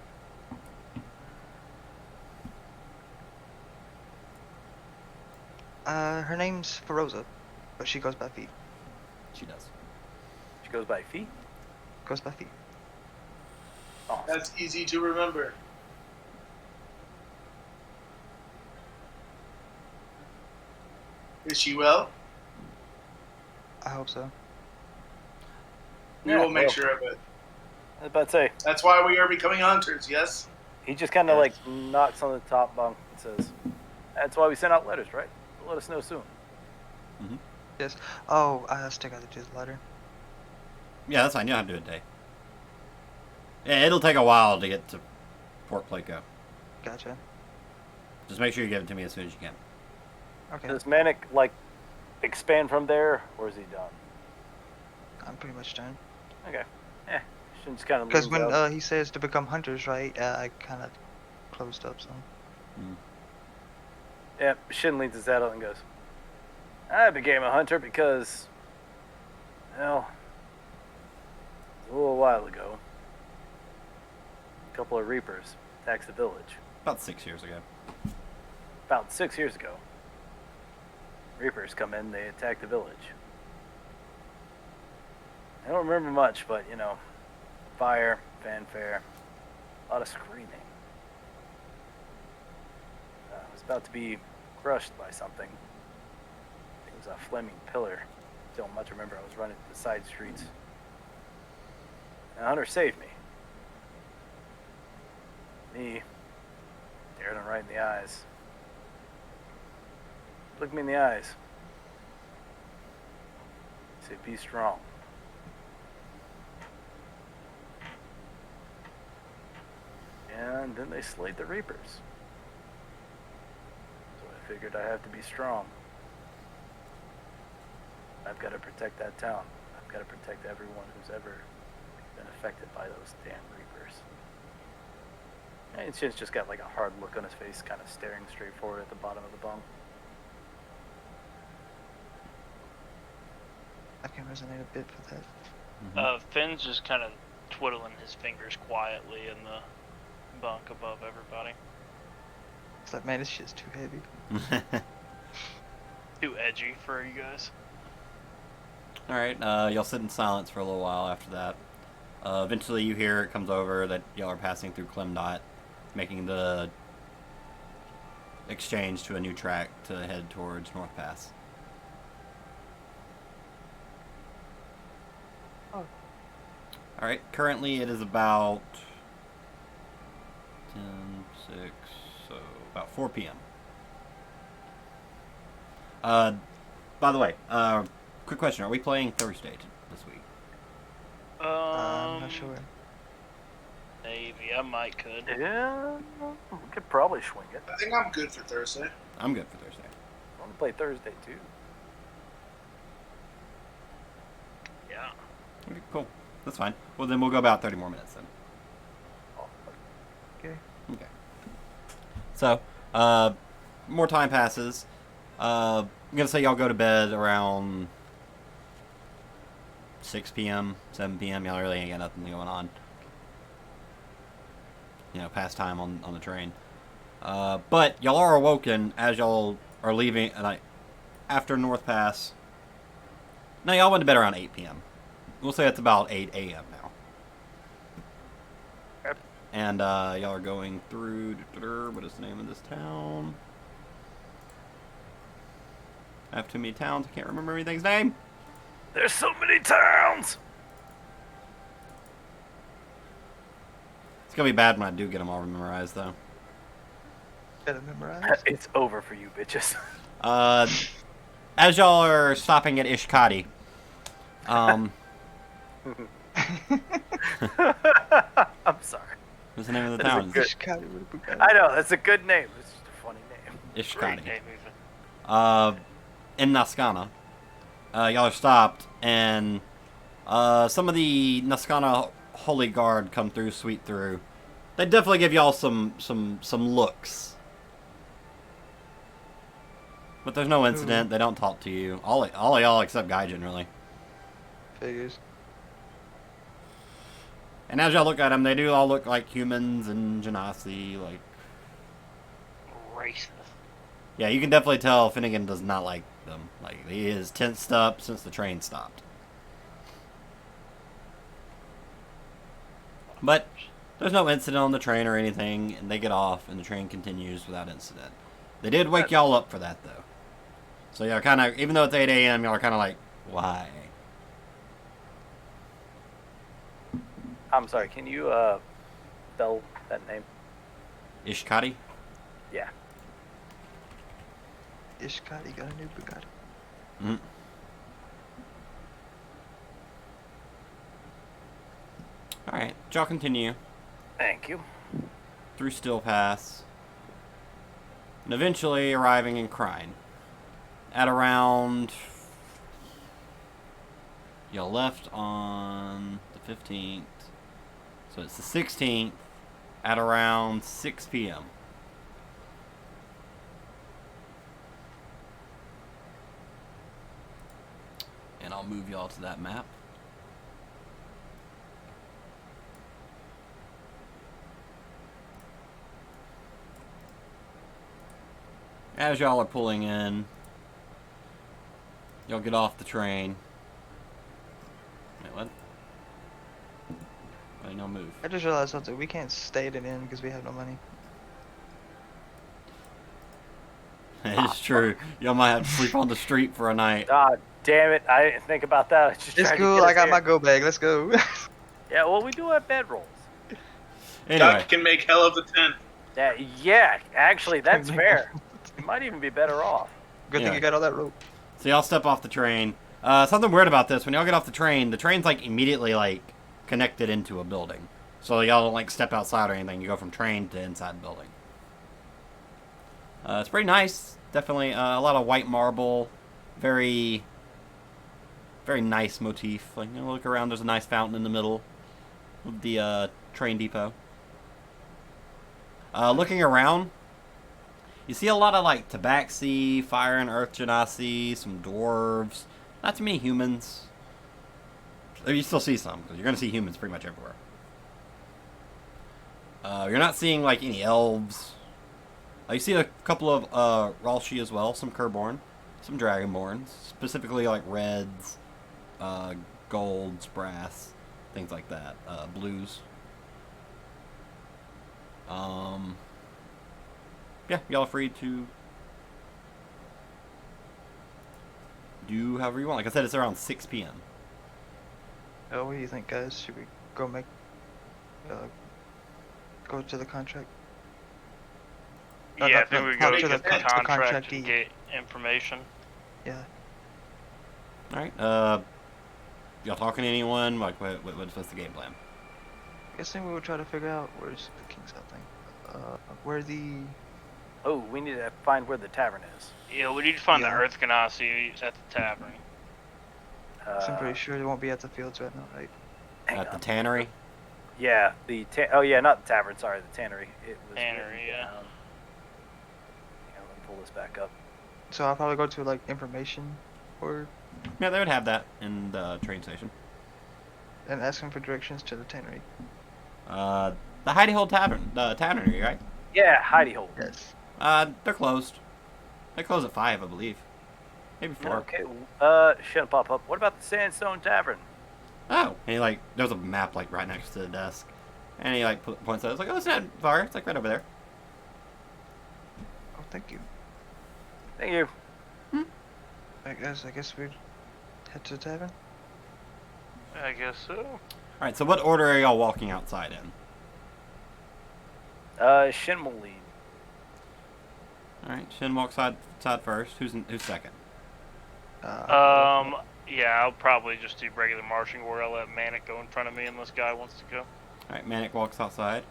Her name's Feroza, but she goes by Feet. She does. She goes by feet. Goes by Feet. Oh, That's easy to remember. Is she well? I hope so. We Yeah, will make well. sure of it. I was about to say, That's why we are becoming hunters, yes? he just kind of like knocks on the top bunk and says, that's why we send out letters, right? Let us know soon. Yes. Oh, I still got to do the letter. Yeah, that's fine. You don't have to do it today. Yeah, it'll take a while to get to Port Placo. Gotcha. Just make sure you give it to me as soon as you can. Okay. Does Manic like expand from there, or is he done? I'm pretty much done. Okay. Should just kind of Because when he says to become hunters, right, I kind of closed up some. Yeah, Shin leans his head out and goes, I became a hunter because, well, a little while ago, a couple of reapers attacked the village. About 6 years ago. About 6 years ago. Reapers come in, they attack the village. I don't remember much, but, you know, fire, fanfare, a lot of screaming. I was about to be crushed by something. It was a flaming pillar. don't much remember. I was running the side streets. And Hunter saved me. Me, stared him right in the eyes. Looked me in the eyes. Said, be strong. And then they slayed the Reapers. So I figured I have to be strong. I've got to protect that town. I've got to protect everyone who's ever been affected by those damn Reapers. And it's just got like a hard look on his face, kind of staring straight forward at the bottom of the bunk. I can resonate a bit with that. Finn's just kind of twiddling his fingers quietly in the bunk above everybody. It's like, man, this shit's too heavy. Too edgy for you guys. Alright, y'all sit in silence for a little while after that. Eventually you hear it comes over that y'all are passing through Clemdot, making the exchange to a new track to head towards North Pass. Oh. Alright, currently it is about 10, 6, so about 4 p.m. By the way, quick question, are we playing Thursday this week? I'm not sure. Maybe I might could. Yeah, we could probably swing it. I think I'm good for Thursday. I'm good for Thursday. I want to play Thursday too. Yeah. Okay, cool. That's fine. Well, then we'll go about 30 more minutes then. Oh, Okay. Okay. So, more time passes. I'm going to say y'all go to bed around 6 p.m., 7 p.m. Y'all really ain't got nothing going on. You know, past time on the train. But y'all are awoken as y'all are leaving after North Pass. No, y'all went to bed around 8 p.m. We'll say it's about 8 a.m. now. Yep. And y'all are going through... What is the name of this town? I have too many towns. I can't remember anything's name. there's so many towns. It's going to be bad when I do get them all memorized, though. Gotta memorize. It's over for you, bitches. As y'all are stopping at Ishkadi, I'm sorry. what's the name of the That is a town? good- Ishkadi would be better. I know that's a good name. It's just a funny name. Great Ishkadi. name even. In Naskana. Y'all are stopped, and some of the Naskana Holy Guard come through, sweep through. They definitely give y'all some looks. But there's no incident. They don't talk to you. All of y'all except Gaijin, really. Figures. And as y'all look at them, they do all look like humans and Genasi. Like, Racist. yeah, you can definitely tell Finnegan does not like them. Like, he is tensed up since the train stopped. But there's no incident on the train or anything, and they get off, and the train continues without incident. They did wake y'all up for that, though. So y'all kind of, even though it's 8 a.m., y'all are kind of like, why? I'm sorry. Can you spell that name? Ishkadi? Yeah. Ishkadi got a new Bugatti. Mm. Alright, y'all continue Thank you. through Still Pass, and eventually arriving in Krine. At around... Y'all left on the 15th, so it's the 16th, at around 6 p.m. And I'll move y'all to that map. As y'all are pulling in, y'all get off the train. Wait, what? Wait, no move. I just realized something. We can't stay at an inn because we have no money. It's true. Y'all might have to sleep on the street for a night. God Damn it! I didn't think about that. I just It's tried to cool. get I us got here. my go bag. Let's go. Yeah, well, we do have bedrolls. Anyway, Duck can make hell of a tent. Yeah, actually, that's Make fair. You might even be better off. Good thing Anyway. you got all that rope. so y'all step off the train. Something weird about this: when y'all get off the train's like immediately like connected into a building. So y'all don't like step outside or anything. You go from train to inside the building. It's pretty nice. Definitely a lot of white marble. Very, very nice motif. Like, you know, look around. There's a nice fountain in the middle of the train depot. Looking around, you see a lot of like tabaxi, fire and earth genasi, some dwarves. Not too many humans. You still see some, because you're going to see humans pretty much everywhere. You're not seeing like any elves. You see a couple of Ralshi as well, some Kerborn, some Dragonborns, specifically like reds, golds, brass, things like that, blues. Yeah, y'all are free to do however you want. Like I said, it's around 6 p.m. Oh, what do you think, guys? Should we go go to the contract? Yeah, I think we go to get the the contract contractee. and get information. Yeah. All right. Y'all talking to anyone? Like, what's the game plan? Guessing we will try to figure out where's the King's Out thing. Where the Oh, we need to find where the tavern is. Yeah, we need to find Yeah. the Earth Ganassi at the tavern. I'm pretty sure it won't be at the fields right now, right? Hang At the on. tannery? Yeah, oh yeah, not the tavern. Sorry, the tannery. It was Tannery, written yeah. down. Hang on, let me pull this back up. So I'll probably go to like information or Yeah, they would have that in the train station. and ask him for directions to the tannery. The Hidey Hole Tavern, the tannery, right? Yeah, hidey hole. Yes. They're closed. They close at 5, I believe. Maybe 4. Okay. Shouldn't pop up. What about the Sandstone Tavern? Oh, and he like, there's a map like right next to the desk, and he like points out. It's like, oh, it's not far. It's like right over there. Oh, thank you. Thank you. I guess we'd head to the tavern. I guess so. All right. So what order are y'all walking outside in? Shin will lead. All right. Shin walks side first. Who's second? Yeah, I'll probably just do regular marching order. I'll let Manic go in front of me unless Guy wants to go. All right. Manic walks outside.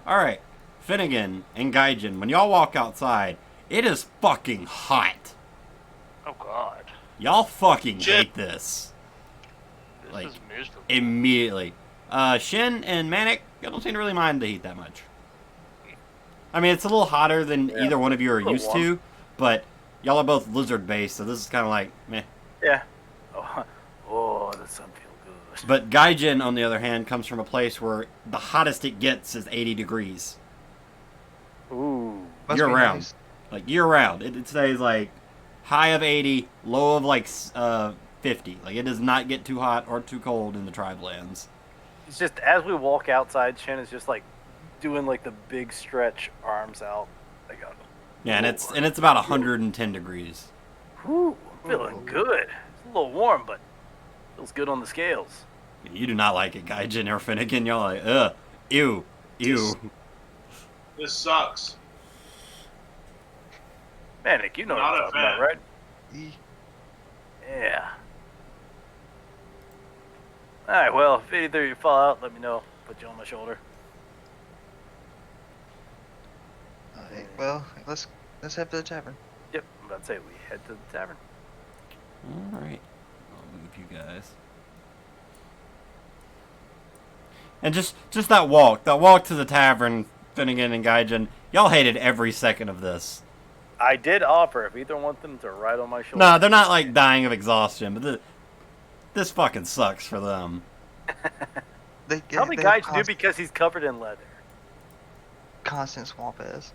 All right. Finnegan and Gaijin, when y'all walk outside, it is fucking hot. Oh God, Y'all fucking Shit. hate this. this Like, is miserable. Immediately. Shin and Manic, you don't seem to really mind the heat that much. I mean, it's a little hotter than Yeah. either one of you are A little used warm. to, but y'all are both lizard-based, so this is kind of like, meh. Yeah. Oh, the sun feels good. But Gaijin, on the other hand, comes from a place where the hottest it gets is 80 degrees. Ooh. Must Year be round. nice. Like, year-round. It stays, like, high of 80, low of, like, 50. Like, it does not get too hot or too cold in the tribe lands. It's just as we walk outside, Shin is just like doing like the big stretch arms out. Like, Yeah, and it's about 110 degrees. whew, I'm feeling good. It's a little warm, but feels good on the scales. You do not like it, Gaijin or Finnegan. Y'all are like, ugh, ew, ew. This sucks. Manic, you know what Not I'm a talking about, fan. right? E- Yeah. Alright, well, if either you fall out, let me know. Put you on my shoulder. Alright, well, let's head to the tavern. Yep, I'm about to say we head to the tavern. All right, I'll move you guys. And just that walk to the tavern, Finnegan and Gaijin, y'all hated every second of this. I did offer if either want them to ride on my shoulder. No, they're not like dying of exhaustion, but this fucking sucks for them. Probably they guys have do because he's covered in leather. constant swamp ass.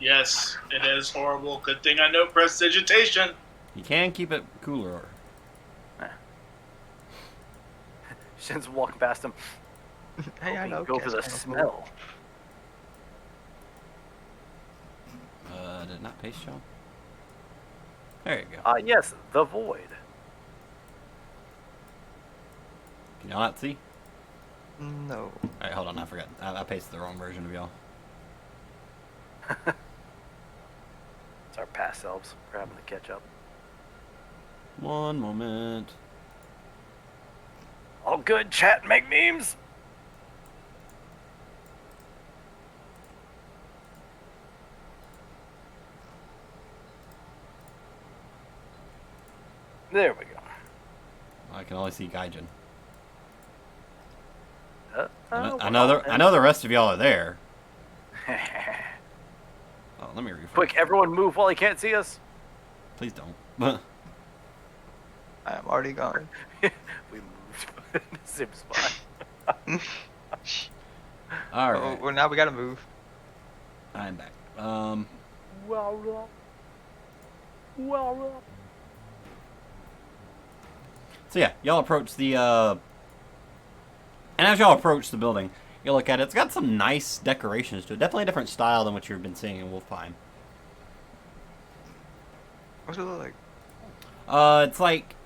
Yes, it is horrible. Good thing I know prestidigitation. You can keep it cooler. Shin's walking past him. Hey, I hoping know. you go for the Cat's kinda smell. Did it not paste y'all? There you go. Yes, the void. Can y'all not see? No. Alright, hold on, I forgot. I pasted the wrong version of y'all. It's our past selves. We're having to catch up. One moment. All good, chat and make memes. There we go. I can only see Gaijin. I I know the rest of y'all are there. Oh, let me refresh. Quick, everyone move while he can't see us. Please don't. I am already gone. We moved in the same spot. Alright. Well, now we gotta move. I'm back. So yeah, y'all approach the, and as y'all approach the building, you look at it, it's got some nice decorations to it. Definitely a different style than what you've been seeing in Wolfpine. What's it look like? It's like,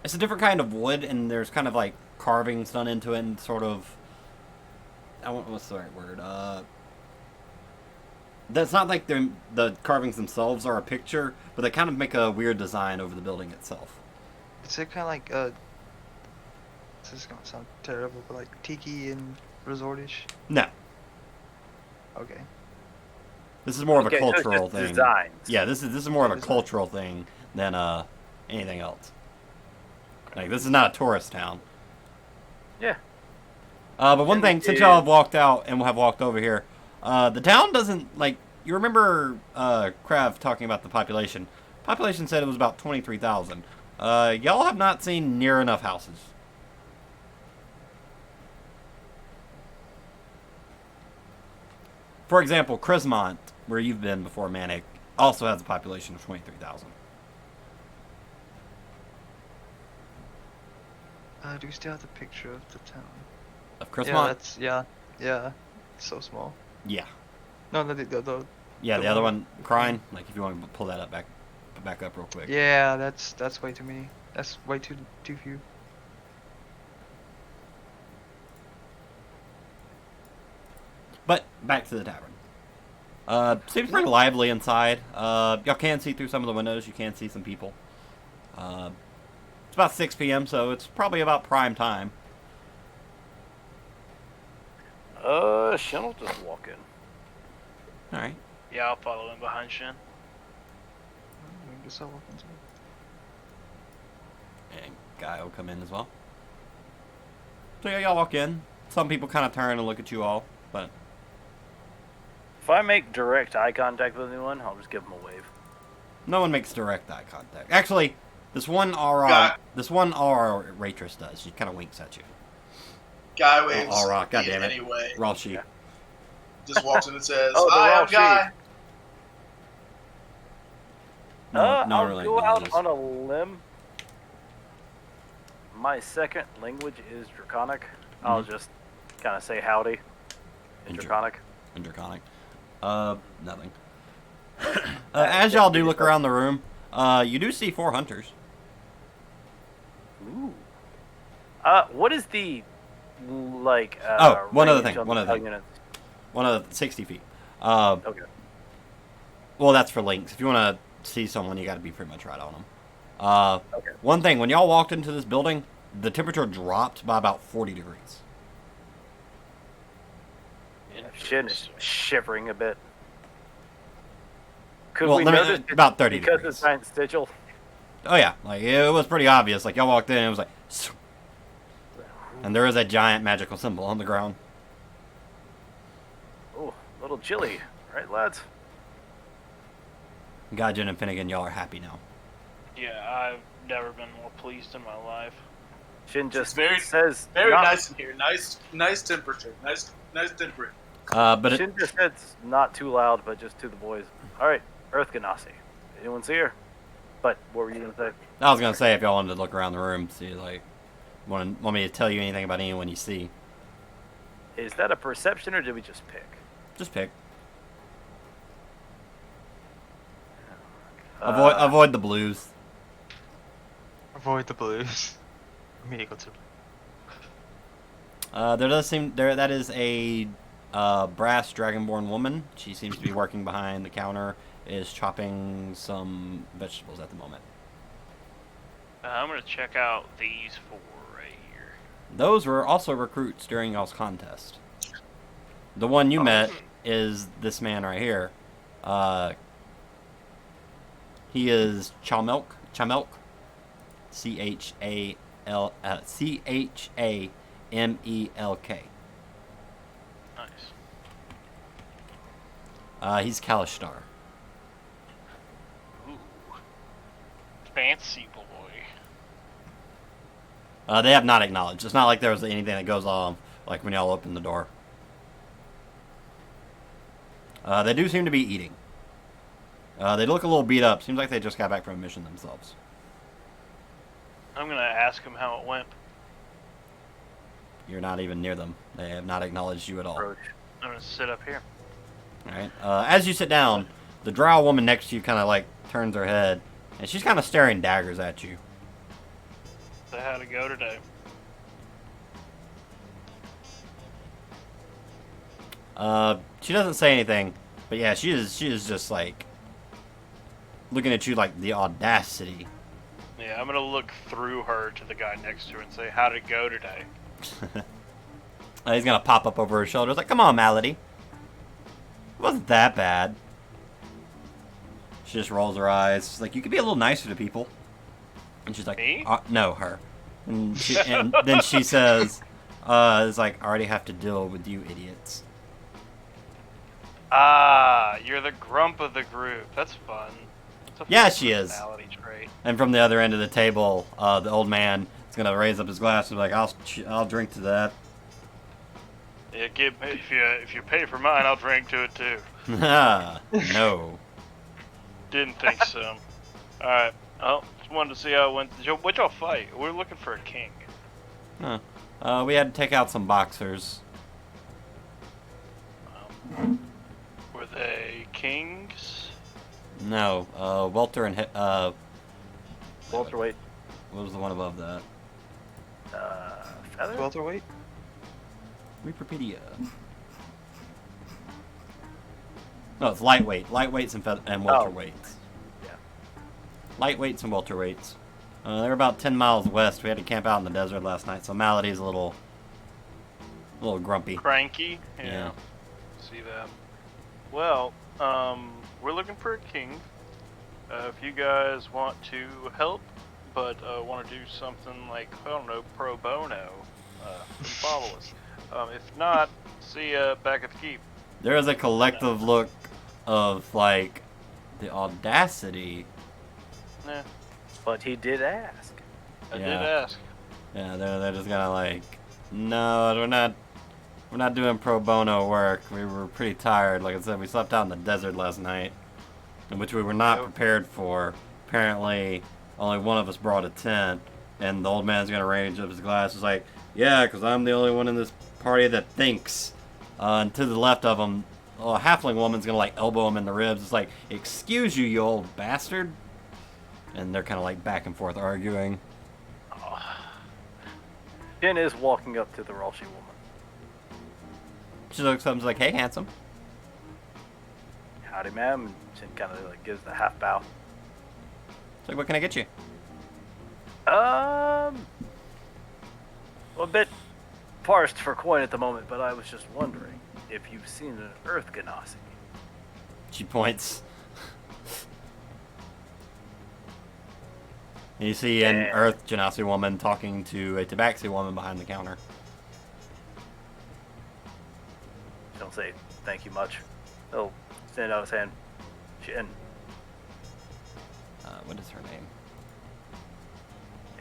it's a different kind of wood, and there's kind of like carvings done into it, and sort of, what's the right word? That's not like the carvings themselves are a picture, but they kind of make a weird design over the building itself. Is it kind of like this is gonna sound terrible, but like tiki and resortish? No, Okay. this is more of a Okay, so it's cultural just thing. designs. Yeah, this is more of a Design. cultural thing than anything else. Like, this is not a tourist town. Yeah. But one And thing, since y'all have walked out and have walked over here, the town doesn't, like, you remember Krav talking about the population. Population said it was about 23,000. Y'all have not seen near enough houses. For example, Crismont, where you've been before, Manic, also has a population of 23,000. Do we still have the picture of the town? Of Yeah, Crismont? that's yeah. It's so small. Yeah. No, the Yeah, The the other one- one, Krine, like, if you want to pull that up back up real quick. yeah, that's way too many. That's way too few. But back to the tavern. Seems pretty lively inside. Y'all can see through some of the windows. You can see some people. It's about 6 p.m., so it's probably about prime time. Shin will just walk in. All right. Yeah, I'll follow in behind Shin. I guess I'll walk into it. And Guy will come in as well. So yeah, y'all walk in. Some people kind of turn and look at you all, but If I make direct eye contact with anyone, I'll just give them a wave. no one makes direct eye contact. Actually, this one Guy. aura waitress does. She kind of winks at you. Guy waves. all right, God damn it. Anyway, Rashi. Yeah. just walks in and says, Oh, they're "Hi, all I'm Guy." No, I'll really go out acknowledges. on a limb. My second language is Draconic. I'll just kind of say howdy in In Dra- Draconic. in Draconic. Nothing. As y'all do look around the room, you do see 4 hunters. Ooh. What is the like? One other range thing, on one the other thing. units? One of the 60 feet. Okay. Well, that's for links. If you want to see someone, you got to be pretty much right on them. Okay. One thing, when y'all walked into this building, the temperature dropped by about 40 degrees. Shin is shivering a bit. Could Well, we let me- notice it's about 30 because degrees. it's giant sigil? Oh yeah, like it was pretty obvious. Like y'all walked in, and it was like, and there is a giant magical symbol on the ground. Oh, a little chilly, right, lads? Gaijin and Finnegan, y'all are happy now. Yeah, I've never been more pleased in my life. Shin just very- says Very not- nice in here. Nice temperature. Nice temperature. But Shin just said not too loud, but just to the boys. All right, Earth Ganassi. Anyone see her? But what were you gonna say? I was gonna say if y'all wanted to look around the room, see like, want me to tell you anything about anyone you see, Is that a perception or did we just pick? just pick. Avoid the blues. Avoid the blues. I'm equal to. There does seem that is a brass dragonborn woman. She seems to be working behind the counter, is chopping some vegetables at the moment. I'm gonna check out these four right here. Those were also recruits during y'all's contest. The one you met is this man right here. He is Chamelk. CHAMELK. Nice. He's Kalishtar. Ooh. Fancy boy. They have not acknowledged. It's not like there was anything that goes on like when y'all open the door. They do seem to be eating. They look a little beat up. Seems like they just got back from a mission themselves. I'm gonna ask him how it went. You're not even near them. They have not acknowledged you at all. Approach. I'm gonna sit up here. All right. As you sit down, the drow woman next to you kind of like turns her head, and she's kind of staring daggers at you. So how to go today? She doesn't say anything, but yeah, she is just like looking at you like the audacity. Yeah, I'm gonna look through her to the guy next to her and say, "How to go today?" He's gonna pop up over her shoulder. It's like, come on, Malady. It wasn't that bad. She just rolls her eyes. She's like, you could be a little nicer to people. And she's like, Me? No, her. And then she says, it's like, I already have to deal with you idiots. Ah, you're the grump of the group. That's fun. It's a Yeah, fun she is. personality trait. And from the other end of the table, the old man is gonna raise up his glass and be like, I'll drink to that. Yeah, if you pay for mine, I'll drink to it too. No. Didn't think so. All right. Oh, just wanted to see how it went. What y'all fight? We're looking for a king. Huh. We had to take out some boxers. Were they kings? No, Welter and Welterweight. what was the one above that? Feather? Welterweight? Reaperpedia. No, it's lightweight. Lightweights and welterweights. Yeah. Lightweights and welterweights. They're about 10 miles west. We had to camp out in the desert last night, so Malady's a little grumpy. Cranky? Yeah. See that. Well, we're looking for a king. If you guys want to help, but want to do something like, I don't know, pro bono, then follow us. If not, see ya back at the keep. There is a collective look of, like, the audacity. Nah, But he did ask. I did Yeah. ask. Yeah, they're just gonna like, no, we're not doing pro bono work. We were pretty tired. Like I said, we slept out in the desert last night, in which we were not Yep. prepared for. Apparently, only one of us brought a tent, and the old man's gonna range up his glass. It's like, yeah, because I'm the only one in this party that thinks. And to the left of him, a halfling woman's gonna like elbow him in the ribs. It's like, excuse you, you old bastard. And they're kind of like back and forth arguing. Jen is walking up to the Rolshy woman. She looks up and is like, hey, handsome. Howdy, ma'am. And Jen kind of like gives the half bow. It's like, what can I get you? A bit parsed for coin at the moment, but I was just wondering if you've seen an Earth Ganassi. She points. And you see an Yeah. Earth Genasi woman talking to a Tabaxi woman behind the counter. Don't say thank you much. He'll stand out his hand. Jen. What is her name?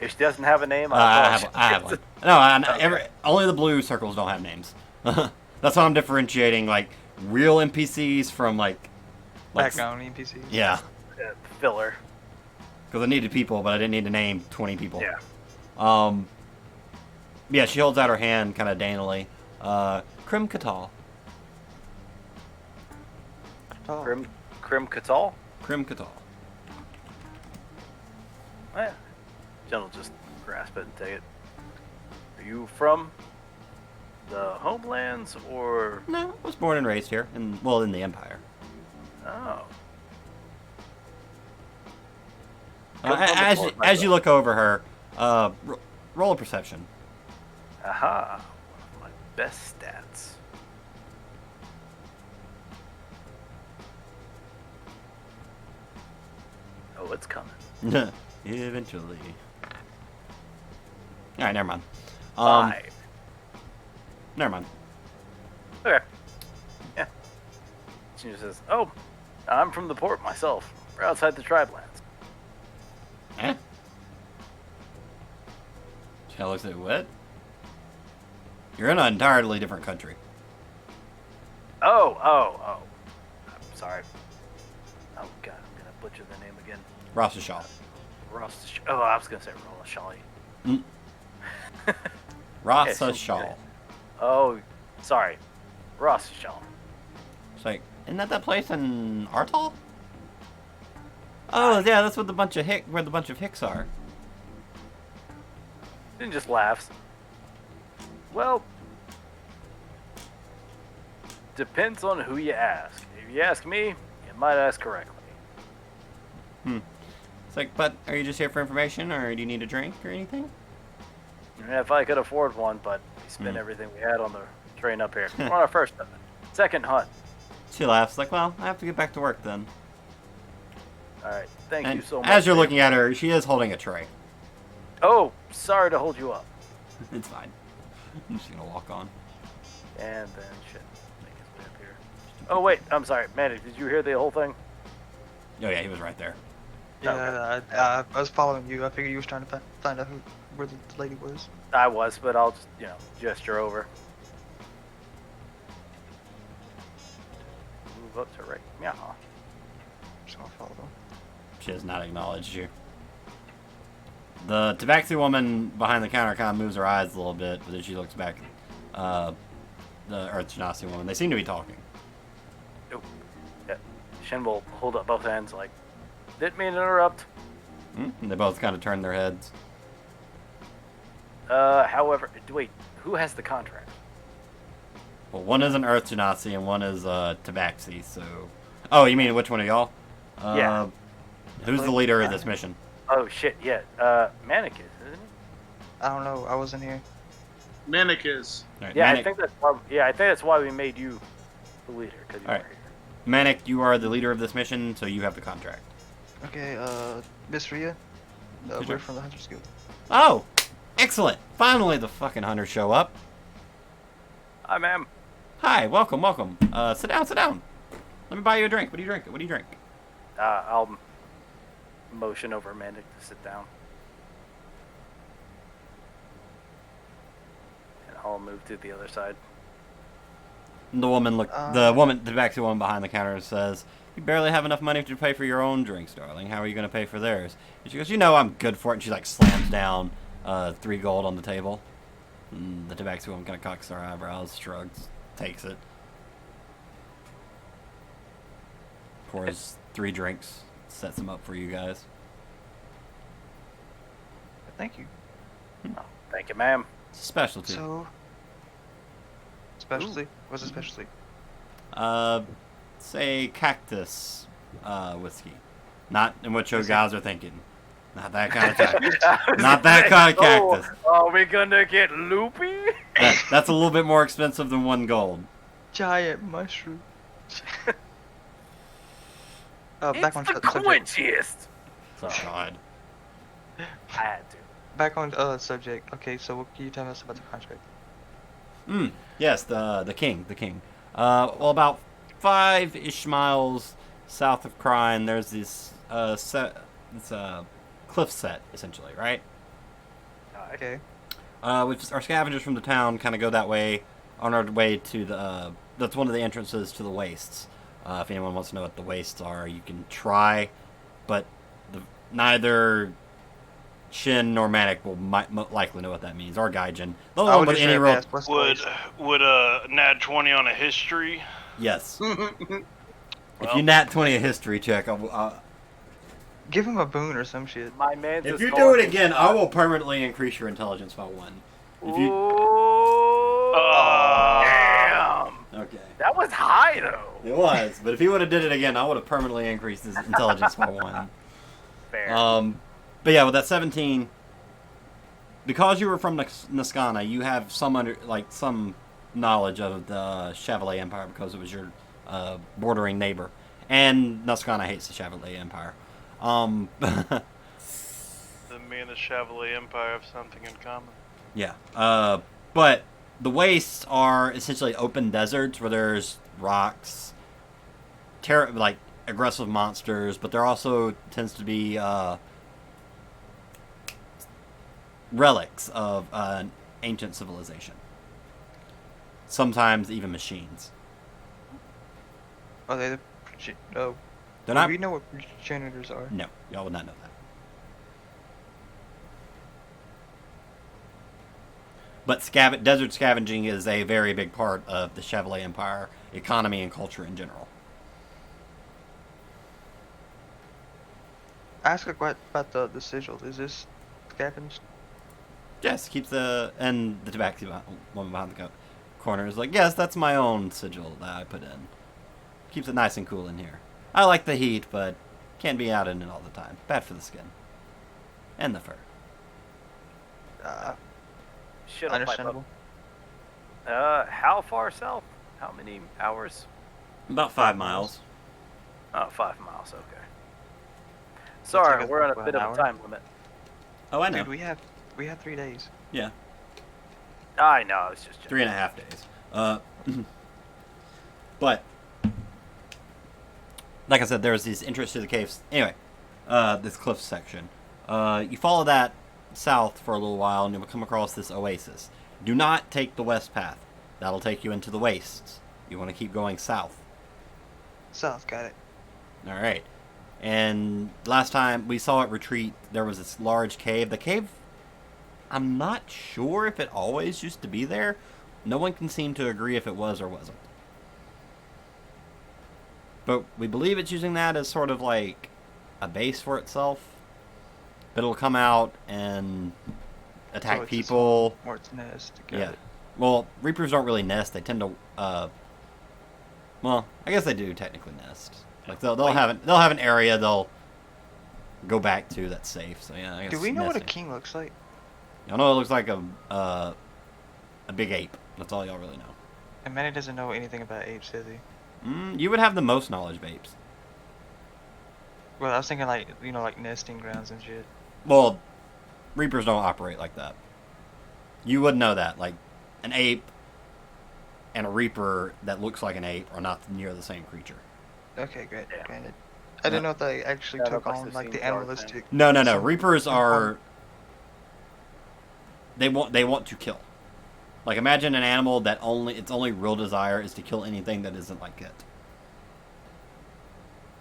If she doesn't have a name, I have one. No, Okay. only the blue circles don't have names. That's why I'm differentiating like real NPCs from like Background NPCs. yeah, Filler. because I needed people, but I didn't need to name 20 people. Yeah. Yeah, she holds out her hand kind of daintily. Krim Katal. Oh. Krim Katal? Krim Katal. Jen will just grasp it and take it. Are you from the homelands or? No, I was born and raised here, in the Empire. Oh. As you look over her, roll a perception. Aha. One of my best stats. Oh, it's coming. Eventually. All right, never mind. 5. Never mind. Okay. Yeah. She says, "Oh, I'm from the port myself. We're outside the tribe lands." Eh? She looks at what? You're in an entirely different country. Oh. I'm sorry. Oh God, I'm gonna butcher the name again. Rossashal. Oh, I was gonna say Rollashali. Rossashal. Oh, sorry, Rossashal. It's like, isn't that place in Artal? Oh, yeah, that's what where the bunch of Hicks are. Then just laughs. Well, depends on who you ask. If you ask me, you might ask correctly. It's like, but are you just here for information, or do you need a drink or anything? If I could afford one, but we spent everything we had on the train up here. We're on our first, second hunt. She laughs, like, well, I have to get back to work then. All right, thank you so much. As you're looking at her, she is holding a tray. Oh, sorry to hold you up. It's fine. I'm just gonna walk on. And then shit, make his way up here. Oh wait, I'm sorry, Manny. Did you hear the whole thing? Oh yeah, he was right there. Yeah, I was following you. I figured you was trying to find out where the lady was. I was, but I'll just gesture over. Move up to right. Yeah. Just gonna follow them. She has not acknowledged you. The Tabaxi woman behind the counter kind of moves her eyes a little bit, but then she looks back. The Earth Genasi woman. They seem to be talking. Oh, yeah. Shen will hold up both hands like, didn't mean to interrupt. And they both kind of turn their heads. However, wait, who has the contract? Well, one is an Earth Genasi and one is Tabaxi, so... Oh, you mean which one of y'all? Yeah. Who's the leader of this mission? Oh shit, yeah. Manicus, isn't it? I don't know. I wasn't here. Manicus. Right, Yeah, Manic, I think that's why we made you the leader, because you All right. were here. Manic, you are the leader of this mission, so you have the contract. Okay, Miss Rhea, Sure. we're from the Hunters Guild. Oh! Excellent! Finally the fucking hunters show up. Hi, ma'am. Hi, welcome. Sit down. Let me buy you a drink. What do you drink? I'll motion over Manic to sit down. And I'll move to the other side. And the Tabaxi woman behind the counter says, "You barely have enough money to pay for your own drinks, darling. How are you going to pay for theirs?" And she goes, I'm good for it. And she like slams down 3 gold on the table. And the Tabaxi woman kind of cocks her eyebrows, shrugs, takes it. Pours 3 drinks, sets them up for you guys. Thank you. Oh, thank you, ma'am. It's a specialty. So, specialty? What's a specialty? Say cactus whiskey. Not in what you guys are thinking. Not that kind of cactus. Not that kind of cactus. Oh, are we gonna get loopy? That's a little bit more expensive than 1 gold. Giant mushroom. It's back on the subject. Oh quenchiest. God. I had to. Back on subject. Okay, so what can you tell us about the contract? Yes, the king. Well, about 5-ish miles south of Krine, there's this cliff set, essentially, right? Okay. Which our scavengers from the town kind of go that way on our way to the. That's one of the entrances to the wastes. If anyone wants to know what the wastes are, you can try, but neither Shin nor Manic will likely know what that means, or Gaijin. The only one with any real. Would a nat 20 on a history? Yes. If you nat 20 a history check, Give him a boon or some shit. My man's If is you do calling it me again, I shot. will permanently increase your intelligence by 1. If you Ooh, damn. okay, That was high though. it was. But if he would have did it again, I would have permanently increased his intelligence by 1. Fair. But yeah, with that 17, because you were from Niskana, you have some knowledge of the Chevalier Empire because it was your bordering neighbor, and Niskana hates the Chevalier Empire. The me and the Chevalier Empire have something in common. Yeah. But the wastes are essentially open deserts where there's rocks, like aggressive monsters, but there also tends to be relics of an ancient civilization. Sometimes even machines. Are they no? They're not. Do we know what progenitors are? No, y'all would not know that. But desert scavenging is a very big part of the Chevalier Empire economy and culture in general. Ask what about the sigil. Is this scavenged? Yes, keeps and the tabaxi woman behind the corner is like, yes, that's my own sigil that I put in. Keeps it nice and cool in here. I like the heat, but can't be out in it all the time. Bad for the skin. And the fur. Shit, I'll pipe Understandable. up. How far south? How many hours? About 5 miles. Oh, 5 miles. Okay. take Sorry, us we're on a about bit an of hour. a time limit. Oh, I know. Dude, we have 3 days. Yeah, I know. It's just 3.5 days. But like I said, there's these entries to the caves. Anyway, this cliff section. You follow that south for a little while, and you'll come across this oasis. Do not take the west path. That'll take you into the wastes. You want to keep going south. South, got it. All right. And last time we saw it retreat, there was this large cave. The cave, I'm not sure if it always used to be there. No one can seem to agree if it was or wasn't. But we believe it's using that as sort of like a base for itself. But it'll come out and attack So it's people. Or its nest. Got Yeah. it. Well, Reapers don't really nest. They tend to. Well, I guess they do technically nest. Like they'll have an area they'll go back to that's safe. So yeah, I guess. Do we know what a nesting. king looks like? Y'all know it looks like a big ape. That's all y'all really know. And Manny doesn't know anything about apes, does he? You would have the most knowledge of apes. Well, I was thinking like like nesting grounds and shit. Well, Reapers don't operate like that. You would know that. Like an ape and a Reaper that looks like an ape are not near the same creature. Okay, great. Yeah. Granted. I didn't know if they actually Yeah, took that must on have like seemed the dark animalistic. No. Some- Reapers some are. They want to kill. Like imagine an animal that its only real desire is to kill anything that isn't like it.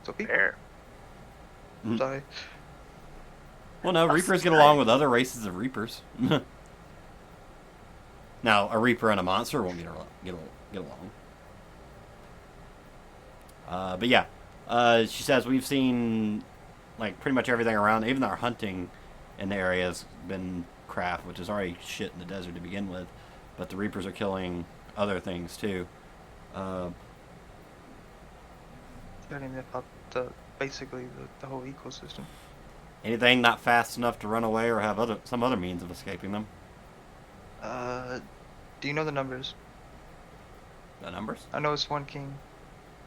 So people. fair. Mhm. Sorry. Well, no, That's Reapers get nice. along with other races of Reapers. Now, a Reaper and a monster won't get along. But yeah, she says we've seen like pretty much everything around. Even our hunting in the area has been crap, which is already shit in the desert to begin with. But the Reapers are killing other things too. Telling me about basically the whole ecosystem. Anything not fast enough to run away or have some other means of escaping them. Do you know the numbers? The numbers? I know it's one king.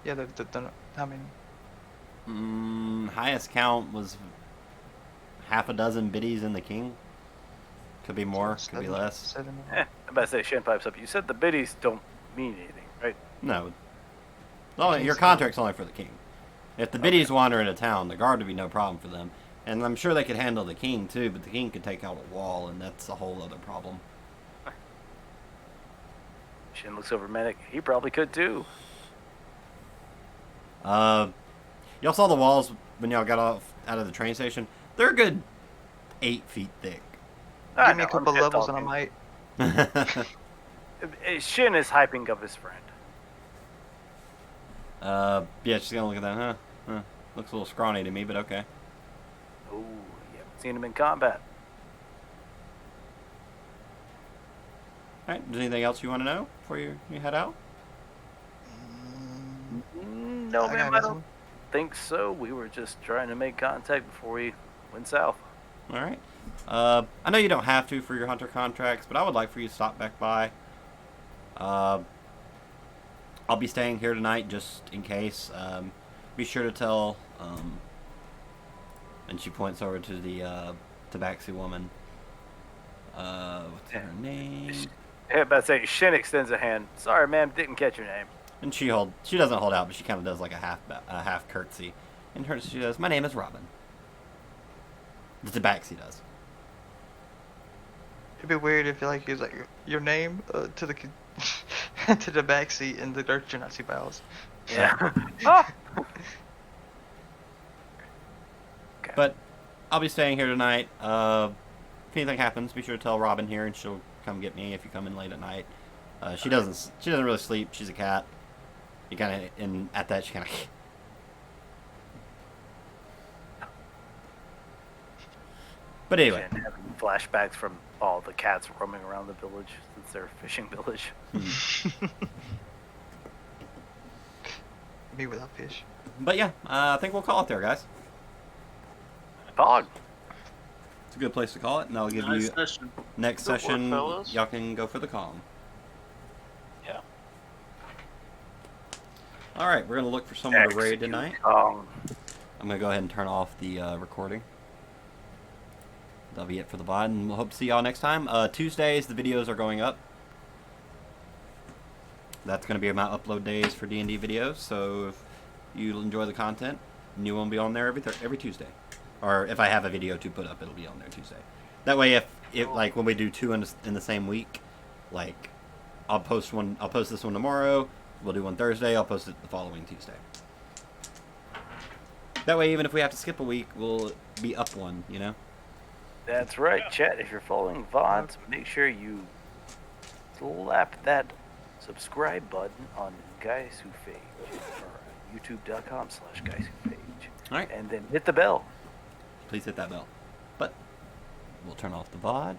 Yeah, the how many? Highest count was half a dozen biddies in the king. Could be more, could be less. 7. I'm about to say, Shin pipes up. You said the biddies don't mean anything, right? No. Your contract's only for the king. If the biddies wander into town, the guard would be no problem for them. And I'm sure they could handle the king too, but the king could take out a wall, and that's a whole other problem. Shin looks over Medic. He probably could too. Y'all saw the walls when y'all got out of the train station? They're a good 8 feet thick. I Give me know, a couple I'm head levels and I talking. might. Shin is hyping up his friend. Yeah, she's gonna look at that, huh? Looks a little scrawny to me, but okay. Oh, you haven't seen him in combat. All right. Is there anything else you want to know before you head out? No, I ma'am, got I this don't one. think so. We were just trying to make contact before we went south. All right. I know you don't have to for your hunter contracts, but I would like for you to stop back by. I'll be staying here tonight just in case. Be sure to tell. And she points over to the Tabaxi woman. What's her name? Yeah, about to say, Shin extends a hand. Sorry, ma'am, didn't catch your name. And she doesn't hold out, but she kind of does like a half curtsy. And she goes, "My name is Robin." The Tabaxi does. It'd be weird if like he's like your name to the to the backseat in the Dirt Genasi bows. Yeah. Ah! Okay. But I'll be staying here tonight. If anything happens, be sure to tell Robin here, and she'll come get me if you come in late at night. She doesn't really sleep. She's a cat. You kind of and at that she kind of. But anyway. Shin having flashbacks from all the cats roaming around the village since they're a fishing village. Me without fish. But yeah, I think we'll call it there, guys. Dog. It's a good place to call it, and I'll give Nice you session. next Good work, session. fellas. Y'all can go for the calm. Yeah. All right, we're gonna look for someone to raid tonight. I'm gonna go ahead and turn off the recording. That'll be it for the VOD, and we'll hope to see y'all next time. Tuesdays, the videos are going up. That's going to be my upload days for D&D videos, so if you enjoy the content, new one will be on there every Tuesday. Or if I have a video to put up, it'll be on there Tuesday. That way, if like when we do two in the same week, like I'll post this one tomorrow, we'll do one Thursday, I'll post it the following Tuesday. That way, even if we have to skip a week, we'll be up one, you know? That's right, chat. If you're following VODs, make sure you slap that subscribe button on Gysuphage or youtube.com/Gysuphage. Alright. And then hit the bell. Please hit that bell. But we'll turn off the VOD.